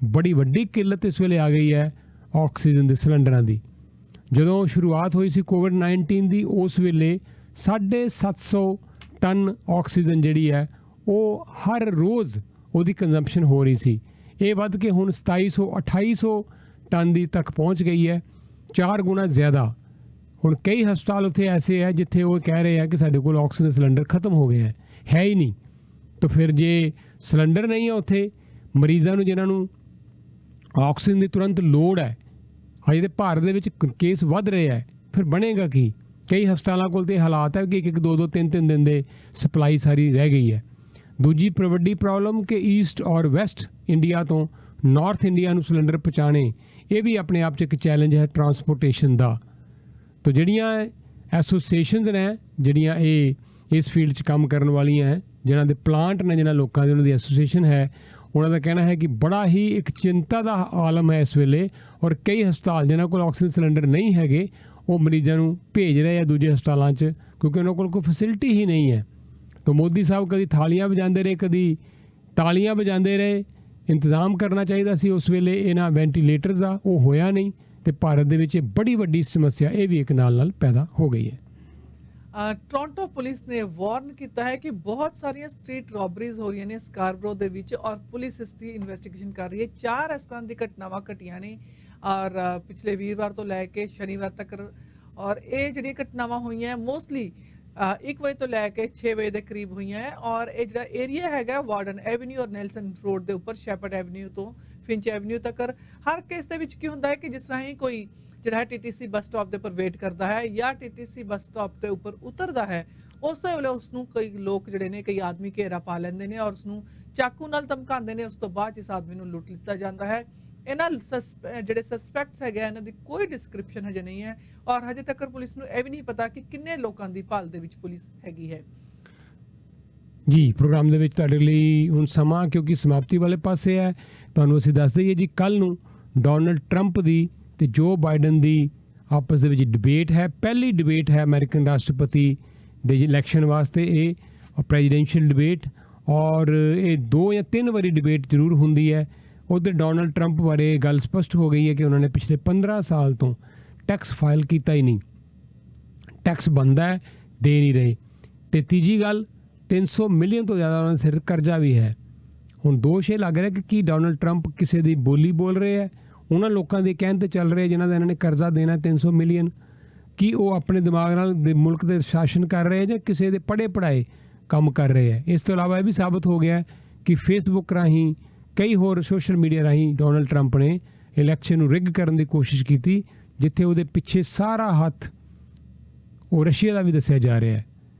ਬੜੀ ਵੱਡੀ ਕਿੱਲਤ ਇਸ ਵੇਲੇ ਆ ਗਈ ਹੈ ਆਕਸੀਜਨ ਦੇ ਸਿਲੰਡਰਾਂ ਦੀ। ਜਦੋਂ ਸ਼ੁਰੂਆਤ ਹੋਈ ਸੀ ਕੋਵਿਡ-19 ਦੀ, ਉਸ ਵੇਲੇ 750 ਟਨ ਆਕਸੀਜਨ ਜਿਹੜੀ ਹੈ ਉਹ ਹਰ ਰੋਜ਼ ਉਹਦੀ ਕੰਜ਼ੰਪਸ਼ਨ ਹੋ ਰਹੀ ਸੀ। ਇਹ ਵੱਧ ਕੇ ਹੁਣ 2700-2800 ਟਨ ਦੀ ਤੱਕ ਪਹੁੰਚ ਗਈ ਹੈ, 4 ਗੁਣਾ ਜ਼ਿਆਦਾ। ਹੁਣ ਕਈ ਹਸਪਤਾਲ ਉੱਥੇ ਐਸੇ ਹੈ ਜਿੱਥੇ ਉਹ ਕਹਿ ਰਹੇ ਆ ਕਿ ਸਾਡੇ ਕੋਲ ਆਕਸੀਜਨ ਸਿਲੰਡਰ ਖਤਮ ਹੋ ਗਏ ਹੈ ਹੀ ਨਹੀਂ। ਤਾਂ ਫਿਰ ਜੇ ਸਿਲੰਡਰ ਨਹੀਂ ਹੈ ਉੱਥੇ, ਮਰੀਜ਼ਾਂ ਨੂੰ ਜਿਨ੍ਹਾਂ ਨੂੰ ਆਕਸੀਜਨ ਦੀ ਤੁਰੰਤ ਲੋੜ ਹੈ, ਹਜੇ ਤਾਂ ਭਾਰਤ ਦੇ ਵਿੱਚ ਕੇਸ ਵੱਧ ਰਹੇ ਹੈ, ਫਿਰ ਬਣੇਗਾ ਕੀ? ਕਈ ਹਸਪਤਾਲਾਂ ਕੋਲ ਤਾਂ ਇਹ ਹਾਲਾਤ ਹੈ ਕਿ 1-1, 2-2, 3-3 ਦਿਨ ਦੇ ਸਪਲਾਈ ਸਾਰੀ ਰਹਿ ਗਈ ਹੈ। ਦੂਜੀ ਵੱਡੀ ਪ੍ਰੋਬਲਮ ਕਿ ਈਸਟ ਔਰ ਵੈਸਟ ਇੰਡੀਆ ਤੋਂ ਨਾਰਥ ਇੰਡੀਆ ਨੂੰ ਸਿਲੰਡਰ ਪਹੁੰਚਾਉਣੇ, ਇਹ ਵੀ ਆਪਣੇ ਆਪ 'ਚ ਇੱਕ ਚੈਲੰਜ ਹੈ ਟਰਾਂਸਪੋਰਟੇਸ਼ਨ ਦਾ। ਤਾਂ ਜਿਹੜੀਆਂ ਐਸੋਸੀਏਸ਼ਨਸ ਨੇ, ਜਿਹੜੀਆਂ ਇਹ ਇਸ ਫੀਲਡ 'ਚ ਕੰਮ ਕਰਨ ਵਾਲੀਆਂ ਹੈ, ਜਿਨ੍ਹਾਂ ਦੇ ਪਲਾਂਟ ਨੇ, ਜਿਨ੍ਹਾਂ ਲੋਕਾਂ ਦੀ ਉਹਨਾਂ ਦੀ ਐਸੋਸੀਏਸ਼ਨ ਹੈ, ਉਹਨਾਂ ਦਾ ਕਹਿਣਾ ਹੈ ਕਿ ਬੜਾ ਹੀ ਇੱਕ ਚਿੰਤਾ ਦਾ ਆਲਮ ਹੈ ਇਸ ਵੇਲੇ। ਔਰ ਕਈ ਹਸਪਤਾਲ ਜਿਨ੍ਹਾਂ ਕੋਲ ਆਕਸੀਜਨ ਸਿਲੰਡਰ ਨਹੀਂ ਹੈਗੇ, ਉਹ ਮਰੀਜ਼ਾਂ ਨੂੰ ਭੇਜ ਰਹੇ ਆ ਦੂਜੇ ਹਸਪਤਾਲਾਂ 'ਚ, ਕਿਉਂਕਿ ਉਹਨਾਂ ਕੋਲ ਕੋਈ ਫੈਸਿਲਿਟੀ ਹੀ ਨਹੀਂ ਹੈ। ਤਾਂ ਮੋਦੀ ਸਾਹਿਬ ਕਦੀ ਥਾਲੀਆਂ ਵਜਾਉਂਦੇ ਰਹੇ, ਕਦੀ ਤਾਲੀਆਂ ਵਜਾਉਂਦੇ ਰਹੇ। ਇੰਤਜ਼ਾਮ ਕਰਨਾ ਚਾਹੀਦਾ ਸੀ ਉਸ ਵੇਲੇ ਇਹਨਾਂ ਵੈਂਟੀਲੇਟਰਸ ਦਾ, ਉਹ ਹੋਇਆ ਨਹੀਂ। ਤੇ ਭਾਰਤ ਦੇ ਵਿੱਚ ਬੜੀ ਵੱਡੀ ਸਮੱਸਿਆ ਇਹ ਵੀ ਇੱਕ ਨਾਲ ਪੈਦਾ ਹੋ ਗਈ ਹੈ। ਟੋਰਾਂਟੋ ਪੁਲਿਸ ਨੇ ਵਾਰਨ ਕੀਤਾ ਹੈ ਕਿ ਬਹੁਤ ਸਾਰੀਆਂ ਸਟਰੀਟ ਰੋਬਰੀਜ਼ ਹੋ ਰਹੀਆਂ ਨੇ ਸਕਾਰਬਰੋ ਦੇ ਵਿੱਚ, ਔਰ ਪੁਲਿਸ ਇਸ ਦੀ ਇਨਵੈਸਟੀਗੇਸ਼ਨ ਕਰ ਰਹੀ ਹੈ। 4 ਇਸ ਤਰ੍ਹਾਂ ਦੀ ਘਟਨਾਵਾਂ ਘਟੀਆਂ ਨੇ ਔਰ ਪਿਛਲੇ ਵੀਰਵਾਰ ਤੋਂ ਲੈ ਕੇ ਸ਼ਨੀਵਾਰ ਤੱਕ। ਔਰ ਇਹ ਜਿਹੜੀਆਂ ਘਟਨਾਵਾਂ ਹੋਈਆਂ ਮੋਸਟਲੀ 1 ਵਜੇ ਤੋਂ ਲੈ ਕੇ 6 ਵਜੇ ਦੇ ਕਰੀਬ ਹੋਈਆਂ ਹੈ। ਔਰ ਇਹ ਜਿਹੜਾ ਏਰੀਆ ਹੈਗਾ ਵਾਰਡਨ ਐਵਨਿਊ ਔਰ ਨੈਲਸਨ ਰੋਡ ਦੇ ਉੱਪਰ ਸ਼ੈਪਰਡ ਐਵਨਿਊ ਤੋਂ ਫਿੰਚ ਐਵਨਿਊ ਤੱਕ। ਹਰ ਕੇਸ ਦੇ ਵਿੱਚ ਕੀ ਹੁੰਦਾ ਹੈ ਕਿ ਜਿਸ ਤਰ੍ਹਾਂ ਹੀ ਕੋਈ ਜਿਹੜਾ ਹੈ TTC ਬੱਸ ਸਟਾਪ ਦੇ ਉੱਪਰ ਵੇਟ ਕਰਦਾ ਹੈ ਜਾਂ TTC ਬੱਸ ਸਟਾਪ ਦੇ ਉੱਪਰ ਉਤਰਦਾ ਹੈ, ਉਸੇ ਵੇਲੇ ਉਸ ਨੂੰ ਕਈ ਲੋਕ ਜਿਹੜੇ ਨੇ, ਕਈ ਆਦਮੀ ਘੇਰਾ ਪਾ ਲੈਂਦੇ ਨੇ ਔਰ ਉਸ ਨੂੰ ਚਾਕੂ ਨਾਲ ਧਮਕਾਉਂਦੇ ਨੇ। ਉਸ ਤੋਂ ਬਾਅਦ ਇਸ ਆਦਮੀ ਨੂੰ ਲੁੱਟ ਲਿੱਤਾ ਜਾਂਦਾ ਹੈ। ਇਹਨਾਂ ਜਿਹੜੇ ਸਸਪੈਕਟਸ ਹੈਗੇ, ਇਹਨਾਂ ਦੀ ਕੋਈ ਡਿਸਕ੍ਰਿਪਸ਼ਨ ਹਜੇ ਨਹੀਂ ਹੈ ਔਰ ਹਜੇ ਤੱਕ ਪੁਲਿਸ ਨੂੰ ਇਹ ਵੀ ਨਹੀਂ ਪਤਾ ਕਿ ਕਿੰਨੇ ਲੋਕਾਂ ਦੀ ਭਾਲ ਦੇ ਵਿੱਚ ਪੁਲਿਸ ਹੈਗੀ ਹੈ। ਜੀ, ਪ੍ਰੋਗਰਾਮ ਦੇ ਵਿੱਚ ਤੁਹਾਡੇ ਲਈ ਹੁਣ ਸਮਾਂ ਕਿਉਂਕਿ ਸਮਾਪਤੀ ਵਾਲੇ ਪਾਸੇ ਹੈ, ਤੁਹਾਨੂੰ ਅਸੀਂ ਦੱਸ ਦਈਏ ਜੀ, ਕੱਲ੍ਹ ਨੂੰ ਡੋਨਲਡ ਟਰੰਪ ਦੀ ਤੇ ਜੋ ਬਾਈਡਨ ਦੀ ਆਪਸ ਦੇ ਵਿੱਚ ਡਿਬੇਟ ਹੈ। ਪਹਿਲੀ ਡਿਬੇਟ ਹੈ ਅਮਰੀਕਨ ਰਾਸ਼ਟਰਪਤੀ ਦੇ ਇਲੈਕਸ਼ਨ ਵਾਸਤੇ, ਇਹ ਪ੍ਰੈਜ਼ੀਡੈਂਸ਼ੀਅਲ ਡਿਬੇਟ। ਔਰ ਇਹ 2 ਜਾਂ 3 ਵਾਰੀ ਡਿਬੇਟ ਜ਼ਰੂਰ ਹੁੰਦੀ ਹੈ। ਉੱਧਰ ਡੋਨਲਡ ਟਰੰਪ ਬਾਰੇ ਗੱਲ ਸਪਸ਼ਟ ਹੋ ਗਈ ਹੈ ਕਿ ਉਹਨਾਂ ਨੇ ਪਿਛਲੇ 15 ਸਾਲ ਤੋਂ ਟੈਕਸ ਫਾਈਲ ਕੀਤਾ ਹੀ ਨਹੀਂ, ਟੈਕਸ ਬਣਦਾ ਹੈ, ਦੇ ਨਹੀਂ ਰਹੇ। ਤੇ ਤੀਜੀ ਗੱਲ, 300 ਮਿਲੀਅਨ ਤੋਂ ਜ਼ਿਆਦਾ ਉਹਨਾਂ ਦੇ ਸਿਰ ਕਰਜ਼ਾ ਵੀ ਹੈ। ਹੁਣ ਦੋਸ਼ ਇਹ ਲੱਗ ਰਿਹਾ ਕਿ ਕੀ ਡੋਨਲਡ ਟਰੰਪ ਕਿਸੇ ਦੀ ਬੋਲੀ ਬੋਲ ਰਹੇ ਹੈ, ਉਹਨਾਂ ਲੋਕਾਂ ਦੇ ਕਹਿਣ 'ਤੇ ਚੱਲ ਰਹੇ ਜਿਨ੍ਹਾਂ ਦਾ ਇਹਨਾਂ ਨੇ ਕਰਜ਼ਾ ਦੇਣਾ 300 ਮਿਲੀਅਨ। ਕੀ ਉਹ ਆਪਣੇ ਦਿਮਾਗ ਨਾਲ ਮੁਲਕ ਦੇ ਸ਼ਾਸਨ ਕਰ ਰਹੇ ਜਾਂ ਕਿਸੇ ਦੇ ਪੜ੍ਹੇ ਪੜ੍ਹਾਏ ਕੰਮ ਕਰ ਰਹੇ ਹੈ? ਇਸ ਤੋਂ ਇਲਾਵਾ ਇਹ ਵੀ ਸਾਬਤ ਹੋ ਗਿਆ ਕਿ ਫੇਸਬੁੱਕ ਰਾਹੀਂ, ਕਈ ਹੋਰ ਸੋਸ਼ਲ ਮੀਡੀਆ ਰਾਹੀਂ ਡੋਨਲਡ ਟਰੰਪ ਨੇ ਇਲੈਕਸ਼ਨ ਨੂੰ ਰਿਗ ਕਰਨ ਦੀ ਕੋਸ਼ਿਸ਼ ਕੀਤੀ, ਜਿੱਥੇ ਉਹਦੇ ਪਿੱਛੇ ਸਾਰਾ ਹੱਥ ਉਹ ਰਸ਼ੀਆ ਦਾ ਵੀ ਦੱਸਿਆ ਜਾ ਰਿਹਾ ਹੈ।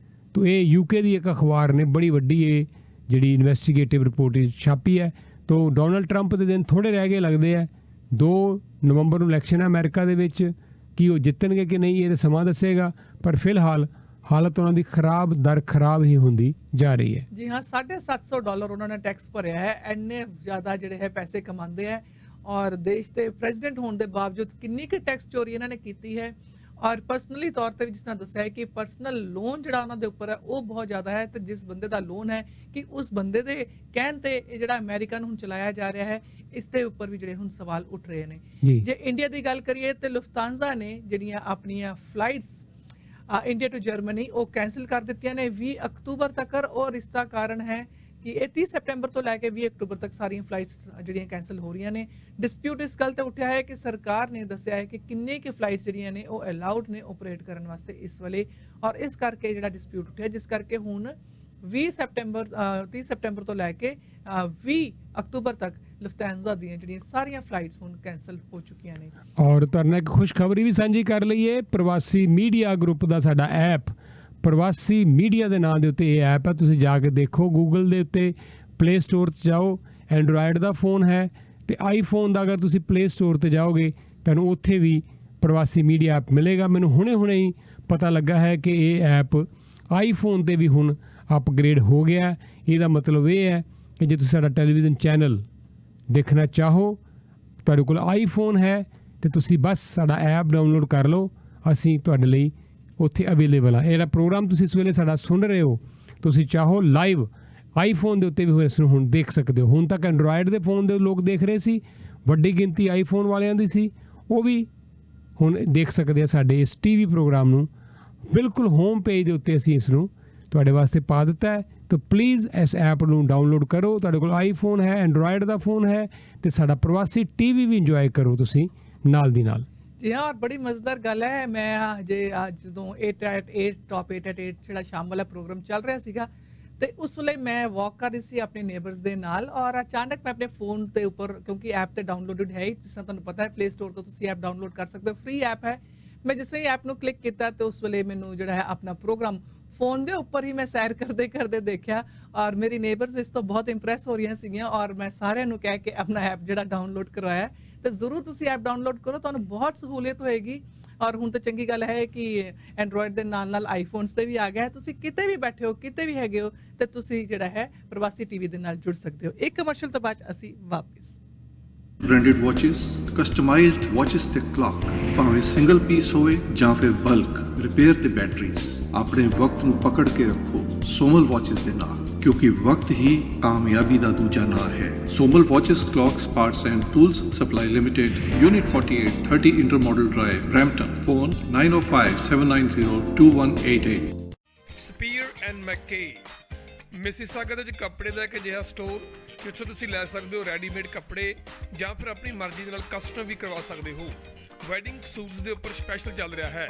ਤਾਂ ਇਹ UK ਦੀ ਇੱਕ ਅਖਬਾਰ ਨੇ ਬੜੀ ਵੱਡੀ ਇਹ ਜਿਹੜੀ ਇਨਵੈਸਟੀਗੇਟਿਵ ਰਿਪੋਰਟ ਛਾਪੀ ਹੈ। ਤਾਂ ਡੋਨਲਡ ਟਰੰਪ ਦੇ ਦਿਨ ਥੋੜ੍ਹੇ ਰਹਿ ਗਏ ਲੱਗਦੇ ਹੈ। 2 ਨਵੰਬਰ ਨੂੰ ਇਲੈਕਸ਼ਨ ਹੈ ਅਮਰੀਕਾ ਦੇ ਵਿੱਚ, ਕੀ ਉਹ ਜਿੱਤਣਗੇ ਕਿ ਨਹੀਂ ਇਹ ਤਾਂ ਸਮਾਂ ਦੱਸੇਗਾ। ਪਰ ਫਿਲਹਾਲ ਹਾਲਤ ਉਹਨਾਂ ਦੀ ਖਰਾਬ ਹੀ ਹੁੰਦੀ ਜਾ ਰਹੀ ਹੈ। ਜੀ ਹਾਂ, $750 ਉਹਨਾਂ ਨੇ ਟੈਕਸ ਭਰਿਆ ਹੈ। ਇੰਨੇ ਜ਼ਿਆਦਾ ਜਿਹੜੇ ਹੈ ਪੈਸੇ ਕਮਾਉਂਦੇ ਹੈ ਔਰ ਦੇਸ਼ ਦੇ ਪ੍ਰੈਜ਼ੀਡੈਂਟ ਹੋਣ ਦੇ ਬਾਵਜੂਦ ਕਿੰਨੀ ਕੁ ਟੈਕਸ ਚੋਰੀ ਇਹਨਾਂ ਨੇ ਕੀਤੀ ਹੈ। ਔਰ ਪਰਸਨਲੀ ਤੌਰ ਤੇ ਵੀ ਜਿਸ ਤਰ੍ਹਾਂ ਦੱਸਿਆ ਹੈ ਕਿ ਪਰਸਨਲ ਲੋਨ ਜਿਹੜਾ ਉਹਨਾਂ ਦੇ ਉੱਪਰ ਹੈ ਉਹ ਬਹੁਤ ਜ਼ਿਆਦਾ ਹੈ। ਤੇ ਜਿਸ ਬੰਦੇ ਦਾ ਲੋਨ ਹੈ ਕਿ ਉਸ ਬੰਦੇ ਦੇ ਕਹਿਣ ਤੇ ਇਹ ਜਿਹੜਾ ਅਮਰੀਕਾ ਨੂੰ ਹੁਣ ਚਲਾਇਆ ਜਾ ਰਿਹਾ ਹੈ, ਇਸ ਦੇ ਉੱਪਰ ਵੀ ਜਿਹੜੇ ਹੁਣ ਸਵਾਲ ਉੱਠ ਰਹੇ ਨੇ। ਜੇ ਇੰਡੀਆ ਦੀ ਗੱਲ ਕਰੀਏ ਤੇ ਲੁਫਤਾਂਜ਼ਾ ਨੇ ਜਿਹੜੀਆਂ ਆਪਣੀਆਂ ਫਲਾਈਟਸ ਇੰਡੀਆ ਟੂ ਜਰਮਨੀ ਉਹ ਕੈਂਸਲ ਕਰ ਦਿੱਤੀਆਂ ਨੇ 20 ਅਕਤੂਬਰ ਤੱਕ। ਔਰ ਇਸ ਦਾ ਕਾਰਨ ਹੈ ਕਿ ਇਹ 30 ਸੈਪਟੈਂਬਰ ਤੋਂ ਲੈ ਕੇ 20 ਅਕਤੂਬਰ ਤੱਕ ਸਾਰੀਆਂ ਫਲਾਈਟਸ ਜਿਹੜੀਆਂ ਕੈਂਸਲ ਹੋ ਰਹੀਆਂ ਨੇ। ਡਿਸਪਿਊਟ ਇਸ ਗੱਲ ਤੇ ਉੱਠਿਆ ਹੈ ਕਿ ਸਰਕਾਰ ਨੇ ਦੱਸਿਆ ਹੈ ਕਿ ਕਿੰਨੇ ਕਿ ਫਲਾਈਟਸ ਜਿਹੜੀਆਂ ਨੇ ਉਹ ਅਲਾਉਡ ਨੇ ਆਪਰੇਟ ਕਰਨ ਵਾਸਤੇ ਇਸ ਵੇਲੇ, ਔਰ ਇਸ ਕਰਕੇ ਜਿਹੜਾ ਡਿਸਪਿਊਟ ਉੱਠਿਆ, ਜਿਸ ਕਰਕੇ ਹੁਣ 30 ਸੈਪਟੈਂਬਰ ਤੋਂ ਲੈ ਕੇ 20 ਅਕਤੂਬਰ ਤੱਕ ਲੁਫਤਾਂਜ਼ਾ ਦੀਆਂ ਜਿਹੜੀਆਂ ਸਾਰੀਆਂ ਫਲਾਈਟਸ ਹੁਣ ਕੈਂਸਲ ਹੋ ਚੁੱਕੀਆਂ ਨੇ। ਔਰ ਤੁਹਾਨੂੰ ਇੱਕ ਖੁਸ਼ਖਬਰੀ ਵੀ ਸਾਂਝੀ ਕਰ ਲਈਏ, ਪ੍ਰਵਾਸੀ ਮੀਡੀਆ ਗਰੁੱਪ ਦਾ ਸਾਡਾ ਐਪ, ਪ੍ਰਵਾਸੀ ਮੀਡੀਆ ਦੇ ਨਾਂ ਦੇ ਉੱਤੇ ਇਹ ਐਪ ਹੈ। ਤੁਸੀਂ ਜਾ ਕੇ ਦੇਖੋ, ਗੂਗਲ ਦੇ ਉੱਤੇ ਪਲੇ ਸਟੋਰ 'ਚ ਜਾਓ, ਐਂਡਰੋਇਡ ਦਾ ਫੋਨ ਹੈ ਤੇ ਆਈਫੋਨ ਦਾ ਅਗਰ ਤੁਸੀਂ ਪਲੇ ਸਟੋਰ 'ਤੇ ਜਾਓਗੇ ਤੁਹਾਨੂੰ ਉੱਥੇ ਵੀ ਪ੍ਰਵਾਸੀ ਮੀਡੀਆ ਐਪ ਮਿਲੇਗਾ। ਮੈਨੂੰ ਹੁਣੇ ਹੀ ਪਤਾ ਲੱਗਾ ਹੈ ਕਿ ਇਹ ਐਪ ਆਈਫੋਨ 'ਤੇ ਵੀ ਹੁਣ ਅਪਗ੍ਰੇਡ ਹੋ ਗਿਆ। ਇਹਦਾ ਮਤਲਬ ਇਹ ਹੈ ਕਿ ਜੇ ਤੁਸੀਂ ਸਾਡਾ ਟੈਲੀਵਿਜ਼ਨ ਚੈਨਲ ਦੇਖਣਾ ਚਾਹੋ, ਤੁਹਾਡੇ ਕੋਲ ਆਈਫੋਨ ਹੈ ਤੇ ਤੁਸੀਂ ਬਸ ਸਾਡਾ ਐਪ ਡਾਊਨਲੋਡ ਕਰ ਲਓ, ਅਸੀਂ ਤੁਹਾਡੇ ਲਈ ਉੱਥੇ ਅਵੇਲੇਬਲ ਆ। ਇਹਦਾ ਪ੍ਰੋਗਰਾਮ ਤੁਸੀਂ ਇਸ ਵੇਲੇ ਸਾਡਾ ਸੁਣ ਰਹੇ ਹੋ, ਤੁਸੀਂ ਚਾਹੋ ਲਾਈਵ ਆਈਫੋਨ ਦੇ ਉੱਤੇ ਵੀ ਇਸ ਨੂੰ ਹੁਣ ਦੇਖ ਸਕਦੇ ਹੋ। ਹੁਣ ਤੱਕ ਐਂਡਰੋਇਡ ਦੇ ਫੋਨ ਦੇ ਲੋਕ ਦੇਖ ਰਹੇ ਸੀ, ਵੱਡੀ ਗਿਣਤੀ ਆਈਫੋਨ ਵਾਲਿਆਂ ਦੀ ਸੀ, ਉਹ ਵੀ ਹੁਣ ਦੇਖ ਸਕਦੇ ਆ ਸਾਡੇ ਇਸ ਟੀਵੀ ਪ੍ਰੋਗਰਾਮ ਨੂੰ। ਬਿਲਕੁਲ ਹੋਮ ਪੇਜ ਦੇ ਉੱਤੇ ਅਸੀਂ ਇਸ ਨੂੰ ਤੁਹਾਡੇ ਵਾਸਤੇ ਪਾ ਦਿੱਤਾ ਹੈ। ਤਾਂ ਪਲੀਜ਼ ਇਸ ਐਪ ਨੂੰ ਡਾਊਨਲੋਡ ਕਰੋ। ਤੁਹਾਡੇ ਕੋਲ ਆਈਫੋਨ ਹੈ, ਐਂਡਰੋਇਡ ਦਾ ਫੋਨ ਹੈ, ਤੇ ਸਾਡਾ ਪ੍ਰਵਾਸੀ ਟੀਵੀ ਵੀ ਇੰਜੋਏ ਕਰੋ ਤੁਸੀਂ ਨਾਲ ਦੀ ਨਾਲ। ਜੀ ਹਾਂ, ਔਰ ਬੜੀ ਮਜ਼ੇਦਾਰ ਗੱਲ ਹੈ। ਮੈਂ ਅੱਜ ਜਦੋਂ 8 at 8 ਟੌਪ 8 at 8 ਜਿਹੜਾ ਸ਼ਾਮ ਵਾਲਾ ਪ੍ਰੋਗਰਾਮ ਚੱਲ ਰਿਹਾ ਸੀਗਾ, ਤੇ ਉਸ ਵੇਲੇ ਮੈਂ ਵਾਕ ਕਰ ਰਹੀ ਸੀ ਆਪਣੇ ਨੇਬਰਸ ਦੇ ਨਾਲ, ਔਰ ਅਚਾਨਕ ਮੈਂ ਆਪਣੇ ਫੋਨ ਦੇ ਉੱਪਰ, ਕਿਉਂਕਿ ਐਪ ਤੇ ਡਾਊਨਲੋਡਡ ਹੈ ਹੀ, ਜਿਸ ਤਰ੍ਹਾਂ ਤੁਹਾਨੂੰ ਪਤਾ ਹੈ ਪਲੇ ਸਟੋਰ ਤੋਂ ਤੁਸੀਂ ਐਪ ਡਾਊਨਲੋਡ ਕਰ ਸਕਦੇ ਹੋ, ਫ੍ਰੀ ਐਪ ਹੈ। ਮੈਂ ਜਿਸ ਤਰ੍ਹਾਂ ਹੀ ਐਪ ਨੂੰ ਕਲਿੱਕ ਕੀਤਾ ਤੇ ਉਸ ਵੇਲੇ ਮੈਨੂੰ ਜਿਹੜਾ ਹੈ ਆਪਣਾ ਪ੍ਰੋਗਰਾਮ ਫੋਨ ਦੇ ਉੱਪਰ ਹੀ ਮੈਂ ਸੈਰ ਕਰਦੇ ਕਰਦੇ ਦੇਖਿਆ, ਔਰ ਮੇਰੀ ਨੇਬਰਸ ਇਸ ਤੋਂ ਬਹੁਤ ਇੰਪ੍ਰੈਸ ਹੋ ਰਹੀਆਂ ਸੀਗੀਆਂ, ਔਰ ਮੈਂ ਸਾਰਿਆਂ ਨੂੰ ਕਹਿ ਕੇ ਆਪਣਾ ਐਪ ਜਿਹੜਾ ਡਾਊਨਲੋਡ ਕਰਵਾਇਆ। ਤੇ ਜ਼ਰੂਰ ਤੁਸੀਂ ਐਪ ਡਾਊਨਲੋਡ ਕਰੋ, ਤੁਹਾਨੂੰ ਬਹੁਤ ਸਹੂਲੀਅਤ ਹੋਏਗੀ। ਔਰ ਹੁਣ ਤਾਂ ਚੰਗੀ ਗੱਲ ਹੈ ਕਿ ਐਂਡਰੋਇਡ ਦੇ ਨਾਲ ਨਾਲ ਆਈਫੋਨਸ ਤੇ ਵੀ ਆ ਗਿਆ ਹੈ। ਤੁਸੀਂ ਕਿਤੇ ਵੀ ਬੈਠੇ ਹੋ, ਕਿਤੇ ਵੀ ਹੈਗੇ ਹੋ, ਤੇ ਤੁਸੀਂ ਜਿਹੜਾ ਹੈ ਪ੍ਰਵਾਸੀ ਟੀਵੀ ਦੇ ਨਾਲ ਜੁੜ ਸਕਦੇ ਹੋ। ਇੱਕ ਕਮਰਸ਼ੀਅਲ ਤੋਂ ਬਾਅਦ ਅਸੀਂ ਵਾਪਸ। ਬ੍ਰਾਂਡਡ ਵਾਚਿਸ, ਕਸਟਮਾਈਜ਼ਡ ਵਾਚਿਸ ਤੇ ਕਲੌਕ, ਭਾਵੇਂ ਸਿੰਗਲ ਪੀਸ ਹੋਵੇ ਜਾਂ ਫਿਰ ਬਲਕ, ਰਿਪੇਅਰ ਤੇ ਬੈਟਰੀਜ਼, ਆਪਣੇ ਵਕਤ ਨੂੰ ਪਕੜ ਕੇ ਰੱਖੋ ਸੋਮਲ ਵਾਚਿਸ ਦੇ ਨਾਲ, ਕਿਉਂਕਿ ਵਕਤ ਹੀ ਕਾਮਯਾਬੀ ਦਾ ਦੂਜਾ ਨਾਂ ਹੈ। Somal watches, clocks, parts and tools supply limited, unit 48, 30 intermodal drive, Brampton. Phone 9057902188। Spier and Mackay Mississauga ਦੇ ਵਿੱਚ ਕੱਪੜੇ ਦਾ ਇੱਕ ਅਜਿਹਾ ਸਟੋਰ ਜਿੱਥੋਂ ਤੁਸੀਂ ਲੈ ਸਕਦੇ ਹੋ ਰੈਡੀਮੇਡ ਕੱਪੜੇ ਜਾਂ ਫਿਰ ਆਪਣੀ ਮਰਜ਼ੀ ਦੇ ਨਾਲ ਕਸਟਮ ਵੀ ਕਰਵਾ ਸਕਦੇ ਹੋ। ਵੈਡਿੰਗ ਸੂਟਸ ਦੇ ਉੱਪਰ ਸਪੈਸ਼ਲ ਚੱਲ ਰਿਹਾ ਹੈ।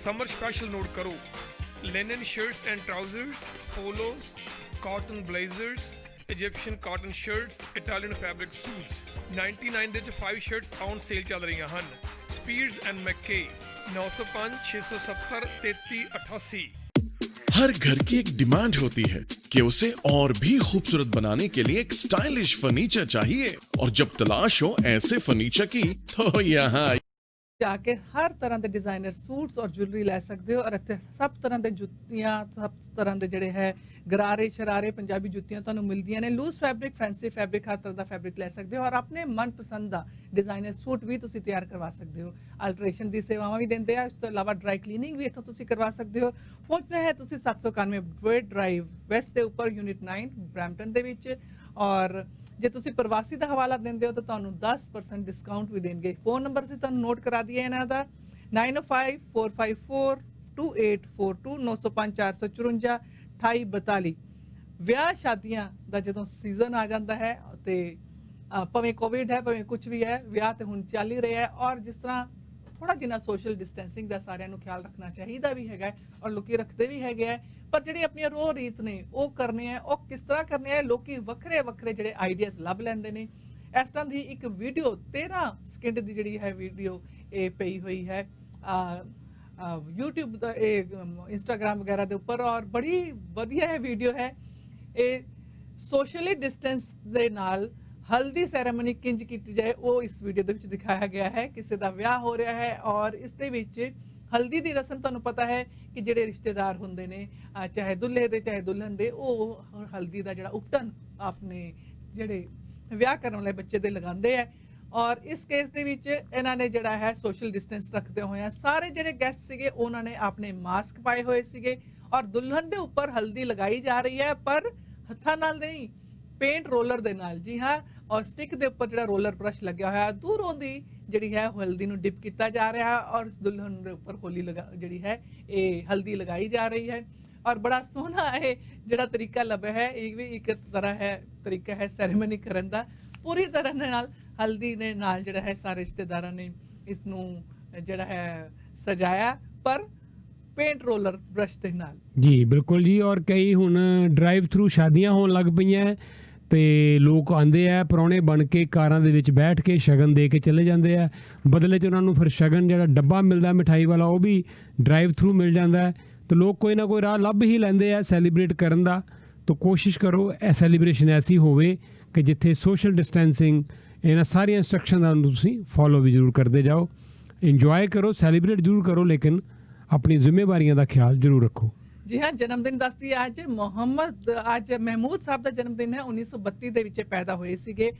ਸਮਰ ਸਪੈਸ਼ਲ ਨੋਟ ਕਰੋ। Linen shirts and trousers, polos, cotton blazers, Egyptian cotton shirts, Italian fabric suits 99 ਦੇ ਵਿੱਚ 5 ਸ਼ਰਟਸ ਔਨ ਸੇਲ ਚੱਲ ਰਹੀਆਂ ਹਨ। Spears and McKay 905 670 3388। हर घर की एक डिमांड होती है कि उसे और भी खूबसूरत बनाने के लिए एक स्टाइलिश फर्नीचर चाहिए, और जब तलाश हो ऐसे फर्नीचर की तो यहाँ जाके हर तरह के डिजाइनर सूट्स और ज्वेलरी ले सकते हो। और इत्थे सब तरह के जुत्तियां, सब तरह के जिहड़े है गरारे शरारे पंजाबी जुत्तियां तुहानूं मिलदियां ने। लूज फैब्रिक, फैंसी फैब्रिक, हर तरह का फैब्रिक ले सकते हो, और अपने मनपसंद का डिजाइनर सूट भी तुसीं तैयार करवा सकते हो। अल्ट्रेशन की सेवावां भी दिंदे आ, इस तो इलावा ड्राई क्लीनिंग भी इत्थों तुसीं करवा सकते हो। पहुंचना है तुसीं 791 ब्वेड ड्राइव वैस्ट के उपर, यूनिट 9 ब्रैम्पटन दे विच। और जे तुसीं प्रवासी का हवाला देंदे हो तो तुहानूं 10% डिस्काउंट भी देंगे। फोन नंबर से तुहानूं नोट करा दिए इन्हां दा 9054542842 905 454 2842। ਵਿਆਹ ਸ਼ਾਦੀਆਂ ਦਾ ਜਦੋਂ ਸੀਜ਼ਨ ਆ ਜਾਂਦਾ ਹੈ ਤੇ ਭਾਵੇਂ ਕੋਵਿਡ ਹੈ, ਭਾਵੇਂ ਕੁਝ ਵੀ ਹੈ, ਵਿਆਹ ਤੇ ਹੁਣ ਚੱਲ ਹੀ ਰਿਹਾ ਹੈ। ਔਰ ਜਿਸ ਤਰ੍ਹਾਂ ਥੋੜਾ ਜਿਹਾ ਸੋਸ਼ਲ ਡਿਸਟੈਂਸਿੰਗ ਦਾ ਸਾਰਿਆਂ ਨੂੰ ਖਿਆਲ ਰੱਖਣਾ ਚਾਹੀਦਾ ਵੀ ਹੈਗਾ, ਔਰ ਲੋਕੀ ਰੱਖਦੇ ਵੀ ਹੈਗੇ ਆ, ਪਰ ਜਿਹੜੀ ਆਪਣੀਆਂ ਰੋਹ ਰੀਤ ਨੇ ਉਹ ਕਰਨੇ ਆ, ਉਹ ਕਿਸ ਤਰ੍ਹਾਂ ਕਰਨੇ ਆ, ਲੋਕੀ ਵੱਖਰੇ ਵੱਖਰੇ ਜਿਹੜੇ ਆਈਡੀਆਜ਼ ਲੱਭ ਲੈਂਦੇ ਨੇ। ਇਸ ਤਰ੍ਹਾਂ ਦੀ ਇੱਕ ਵੀਡੀਓ 13 ਸਕਿੰਟ ਦੀ ਜਿਹੜੀ ਹੈ ਵੀਡੀਓ ਇਹ ਪਈ ਹੋਈ ਹੈ YouTube ਦਾ, ਇਹ ਇੰਸਟਾਗ੍ਰਾਮ ਵਗੈਰਾ ਦੇ ਉੱਪਰ, ਔਰ ਬੜੀ ਵਧੀਆ ਹੈ ਵੀਡੀਓ ਹੈ। ਇਹ ਸੋਸ਼ਲੀ ਡਿਸਟੈਂਸ ਦੇ ਨਾਲ ਹਲਦੀ ਸੈਰੇਮਨੀ ਕਿੰਜ ਕੀਤੀ ਜਾਏ ਉਹ ਇਸ ਵੀਡੀਓ ਦੇ ਵਿੱਚ ਦਿਖਾਇਆ ਗਿਆ ਹੈ। ਕਿਸੇ ਦਾ ਵਿਆਹ ਹੋ ਰਿਹਾ ਹੈ, ਔਰ ਇਸ ਦੇ ਵਿੱਚ ਹਲਦੀ ਦੀ ਰਸਮ ਤੁਹਾਨੂੰ ਪਤਾ ਹੈ ਕਿ ਜਿਹੜੇ ਰਿਸ਼ਤੇਦਾਰ ਹੁੰਦੇ ਨੇ, ਚਾਹੇ ਦੁल्हे ਦੇ ਚਾਹੇ ਦੁਲਹਨ ਦੇ, ਉਹ ਹਲਦੀ ਦਾ ਜਿਹੜਾ ਉਪਟਨ ਆਪਣੇ ਜਿਹੜੇ ਵਿਆਹ ਕਰਨ ਵਾਲੇ ਬੱਚੇ ਦੇ ਲਗਾਉਂਦੇ ਆ। ਔਰ ਇਸ ਕੇਸ ਦੇ ਵਿੱਚ ਇਹਨਾਂ ਨੇ ਜਿਹੜਾ ਹੈ ਸੋਸ਼ਲ ਡਿਸਟੈਂਸ ਰੱਖਦੇ ਹੋਏ ਸਾਰੇ ਜਿਹੜੇ ਗੈਸਟ ਸੀਗੇ ਉਹਨਾਂ ਨੇ ਆਪਣੇ ਮਾਸਕ ਪਾਏ ਹੋਏ ਸੀਗੇ, ਔਰ ਦੁਲਹਨ ਦੇ ਉੱਪਰ ਹਲਦੀ ਲਗਾਈ ਜਾ ਰਹੀ ਹੈ, ਪਰ ਹੱਥਾਂ ਨਾਲ ਨਹੀਂ, ਪੇਂਟ ਰੋਲਰ ਦੇ ਨਾਲ। ਜੀ ਹਾਂ, ਔਰ ਸਟਿਕ ਦੇ ਉੱਪਰ ਜਿਹੜਾ ਰੋਲਰ ਬ੍ਰਸ਼ ਲੱਗਿਆ ਹੋਇਆ, ਦੂਰੋਂ ਦੀ ਜਿਹੜੀ ਹੈ ਹਲਦੀ ਨੂੰ ਡਿਪ ਕੀਤਾ ਜਾ ਰਿਹਾ, ਔਰ ਇਸ ਦੁਲਹਨ ਦੇ ਉੱਪਰ ਹੋਲੀ ਜਿਹੜੀ ਹੈ ਇਹ ਹਲਦੀ ਲਗਾਈ ਜਾ ਰਹੀ ਹੈ। ਔਰ ਬੜਾ ਸੋਹਣਾ ਇਹ ਜਿਹੜਾ ਤਰੀਕਾ ਲੱਭਿਆ ਹੈ, ਇਹ ਵੀ ਇੱਕ ਤਰ੍ਹਾਂ ਹੈ ਤਰੀਕਾ ਹੈ ਸੈਰੇਮਨੀ ਕਰਨ ਦਾ। ਪੂਰੀ ਤਰ੍ਹਾਂ ਨਾਲ ਹਲਦੀ ਦੇ ਨਾਲ ਜਿਹੜਾ ਹੈ ਸਾਰੇ ਰਿਸ਼ਤੇਦਾਰਾਂ ਨੇ ਇਸ ਨੂੰ ਜਿਹੜਾ ਹੈ ਸਜਾਇਆ, ਪਰ ਪੇਂਟ ਰੋਲਰ ਬ੍ਰਸ਼ ਦੇ ਨਾਲ। ਜੀ ਬਿਲਕੁਲ ਜੀ। ਔਰ ਕਈ ਹੁਣ ਡਰਾਈਵ ਥਰੂ ਸ਼ਾਦੀਆਂ ਹੋਣ ਲੱਗ ਪਈਆਂ ਤੇ ਲੋਕ ਆਉਂਦੇ ਆ ਪ੍ਰਾਹੁਣੇ ਬਣ ਕੇ, ਕਾਰਾਂ ਦੇ ਵਿੱਚ ਬੈਠ ਕੇ ਸ਼ਗਨ ਦੇ ਕੇ ਚਲੇ ਜਾਂਦੇ ਆ। ਬਦਲੇ 'ਚ ਉਹਨਾਂ ਨੂੰ ਫਿਰ ਸ਼ਗਨ ਜਿਹੜਾ ਡੱਬਾ ਮਿਲਦਾ ਮਿਠਾਈ ਵਾਲਾ ਉਹ ਵੀ ਡਰਾਈਵ ਥਰੂ ਮਿਲ ਜਾਂਦਾ ਹੈ। तो लोग कोई ना कोई राह ਲੱਭ ਹੀ ਲੈਂਦੇ ਆ ਸੈਲੀਬ੍ਰੇਟ ਕਰਨ ਦਾ। तो कोशिश करो ਇਹ ਸੈਲੀਬ੍ਰੇਸ਼ਨ ਐਸੀ ਹੋਵੇ ਕਿ ਜਿੱਥੇ ਸੋਸ਼ਲ ਡਿਸਟੈਂਸਿੰਗ ਇਹਨਾਂ ਸਾਰੀਆਂ ਇੰਸਟਰਕਸ਼ਨ ਦਾ ਤੁਸੀਂ ਫੋਲੋ ਵੀ ਜ਼ਰੂਰ ਕਰਦੇ ਜਾਓ। ਇੰਜੋਏ ਕਰੋ, ਸੈਲੀਬ੍ਰੇਟ ਜ਼ਰੂਰ ਕਰੋ, ਲੇਕਿਨ ਆਪਣੀ ਜ਼ਿੰਮੇਵਾਰੀਆਂ ਦਾ ਖਿਆਲ ਜ਼ਰੂਰ ਰੱਖੋ। जी हाँ, जन्मदिन दसदी आज महमूद साहब का जन्मदिन है। 1932 ਦੇ ਵਿੱਚ ਪੈਦਾ ਹੋਏ ਸੀਗੇ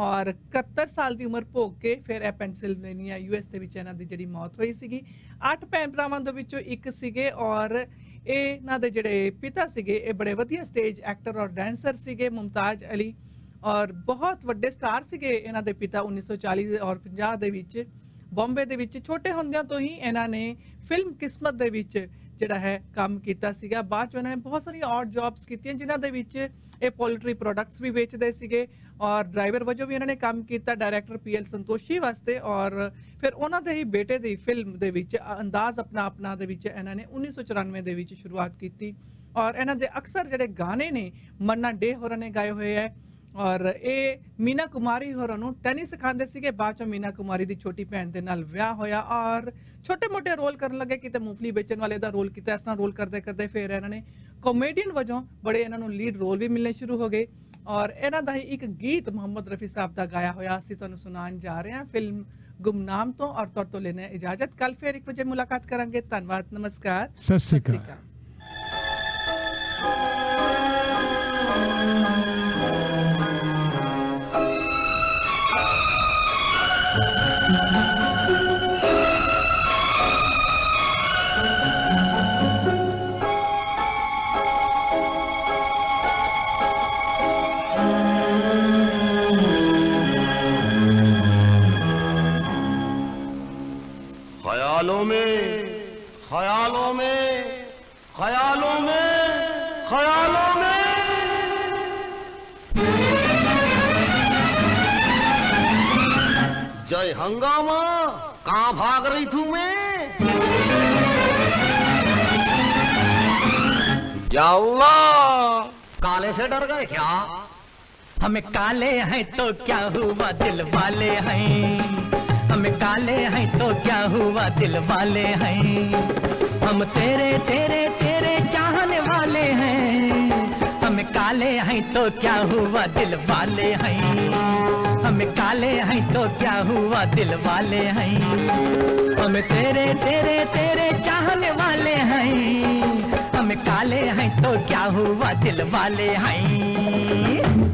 ਔਰ 71 ਸਾਲ ਦੀ ਉਮਰ ਭੋਗ ਕੇ ਫਿਰ ਇਹ ਪੈਨਸਿਲਵੇਨੀਆ US ਦੇ ਵਿੱਚ ਇਹਨਾਂ ਦੀ ਜਿਹੜੀ ਮੌਤ ਹੋਈ ਸੀਗੀ। 8 ਭੈਣ ਭਰਾਵਾਂ ਦੇ ਵਿੱਚੋਂ ਇੱਕ ਸੀਗੇ ਔਰ ਇਹਨਾਂ ਦੇ ਜਿਹੜੇ ਪਿਤਾ ਸੀਗੇ ਇਹ ਬੜੇ ਵਧੀਆ ਸਟੇਜ ਐਕਟਰ ਔਰ ਡੈਂਸਰ ਸੀਗੇ, ਮੁਮਤਾਜ਼ ਅਲੀ, ਔਰ ਬਹੁਤ ਵੱਡੇ ਸਟਾਰ ਸੀਗੇ ਇਹਨਾਂ ਦੇ ਪਿਤਾ 1940 ਔਰ 50 ਦੇ ਵਿੱਚ। ਬੰਬੇ ਦੇ ਵਿੱਚ ਛੋਟੇ ਹੁੰਦਿਆਂ ਤੋਂ ਹੀ ਇਹਨਾਂ ਨੇ ਫਿਲਮ ਕਿਸਮਤ ਦੇ ਵਿੱਚ ਜਿਹੜਾ ਹੈ ਕੰਮ ਕੀਤਾ ਸੀਗਾ। ਬਾਅਦ 'ਚ ਇਹਨਾਂ ਨੇ ਬਹੁਤ ਸਾਰੀਆਂ ਔਡ ਜੌਬਸ ਕੀਤੀਆਂ ਜਿਨ੍ਹਾਂ ਦੇ ਵਿੱਚ ਇਹ ਪੋਲਟਰੀ ਪ੍ਰੋਡਕਟਸ ਵੀ ਵੇਚਦੇ ਸੀਗੇ ਔਰ ਡਰਾਈਵਰ ਵਜੋਂ ਵੀ ਇਹਨਾਂ ਨੇ ਕੰਮ ਕੀਤਾ ਡਾਇਰੈਕਟਰ PL ਸੰਤੋਸ਼ੀ ਵਾਸਤੇ। ਔਰ ਫਿਰ ਉਹਨਾਂ ਦੇ ਹੀ ਬੇਟੇ ਦੀ ਫਿਲਮ ਦੇ ਵਿੱਚ ਅੰਦਾਜ਼ ਆਪਣਾ ਆਪਣਾ ਦੇ ਵਿੱਚ ਇਹਨਾਂ ਨੇ 1994 ਦੇ ਵਿੱਚ ਸ਼ੁਰੂਆਤ ਕੀਤੀ ਔਰ ਇਹਨਾਂ ਦੇ ਅਕਸਰ ਜਿਹੜੇ ਗਾਣੇ ਨੇ ਮੰਨਾ ਡੇ ਹੋਰਾਂ ਨੇ ਗਾਏ ਹੋਏ ਹੈ ਔਰ ਇਹ ਮੀਨਾ ਕੁਮਾਰੀ ਹੋਰਾਂ ਨੂੰ ਟੈਨਿਸ ਸਿਖਾਉਂਦੇ ਸੀਗੇ। ਬਾਅਦ 'ਚ ਮੀਨਾ ਕੁਮਾਰੀ ਦੀ ਛੋਟੀ ਭੈਣ ਦੇ ਨਾਲ ਵਿਆਹ ਹੋਇਆ ਔਰ ਛੋਟੇ ਮੋਟੇ ਰੋਲ ਕਰਨ ਲੱਗੇ, ਕਿਤੇ ਮੂੰਗਫਲੀ ਵੇਚਣ ਵਾਲੇ ਦਾ ਰੋਲ ਕੀਤਾ। ਇਸ ਤਰ੍ਹਾਂ ਰੋਲ ਕਰਦੇ ਕਰਦੇ ਫਿਰ ਇਹਨਾਂ ਨੇ ਕਾਮੇਡੀਅਨ ਵਜੋਂ ਬੜੇ ਇਹਨਾਂ ਨੂੰ ਲੀਡ ਰੋਲ ਵੀ ਮਿਲਣੇ ਸ਼ੁਰੂ ਹੋ ਗਏ ਔਰ ਇਹਨਾਂ ਦਾ ਹੀ ਇੱਕ ਗੀਤ ਮੁਹੰਮਦ ਰਫੀ ਸਾਹਿਬ ਦਾ ਗਾਇਆ ਹੋਇਆ ਅਸੀਂ ਤੁਹਾਨੂੰ ਸੁਣਾਉਣ ਜਾ ਰਹੇ ਹਾਂ ਫਿਲਮ ਗੁਮਨਾਮ ਤੋਂ ਔਰ ਤੁਹਾਡੇ ਤੋਂ ਲੈਣੇ ਇਜਾਜ਼ਤ। ਕੱਲ ਫਿਰ 1 ਵਜੇ ਮੁਲਾਕਾਤ ਕਰਾਂਗੇ। ਧੰਨਵਾਦ, ਨਮਸਕਾਰ, ਸਤਿ ਸ਼੍ਰੀ ਅਕਾਲ। ख्यालों में ख्यालों में ख्यालों में ख्यालों में जय हंगामा कहाँ भाग रही थू मैं? या अल्लाह, काले से डर गए क्या? हम काले हैं तो क्या हुआ दिल वाले हैं, हम काले हैं तो क्या हुआ दिल वाले हैं, हम तेरे तेरे तेरे चाहने वाले हैं, हम काले हैं तो क्या हुआ दिल वाले हैं, हम काले हैं तो क्या हुआ दिल वाले हैं, हम तेरे तेरे तेरे चाहने वाले हैं, हम काले हैं तो क्या हुआ दिल वाले हैं।